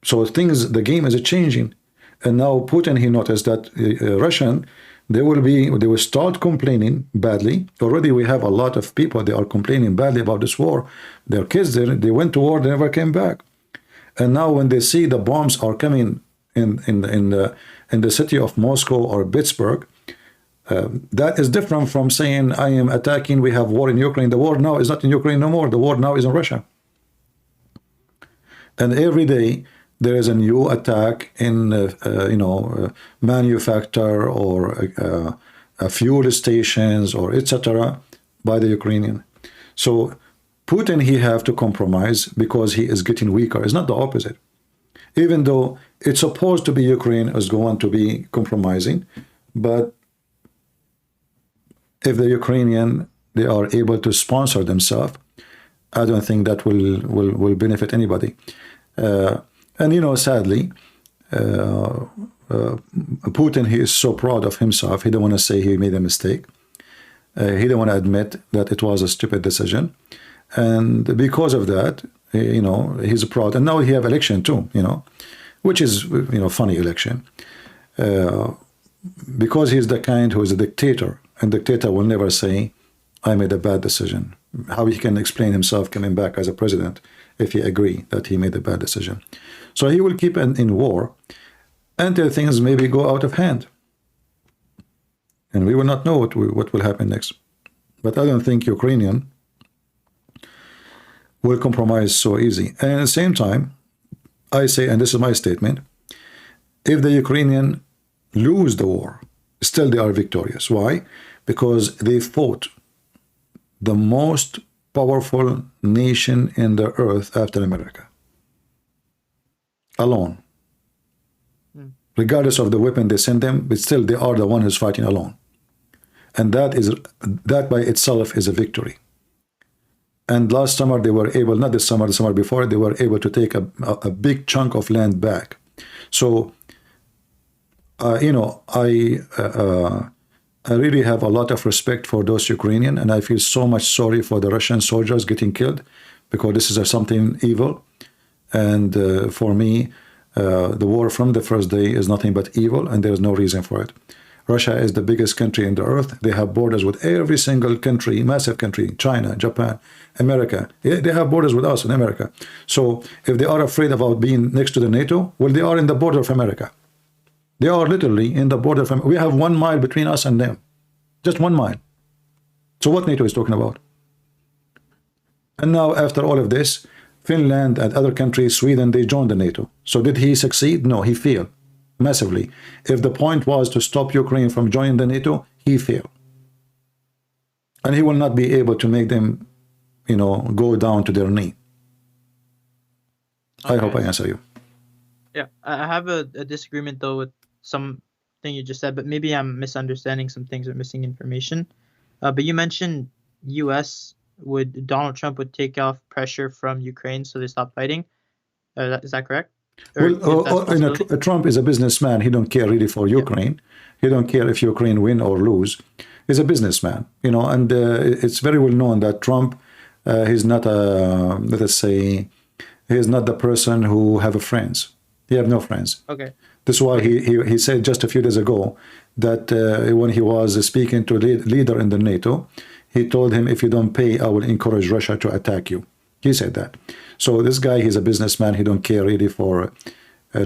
So the game is changing. And now Putin, he noticed that Russian, they will start complaining badly. Already we have a lot of people, they are complaining badly about this war. Their kids, they went to war, they never came back. And now when they see the bombs are coming in the city of Moscow or Pittsburgh, that is different from saying, I am attacking, we have war in Ukraine. The war now is not in Ukraine no more. The war now is in Russia. And every day there is a new attack in, manufacture or fuel stations or etc. by the Ukrainian. So Putin, he have to compromise because he is getting weaker. It's not the opposite. Even though it's supposed to be Ukraine is going to be compromising, but if the Ukrainian, they are able to sponsor themselves, I don't think that will benefit anybody. And sadly, Putin, he is so proud of himself. He don't want to say he made a mistake. He don't want to admit that it was a stupid decision. And because of that, he's proud. And now he have election too, which is, funny election. Because he's the kind who is a dictator. And dictator will never say, I made a bad decision. How he can explain himself coming back as a president if he agree that he made a bad decision. So he will keep in war until things maybe go out of hand. And we will not know what will happen next. But I don't think Ukrainian will compromise so easy. And at the same time, I say, and this is my statement, if the Ukrainian lose the war, still they are victorious. Why? Because they fought the most powerful nation in the earth after America. Alone. Regardless of the weapon they send them, but still they are the one who's fighting alone. And that by itself is a victory. And last summer they were able, not this summer, the summer before, they were able to take a big chunk of land back. So, I really have a lot of respect for those Ukrainians, and I feel so much sorry for the Russian soldiers getting killed, because this is something evil. And for me, the war from the first day is nothing but evil, and there is no reason for it. Russia is the biggest country in the earth. They have borders with every single country, massive country, China, Japan, America. They have borders with us in America. So if they are afraid about being next to the NATO, well, they are in the border of America. They are literally in the border of America. We have 1 mile between us and them. Just 1 mile. So what NATO is talking about? And now after all of this, Finland and other countries, Sweden, they joined the NATO. So did he succeed? No, he failed massively. If the point was to stop Ukraine from joining the NATO, he failed. And he will not be able to make them, go down to their knee. Okay. I hope I answer you. Yeah, I have a disagreement though with something you just said, but maybe I'm misunderstanding some things or missing information. But you mentioned Donald Trump would take off pressure from Ukraine so they stop fighting. Is that correct? Trump is a businessman. He don't care really for Ukraine. He don't care if Ukraine win or lose. He's a businessman, and it's very well known that Trump, he's not let us say, he's not the person who have friends. He have no friends. Okay. This is why he said just a few days ago that when he was speaking to the leader in the NATO, he told him, if you don't pay, I will encourage Russia to attack you. He said that. So this guy, he's a businessman. He don't care really for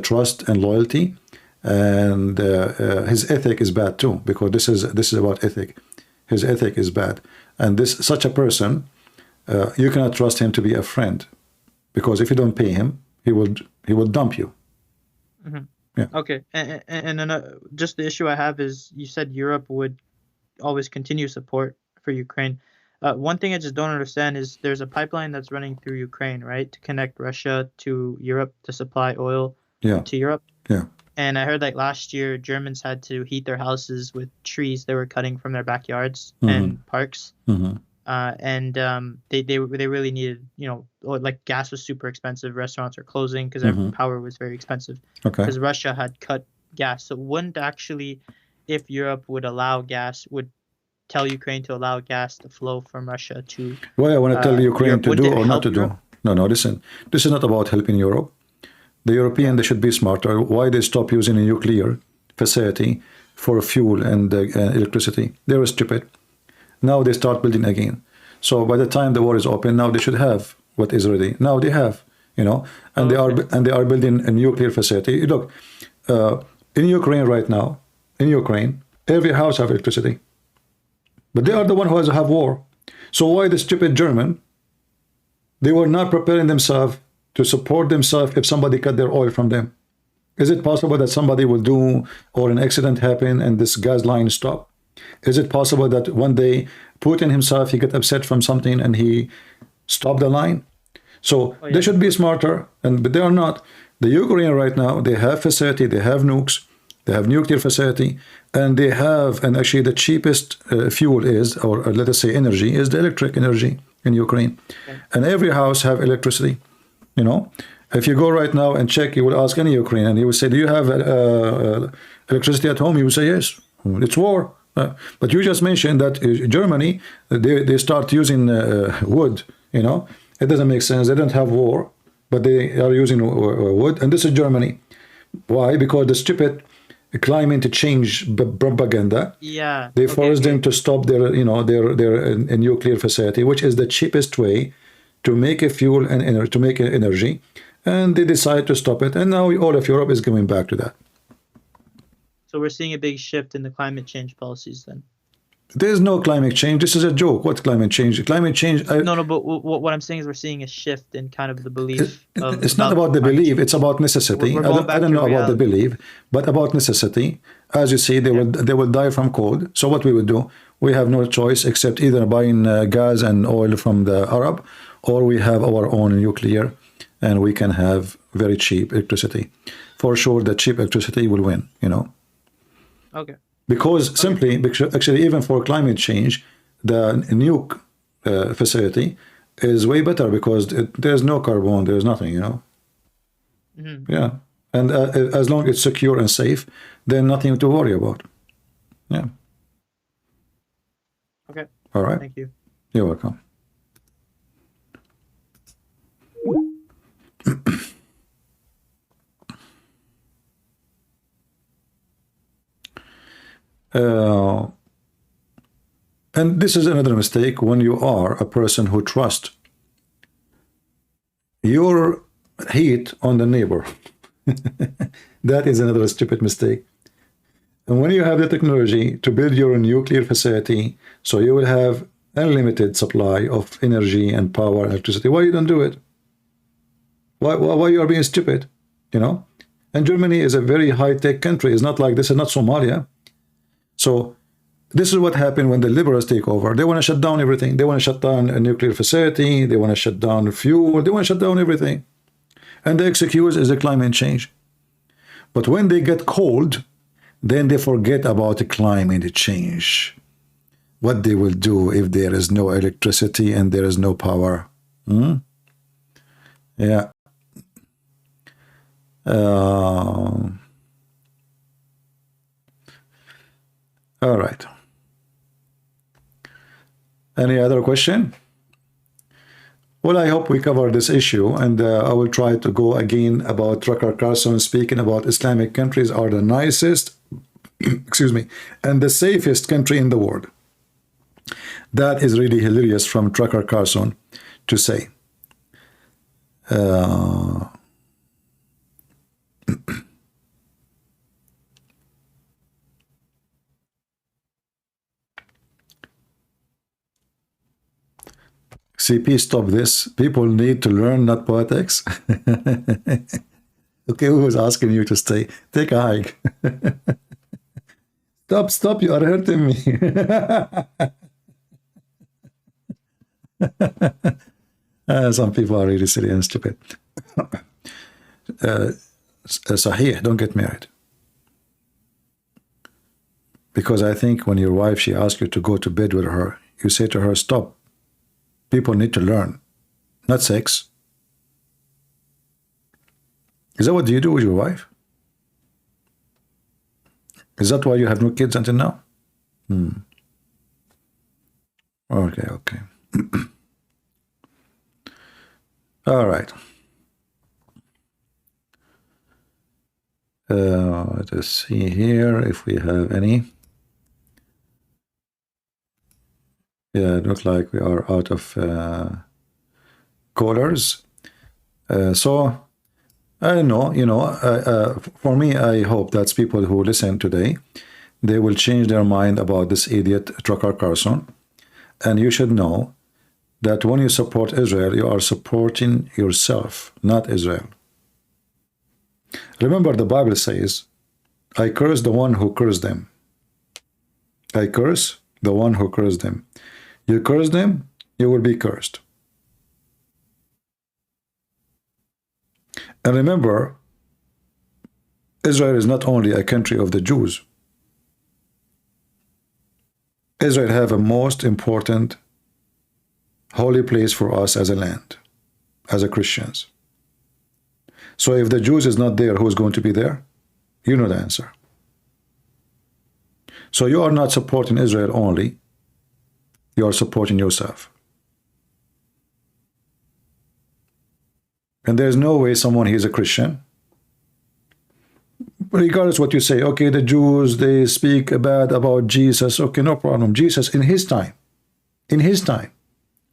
trust and loyalty. And his ethic is bad too, because this is about ethic. His ethic is bad. And such a person, you cannot trust him to be a friend, because if you don't pay him, he will dump you. Mm-hmm. Yeah. Okay. And then just the issue I have is, you said Europe would always continue support for Ukraine. One thing I just don't understand is there's a pipeline that's running through Ukraine, right, to connect Russia to Europe to supply oil to Europe. Yeah. And I heard like last year Germans had to heat their houses with trees they were cutting from their backyards and parks. They really needed, you know, like gas was super expensive. Restaurants are closing because power was very expensive. Because Russia had cut gas. So wouldn't actually, if Europe would allow gas, would tell Ukraine to allow gas to flow from Russia to. Well, I want to tell Ukraine to do or not to do. No, listen. This is not about helping Europe. The European, they should be smarter. Why they stop using a nuclear facility for fuel and electricity? They were stupid. Now they start building again. So by the time the war is open, now they should have what is ready. Now they have, you know, and they are building a nuclear facility. Look, in Ukraine right now, every house have electricity, but they are the one who has have war. So why the stupid German? They were not preparing themselves to support themselves if somebody cut their oil from them. Is it possible that somebody will do, or an accident happen and this gas line stop? Is it possible that one day Putin himself, he get upset from something and he stopped the line? So they should be smarter, but they are not. The Ukraine right now, they have facility, they have nukes, they have nuclear facility, and they have, and actually the cheapest fuel is, or let us say energy, is the electric energy in Ukraine. And every house have electricity. You know, if you go right now and check, you will ask any Ukrainian, and he will say, do you have electricity at home? You will say, yes, it's war. But you just mentioned that Germany, they start using wood, you know. It doesn't make sense. They don't have war, but they are using wood. And this is Germany. Why? Because the stupid climate change propaganda, they forced them to stop their, you know, their nuclear facility, which is the cheapest way to make a fuel and to make energy, and they decide to stop it, and now all of Europe is going back to that. So we're seeing a big shift in the climate change policies then. There is no climate change. This is a joke. What's climate change? Climate change. No, but what I'm saying is we're seeing a shift in kind of the belief. It's not about the belief. It's about necessity. I don't know about the belief, but about necessity. As you see, they will die from cold. So what we would do? We have no choice except either buying gas and oil from the Arab, or we have our own nuclear, and we can have very cheap electricity. For sure, the cheap electricity will win. You know. Okay. Because simply, actually, even for climate change, the nuke facility is way better because there's no carbon, there's nothing, you know. Yeah, and as long as it's secure and safe, then nothing to worry about. Yeah. Okay. All right. Thank you. You're welcome. And this is another mistake when you are a person who trusts your heat on the neighbor. That is another stupid mistake. And when you have the technology to build your nuclear facility, so you will have unlimited supply of energy and power and electricity, why you don't do it? Why you are being stupid, you know? And Germany is a very high-tech country. It's not like this is not Somalia. So this is what happened when the liberals take over. They want to shut down everything. They want to shut down a nuclear facility. They want to shut down fuel. They want to shut down everything. And the excuse is the climate change. But when they get cold, then they forget about the climate change. What they will do if there is no electricity and there is no power. Yeah. All right. Any other question? Well, I hope we cover this issue, and I will try to go again about Tucker Carlson speaking about Islamic countries are the nicest, excuse me, and the safest country in the world. That is really hilarious from Tucker Carlson to say. CP, stop this. People need to learn, not politics. Okay, who was asking you to stay? Take a hike. Stop, you are hurting me. Some people are really silly and stupid. Sahih, don't get married. Because I think when your wife, she asks you to go to bed with her, you say to her, stop. People need to learn, not sex. Is that what you do with your wife? Is that why you have no kids until now? Okay, okay. All right. Let us see here if we have any. Yeah, it looks like we are out of callers. So I don't know, you know, for me, I hope that people who listen today, they will change their mind about this idiot Tucker Carlson. And you should know that when you support Israel, you are supporting yourself, not Israel. Remember, the Bible says, I curse the one who cursed them. I curse the one who cursed them. You curse them, you will be cursed. And remember, Israel is not only a country of the Jews. Israel have a most important holy place for us as a land, as a Christians. So if the Jews is not there, who is going to be there? You know the answer. So you are not supporting Israel only, you are supporting yourself. And there's no way someone, he is a Christian, regardless what you say, okay, the Jews, they speak bad about Jesus, okay, no problem. Jesus in his time,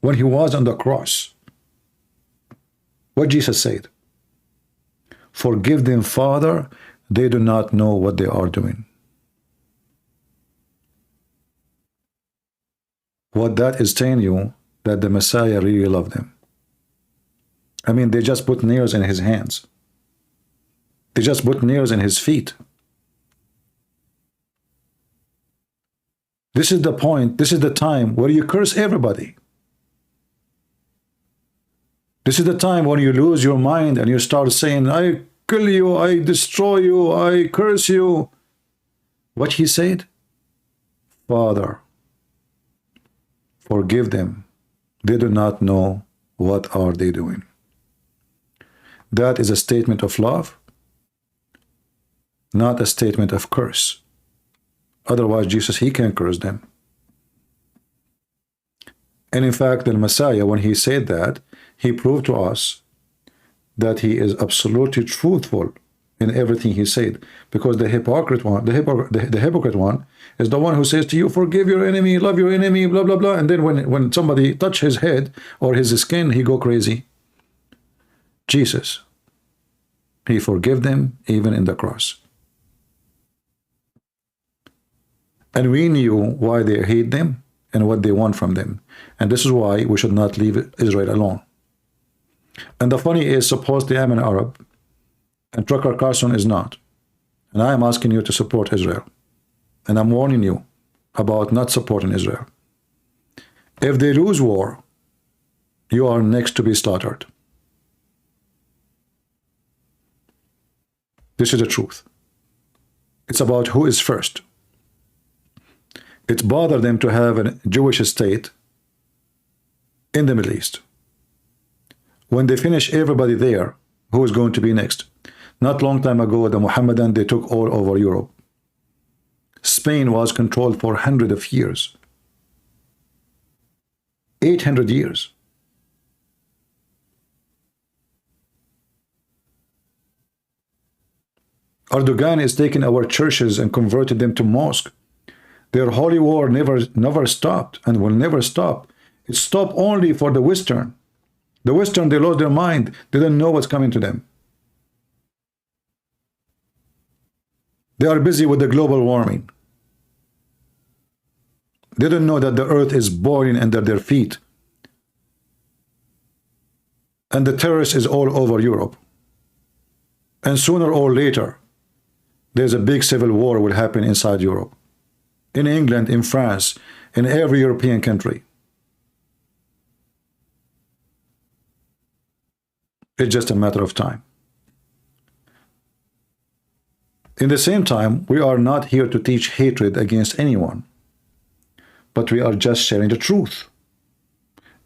when he was on the cross, what Jesus said, forgive them, Father, they do not know what they are doing. What that is telling you, that the Messiah really loved them. I mean, they just put nails in his hands. They just put nails in his feet. This is the point. This is the time where you curse everybody. This is the time when you lose your mind and you start saying, I kill you, I destroy you, I curse you. What he said? Father, forgive them. They do not know what are they doing. That is a statement of love, not a statement of curse. Otherwise, Jesus, he can curse them. And in fact, the Messiah, when he said that, he proved to us that he is absolutely truthful in everything he said. Because the hypocrite one, the hypocrite one is the one who says to you, forgive your enemy, love your enemy, blah, blah, blah. And then when somebody touch his head or his skin, he go crazy. Jesus, he forgave them even in the cross. And we knew why they hate them and what they want from them. And this is why we should not leave Israel alone. And the funny is, supposedly I'm an Arab, and Tucker Carlson is not. And I am asking you to support Israel. And I'm warning you about not supporting Israel. If they lose war, you are next to be slaughtered. This is the truth. It's about who is first. It bothered them to have a Jewish state in the Middle East. When they finish everybody there, who is going to be next? Not long time ago, the Mohammedan, they took all over Europe. Spain was controlled for hundreds of years. 800 years. Erdogan is taking our churches and converted them to mosque. Their holy war never stopped and will never stop. It stopped only for the Western. The Western, they lost their mind. They don't know what's coming to them. They are busy with the global warming. They don't know that the earth is boiling under their feet. And the terrorist is all over Europe. And sooner or later, there's a big civil war will happen inside Europe. In England, in France, in every European country. It's just a matter of time. In the same time, we are not here to teach hatred against anyone, but we are just sharing the truth.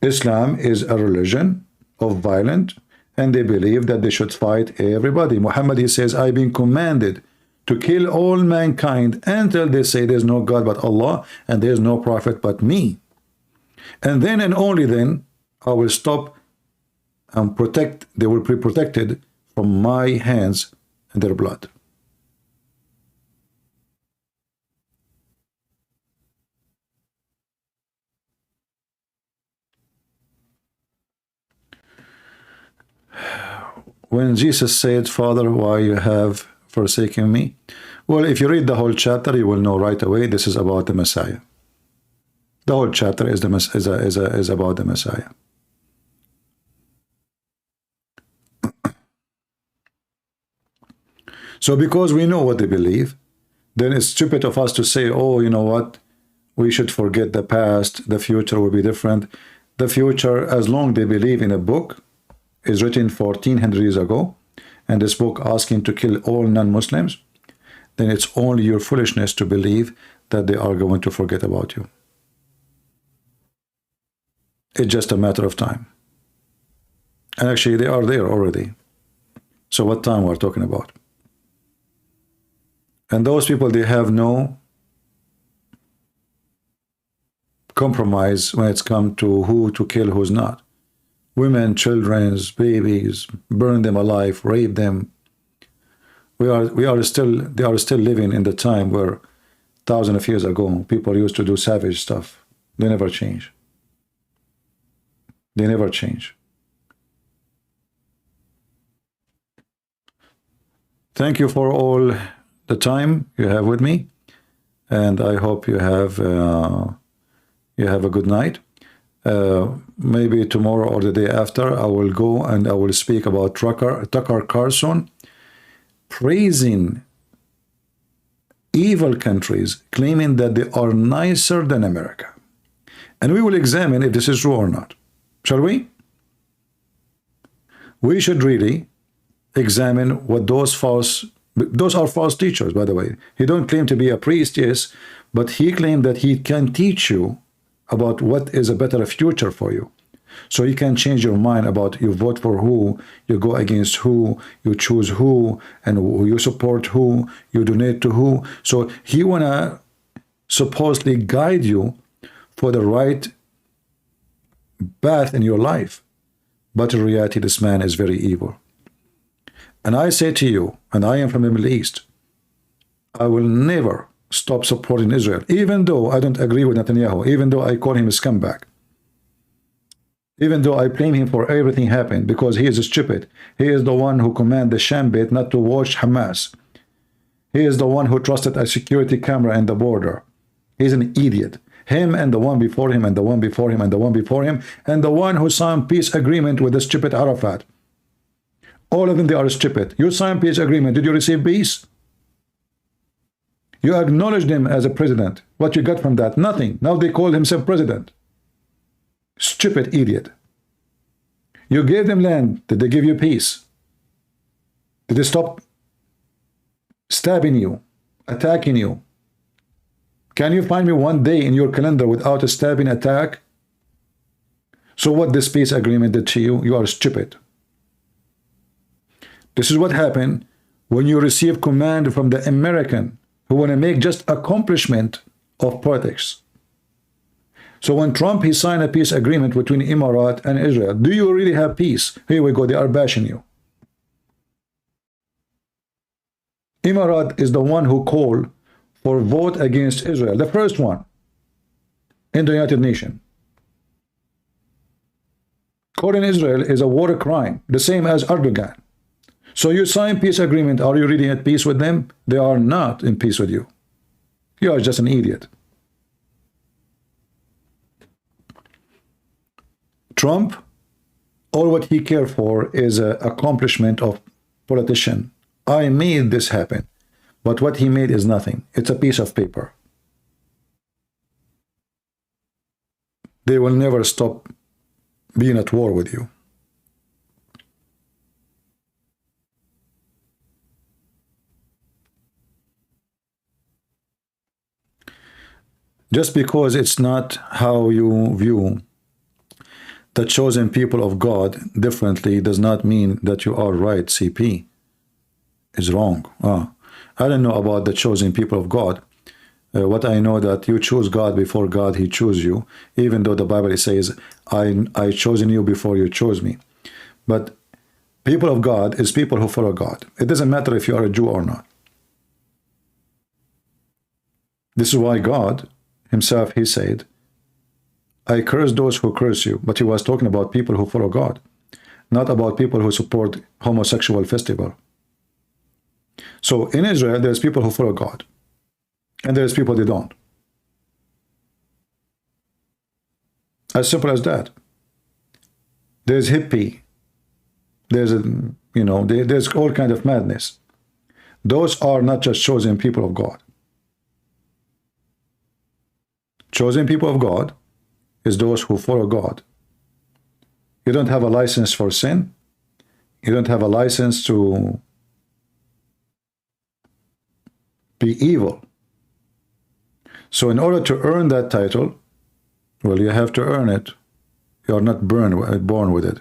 Islam is a religion of violence, and they believe that they should fight everybody. Muhammad, he says, I've been commanded to kill all mankind until they say there's no God but Allah and there's no prophet but me. And then and only then I will stop and protect, they will be protected from my hands and their blood. When Jesus said, Father, why you have forsaken me? Well, if you read the whole chapter, you will know right away this is about the Messiah. The whole chapter is about the Messiah. So because we know what they believe, then it's stupid of us to say, oh, you know what, we should forget the past, the future will be different. The future, as long they believe in a book, is written 1400 years ago, and this book asking to kill all non-Muslims, then it's only your foolishness to believe that they are going to forget about you. It's just a matter of time. And actually, they are there already. So what time we're talking about? And those people, they have no compromise when it's come to who to kill, who's not. Women, children, babies, burn them alive, rape them. They are still living in the time where thousands of years ago people used to do savage stuff. They never change. They never change. Thank you for all the time you have with me, and I hope you have a good night. Maybe tomorrow or the day after, I will go and I will speak about Tucker Carlson praising evil countries, claiming that they are nicer than America. And we will examine if this is true or not. Shall we? We should really examine what those are false teachers, by the way. He don't claim to be a priest, yes, but he claimed that he can teach you about what is a better future for you. So you can change your mind about you vote for who, you go against who, you choose who, and who you support who, you donate to who. So he wanna supposedly guide you for the right path in your life. But in reality, this man is very evil. And I say to you, and I am from the Middle East, I will never stop supporting Israel, even though I don't agree with Netanyahu, even though I call him a scumbag, even though I blame him for everything happened, because he is stupid. He is the one who commanded the Shambit not to watch Hamas. He is the one who trusted a security camera in the border. He's an idiot. Him and the one before him and the one before him and the one before him and the one who signed peace agreement with the stupid Arafat. All of them, they are stupid. You signed peace agreement. Did you receive peace? You acknowledged him as a president. What you got from that? Nothing. Now they call himself president. Stupid idiot. You gave them land. Did they give you peace? Did they stop stabbing you, attacking you? Can you find me one day in your calendar without a stabbing attack? So what this peace agreement did to you? You are stupid. This is what happened when you receive command from the American who want to make just accomplishment of politics. So when Trump, he signed a peace agreement between Emirat and Israel, do you really have peace? Here we go, they are bashing you. Emirat is the one who called for vote against Israel, the first one in the United Nations. Calling Israel is a war crime, the same as Erdogan. So you sign peace agreement, are you really at peace with them? They are not in peace with you. You are just an idiot. Trump, all what he cares for is an accomplishment of politician. I made this happen. But what he made is nothing. It's a piece of paper. They will never stop being at war with you. Just because it's not how you view the chosen people of God differently does not mean that you are right. CP is wrong. I don't know about the chosen people of God. What I know that you choose God before God, he chose you, even though the Bible says, I chosen you before you chose me. But people of God is people who follow God. It doesn't matter if you are a Jew or not. This is why God himself, he said, I curse those who curse you. But he was talking about people who follow God, not about people who support homosexual festival. So in Israel, there's people who follow God, and there's people they don't. As simple as that. There's hippie. There's there's all kind of madness. Those are not just chosen people of God. Chosen people of God is those who follow God. You don't have a license for sin. You don't have a license to be evil. So in order to earn that title, well, you have to earn it. You are not born with it.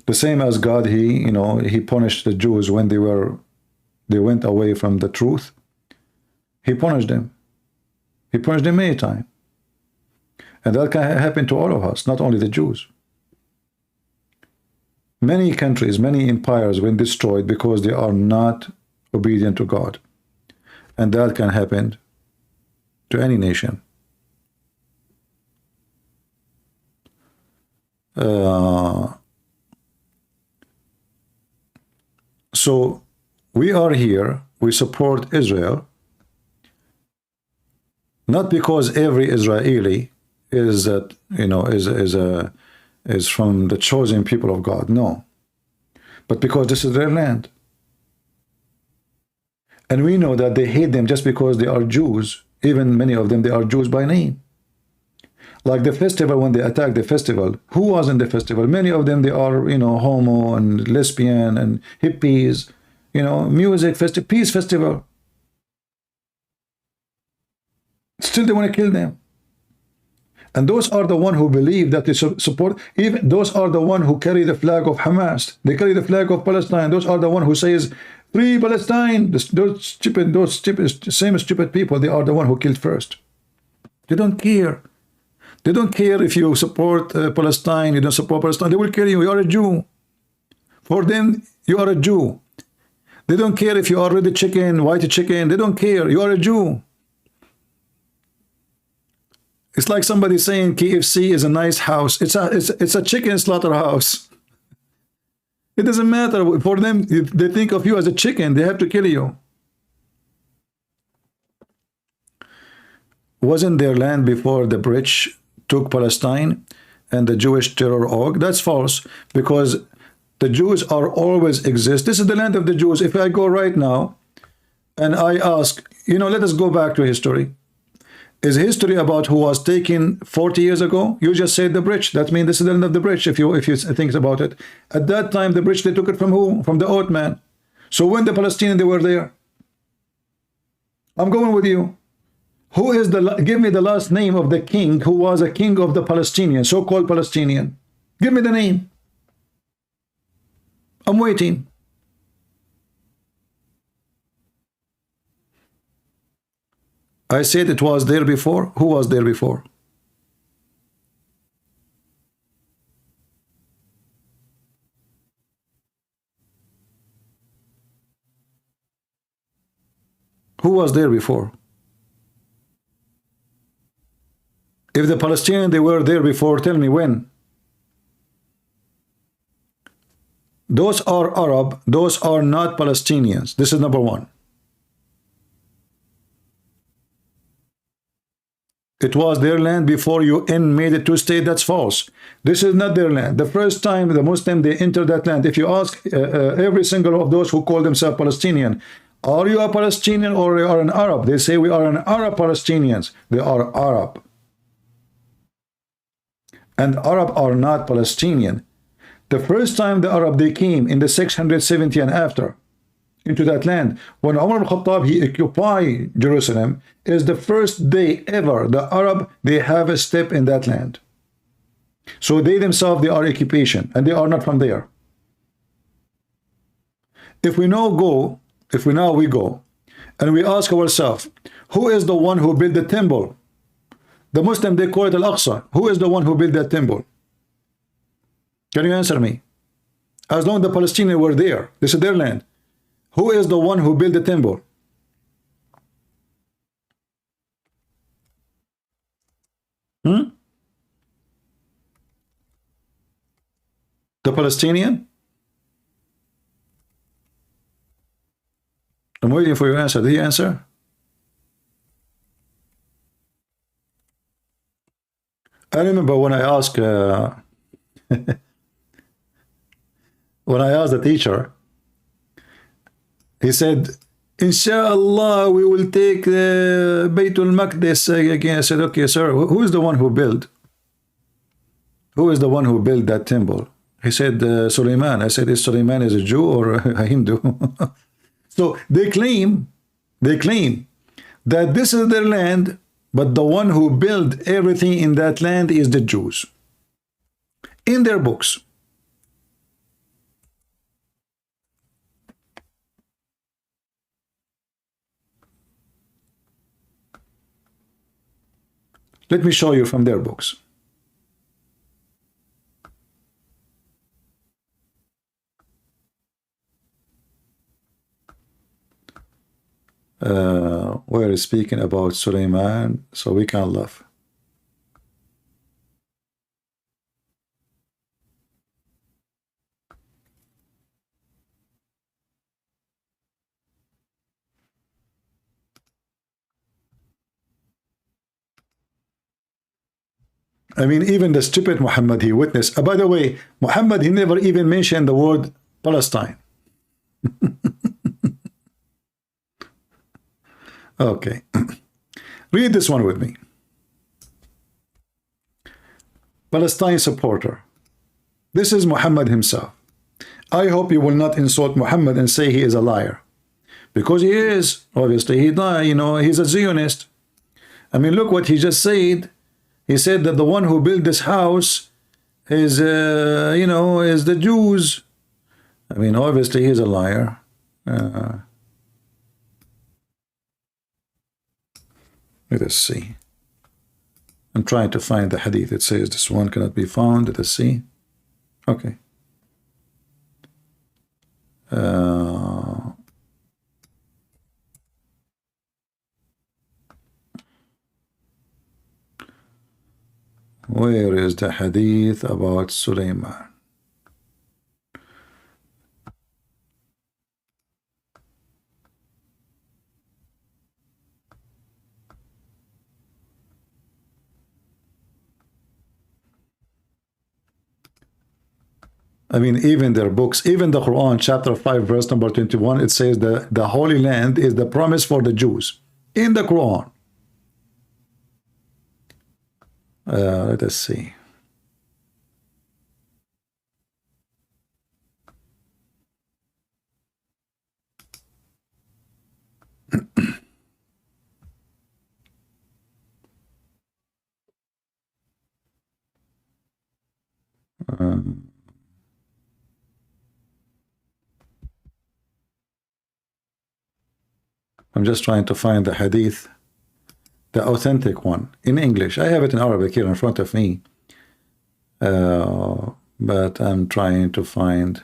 The same as God, he punished the Jews when they went away from the truth. He punished them. He punished them many times. And that can happen to all of us, not only the Jews. Many countries, many empires were destroyed because they are not obedient to God. And that can happen to any nation. So we are here, we support Israel, not because every Israeli is that is from the chosen people of God, no, but because this is their land. And we know that they hate them just because they are Jews. Even many of them, they are Jews by name. Like the festival, when they attacked the festival, who was in the festival? Many of them, they are, homo and lesbian and hippies, music festival, peace festival. Still, they want to kill them. And those are the one who believe that they support, even those are the one who carry the flag of Hamas. They carry the flag of Palestine. Those are the one who says, free Palestine. Those same stupid people, they are the one who killed first. They don't care. They don't care if you support Palestine, you don't support Palestine. They will kill you. You are a Jew. For them, you are a Jew. They don't care if you are red chicken, white chicken. They don't care. You are a Jew. It's like somebody saying KFC is a nice house. It's a chicken slaughterhouse. It doesn't matter. For them, if they think of you as a chicken, they have to kill you. Wasn't their land before the British took Palestine and the Jewish terror org? That's false, because the Jews are always exist. This is the land of the Jews. If I go right now and I ask, let us go back to history. Is history about who was taken 40 years ago? You just said the British. That means this is the land of the British, if you think about it. At that time, the British, they took it from who? From the Ottoman. So when the Palestinians, they were there. I'm going with you. Who is give me the last name of the king who was a king of the Palestinians, so-called Palestinian. Give me the name. I'm waiting. I said it was there before. Who was there before? Who was there before? If the Palestinians, they were there before, tell me when. Those are Arab, those are not Palestinians. This is number one. It was their land before UN made it two-state. That's false. This is not their land. The first time the Muslim, they entered that land, if you ask every single of those who call themselves Palestinian, are you a Palestinian or you are an Arab? They say we are an Arab Palestinians. They are Arab. And Arab are not Palestinian. The first time the Arab, they came in the 670 and after. into that land. When Umar al-Khattab, he occupied Jerusalem, is the first day ever the Arab, they have a step in that land. So they themselves, they are occupation, and they are not from there. If we now go, and we ask ourselves, who is the one who built the temple? The Muslim, they call it Al-Aqsa. Who is the one who built that temple? Can you answer me? As long as the Palestinians were there, this is their land. Who is the one who built the temple? The Palestinian? I'm waiting for your answer. Did you answer? I remember when I asked the teacher, he said, Inshallah, we will take Baytul Maqdis again. I said, okay, sir, who is the one who built? Who is the one who built that temple? He said, Suleiman. I said, is Suleiman is a Jew or a Hindu? So they claim that this is their land, but the one who built everything in that land is the Jews. In their books. Let me show you from their books. We're speaking about Suleiman, so we can laugh. I mean, even the stupid Muhammad, he witnessed. By the way, Muhammad, he never even mentioned the word Palestine. Okay. Read this one with me. Palestine supporter. This is Muhammad himself. I hope you will not insult Muhammad and say he is a liar. Because he is. Obviously, he's a Zionist. I mean, look what he just said. He said that the one who built this house is, is the Jews. I mean, obviously, he's a liar. Let us see. I'm trying to find the hadith. It says this one cannot be found. Let us see. Okay. Where is the hadith about Suleiman? I mean, even their books, even the Quran, chapter 5, verse number 21, it says that the Holy Land is the promise for the Jews. In the Quran. Let us see. I'm just trying to find the hadith, the authentic one, in English. I have it in Arabic here in front of me, but I'm trying to find.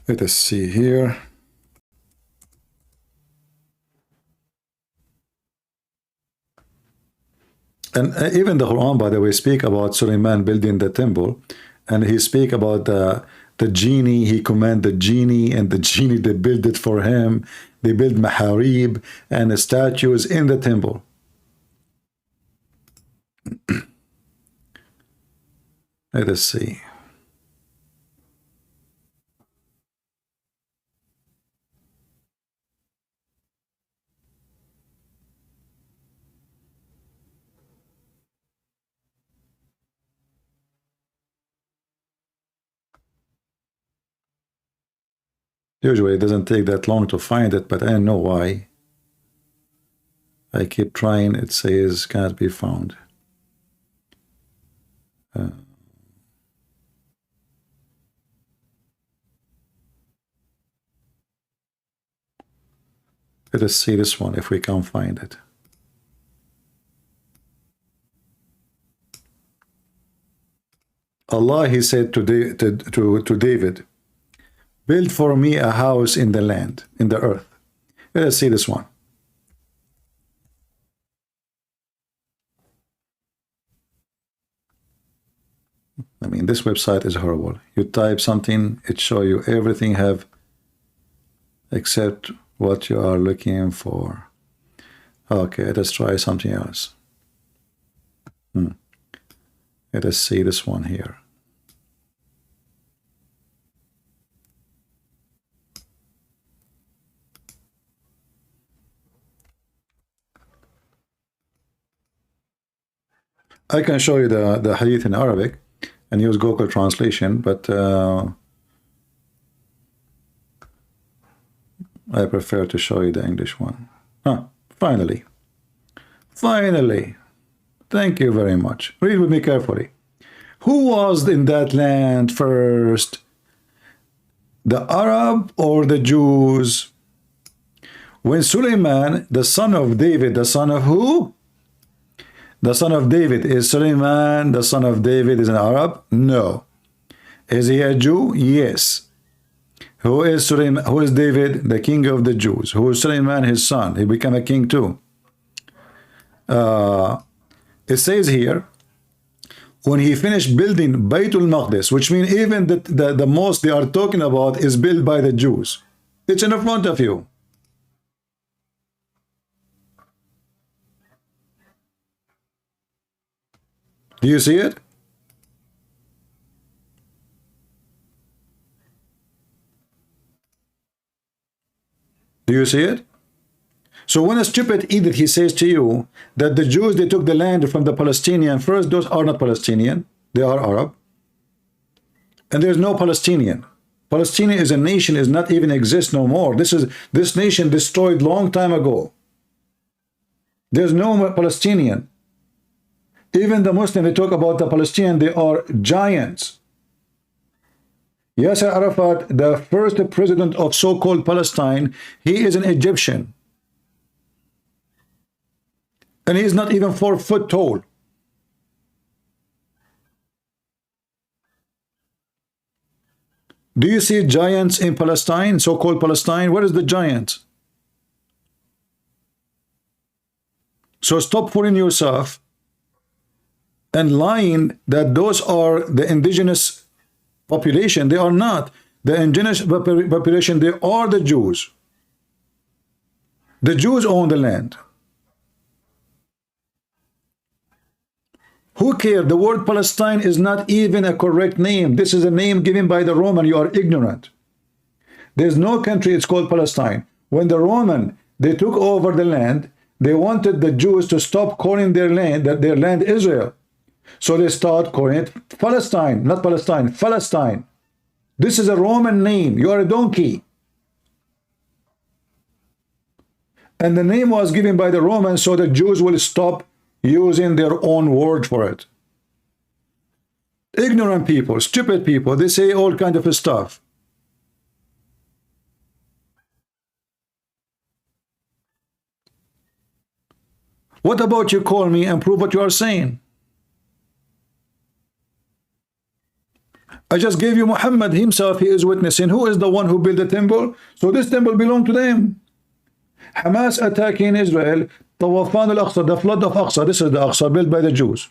Let us see here. And even the Quran, by the way, speak about Suleiman building the temple, and he speak about the genie. He command the genie, and the genie, they build it for him. They build maharib and statues in the temple. Let us see. Usually it doesn't take that long to find it, but I don't know why. I keep trying, it says can't be found. Let us see this one if we can find it. Allah, he said to David, build for me a house in the land, in the earth. Let us see this one. I mean, this website is horrible. You type something, it shows you everything have except what you are looking for. Okay, let's try something else. Let us see this one here. I can show you the hadith in Arabic and use Google translation, but I prefer to show you the English one. Finally. Finally. Thank you very much. Read with me carefully. Who was in that land first? The Arab or the Jews? When Suleiman, the son of David, the son of who? The son of David. Is Suleiman the son of David is an Arab? No. Is he a Jew? Yes. Who is Suleiman? Who is David? The king of the Jews. Who is Suleiman? His son. He became a king too. It says here, when he finished building Baytul Maqdis, which means even the mosque they are talking about is built by the Jews. It's in front of you. Do you see it? Do you see it? So when a stupid idiot, he says to you that the Jews, they took the land from the Palestinian, first, those are not Palestinian, they are Arab. And there's no Palestinian. Palestine is a nation, is not even exist no more. This nation destroyed long time ago. There's no Palestinian. Even the Muslim, they talk about the Palestinian, they are giants. Yasser Arafat, the first president of so-called Palestine, he is an Egyptian. And he is not even 4 foot tall. Do you see giants in Palestine, so-called Palestine? Where is the giant? So stop fooling yourself and lying that those are the indigenous population. They are not. The indigenous population, they are the Jews. The Jews own the land. Who cares? The word Palestine is not even a correct name. This is a name given by the Roman. You are ignorant. There's no country, it's called Palestine. When the Roman, they took over the land, they wanted the Jews to stop calling their land Israel. So they start calling it Palestine, not Palestine, Palestine. This is a Roman name. You are a donkey. And the name was given by the Romans so the Jews will stop using their own word for it. Ignorant people, stupid people, they say all kind of stuff. What about you call me and prove what you are saying? I just gave you Mohammed himself, he is witnessing. Who is the one who built the temple? So this temple belonged to them. Hamas attacking Israel, Tawafan al-Aqsa, the flood of Aqsa. This is the Aqsa built by the Jews.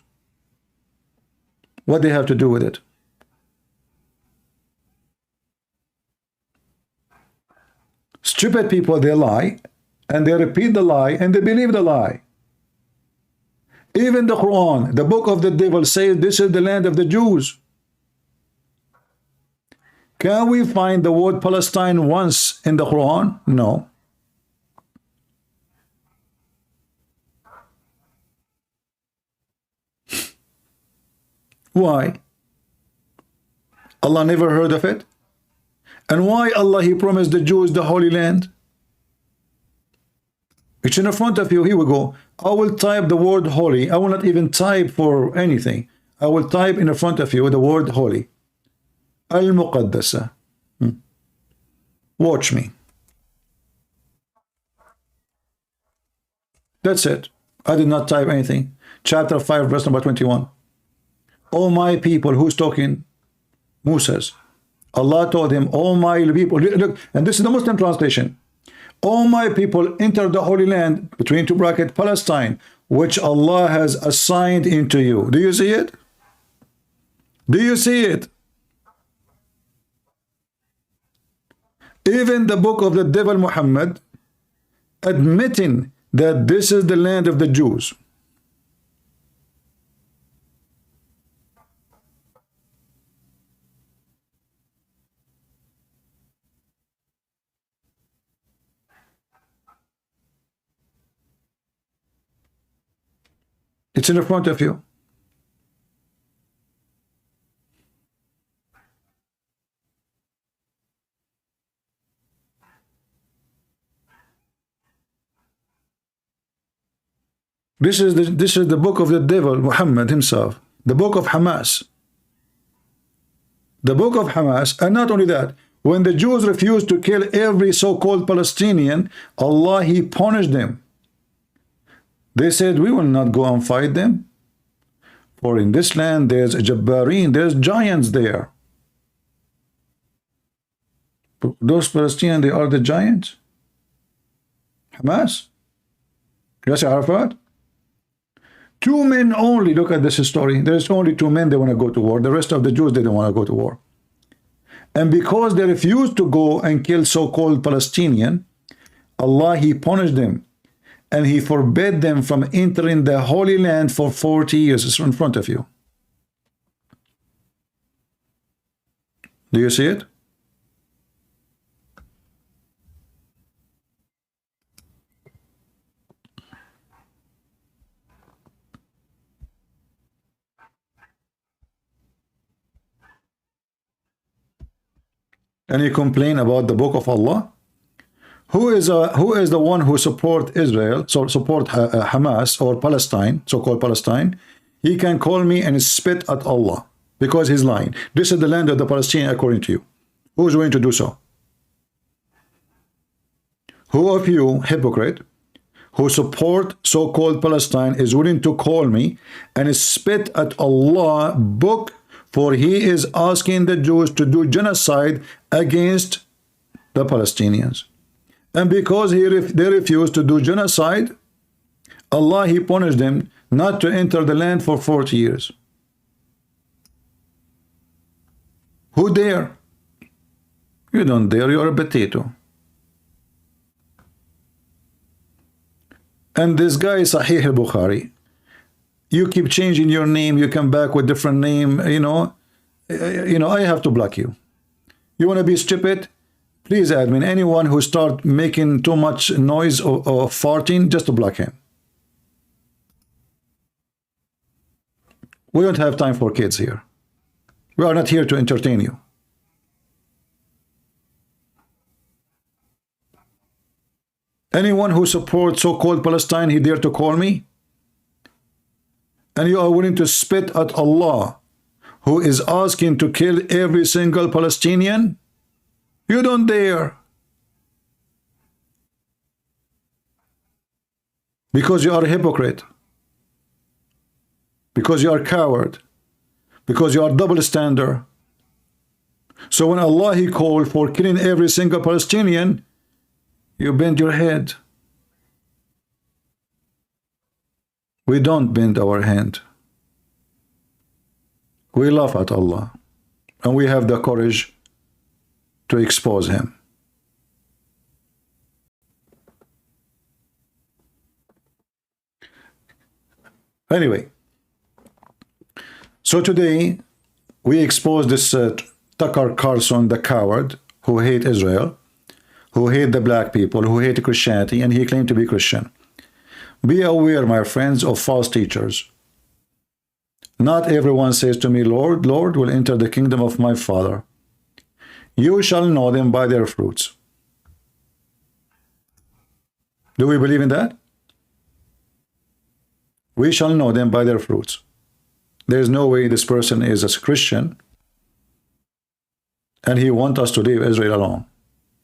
What they have to do with it? Stupid people, they lie, and they repeat the lie, and they believe the lie. Even the Quran, the book of the devil, says this is the land of the Jews. Can we find the word Palestine once in the Quran? No. Why? Allah never heard of it? And why Allah, He promised the Jews the Holy Land? It's in front of you. Here we go. I will type the word holy. I will not even type for anything. I will type in front of you the word holy. Al-Muqaddasa. Watch me. That's it. I did not type anything. Chapter 5, verse number 21. Oh my people, who's talking? Moses. Allah told him, oh my people, look, and this is the Muslim translation. Oh my people, enter the Holy Land, between two brackets, Palestine, which Allah has assigned into you. Do you see it? Do you see it? Even the book of the devil Muhammad admitting that this is the land of the Jews. It's in front of you. This is the book of the devil, Muhammad himself, the book of Hamas. The book of Hamas, and not only that, when the Jews refused to kill every so-called Palestinian, Allah, He punished them. They said, we will not go and fight them. For in this land, there's Jabbareen, there's giants there. Those Palestinians, they are the giants. Hamas. Yes, Arafat. 2 men only, look at this story. There's only 2 men they want to go to war. The rest of the Jews, they don't want to go to war. And because they refused to go and kill so-called Palestinian, Allah, He punished them. And He forbade them from entering the Holy Land for 40 years. It's in front of you. Do you see it? And you complain about the book of Allah? Who is the one who support Israel, so support Hamas or Palestine, so-called Palestine? He can call me and spit at Allah because he's lying. This is the land of the Palestinians according to you. Who is going to do so? Who of you, hypocrite, who support so-called Palestine is willing to call me and spit at Allah book, for He is asking the Jews to do genocide against the Palestinians. And because they refused to do genocide, Allah, He punished them not to enter the land for 40 years. Who dare? You don't dare, you're a potato. And this guy, Sahih al-Bukhari, you keep changing your name, you come back with different name, you know, I have to block you. You want to be stupid? Please, admin, anyone who start making too much noise or farting, just to block him. We don't have time for kids here. We are not here to entertain you. Anyone who supports so-called Palestine, he dare to call me? And you are willing to spit at Allah, who is asking to kill every single Palestinian? You don't dare. Because you are a hypocrite. Because you are a coward. Because you are double standard. So when Allah, He called for killing every single Palestinian, you bend your head. We don't bend our hand. We laugh at Allah. And we have the courage to expose Him. Anyway, so today we expose this Tucker Carlson, the coward, who hate Israel, who hate the black people, who hate Christianity, and he claimed to be Christian. Be aware, my friends, of false teachers. Not everyone says to me, Lord, Lord, will enter the kingdom of my Father. You shall know them by their fruits. Do we believe in that? We shall know them by their fruits. There's no way this person is a Christian and he wants us to leave Israel alone.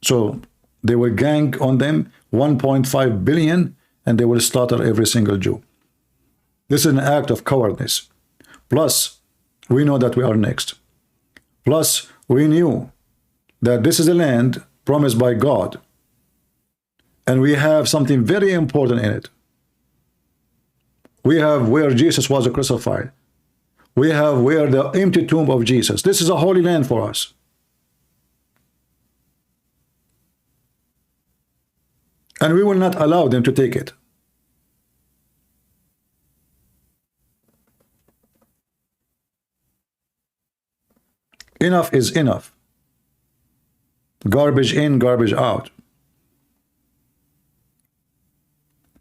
So they will gang on them 1.5 billion and they will slaughter every single Jew. This is an act of cowardice. Plus, we know that we are next. Plus, we knew that this is a land promised by God. And we have something very important in it. We have where Jesus was crucified. We have where the empty tomb of Jesus. This is a holy land for us. And we will not allow them to take it. Enough is enough. Garbage in, garbage out.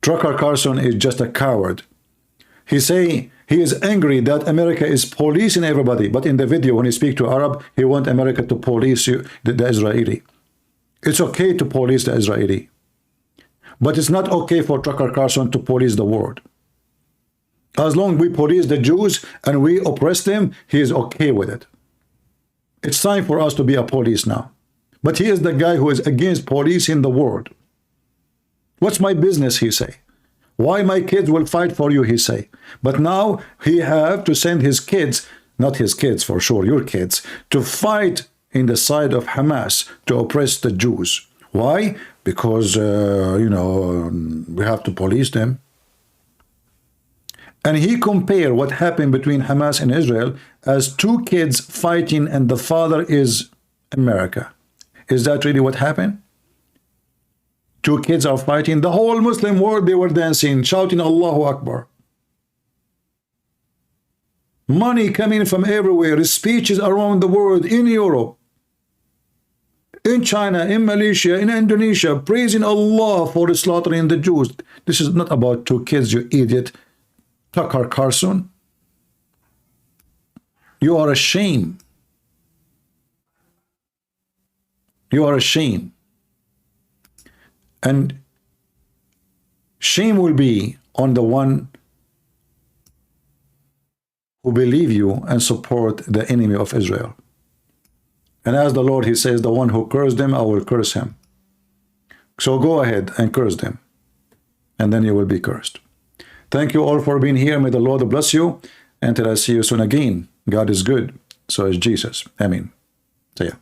Tucker Carlson is just a coward. He say he is angry that America is policing everybody, but in the video when he speak to Arab, he want America to police you, the Israeli. It's okay to police the Israeli, but it's not okay for Tucker Carlson to police the world. As long as we police the Jews and we oppress them, he is okay with it. It's time for us to be a police now. But he is the guy who is against policing the world. What's my business, he say. Why my kids will fight for you, he say. But now he have to send his kids, not his kids for sure, your kids, to fight in the side of Hamas to oppress the Jews. Why? Because, you know, we have to police them. And he compare what happened between Hamas and Israel as two kids fighting and the father is America. Is that really what happened? Two kids are fighting. The whole Muslim world, they were dancing, shouting Allahu Akbar. Money coming from everywhere, speeches around the world, in Europe, in China, in Malaysia, in Indonesia, praising Allah for slaughtering the Jews. This is not about two kids, you idiot. Tucker Carlson. You are a shame. You are a shame. And shame will be on the one who believe you and support the enemy of Israel. And as the Lord, he says, the one who cursed them, I will curse him. So go ahead and curse them. And then you will be cursed. Thank you all for being here. May the Lord bless you. Until I see you soon again. God is good. So is Jesus. Amen. See ya.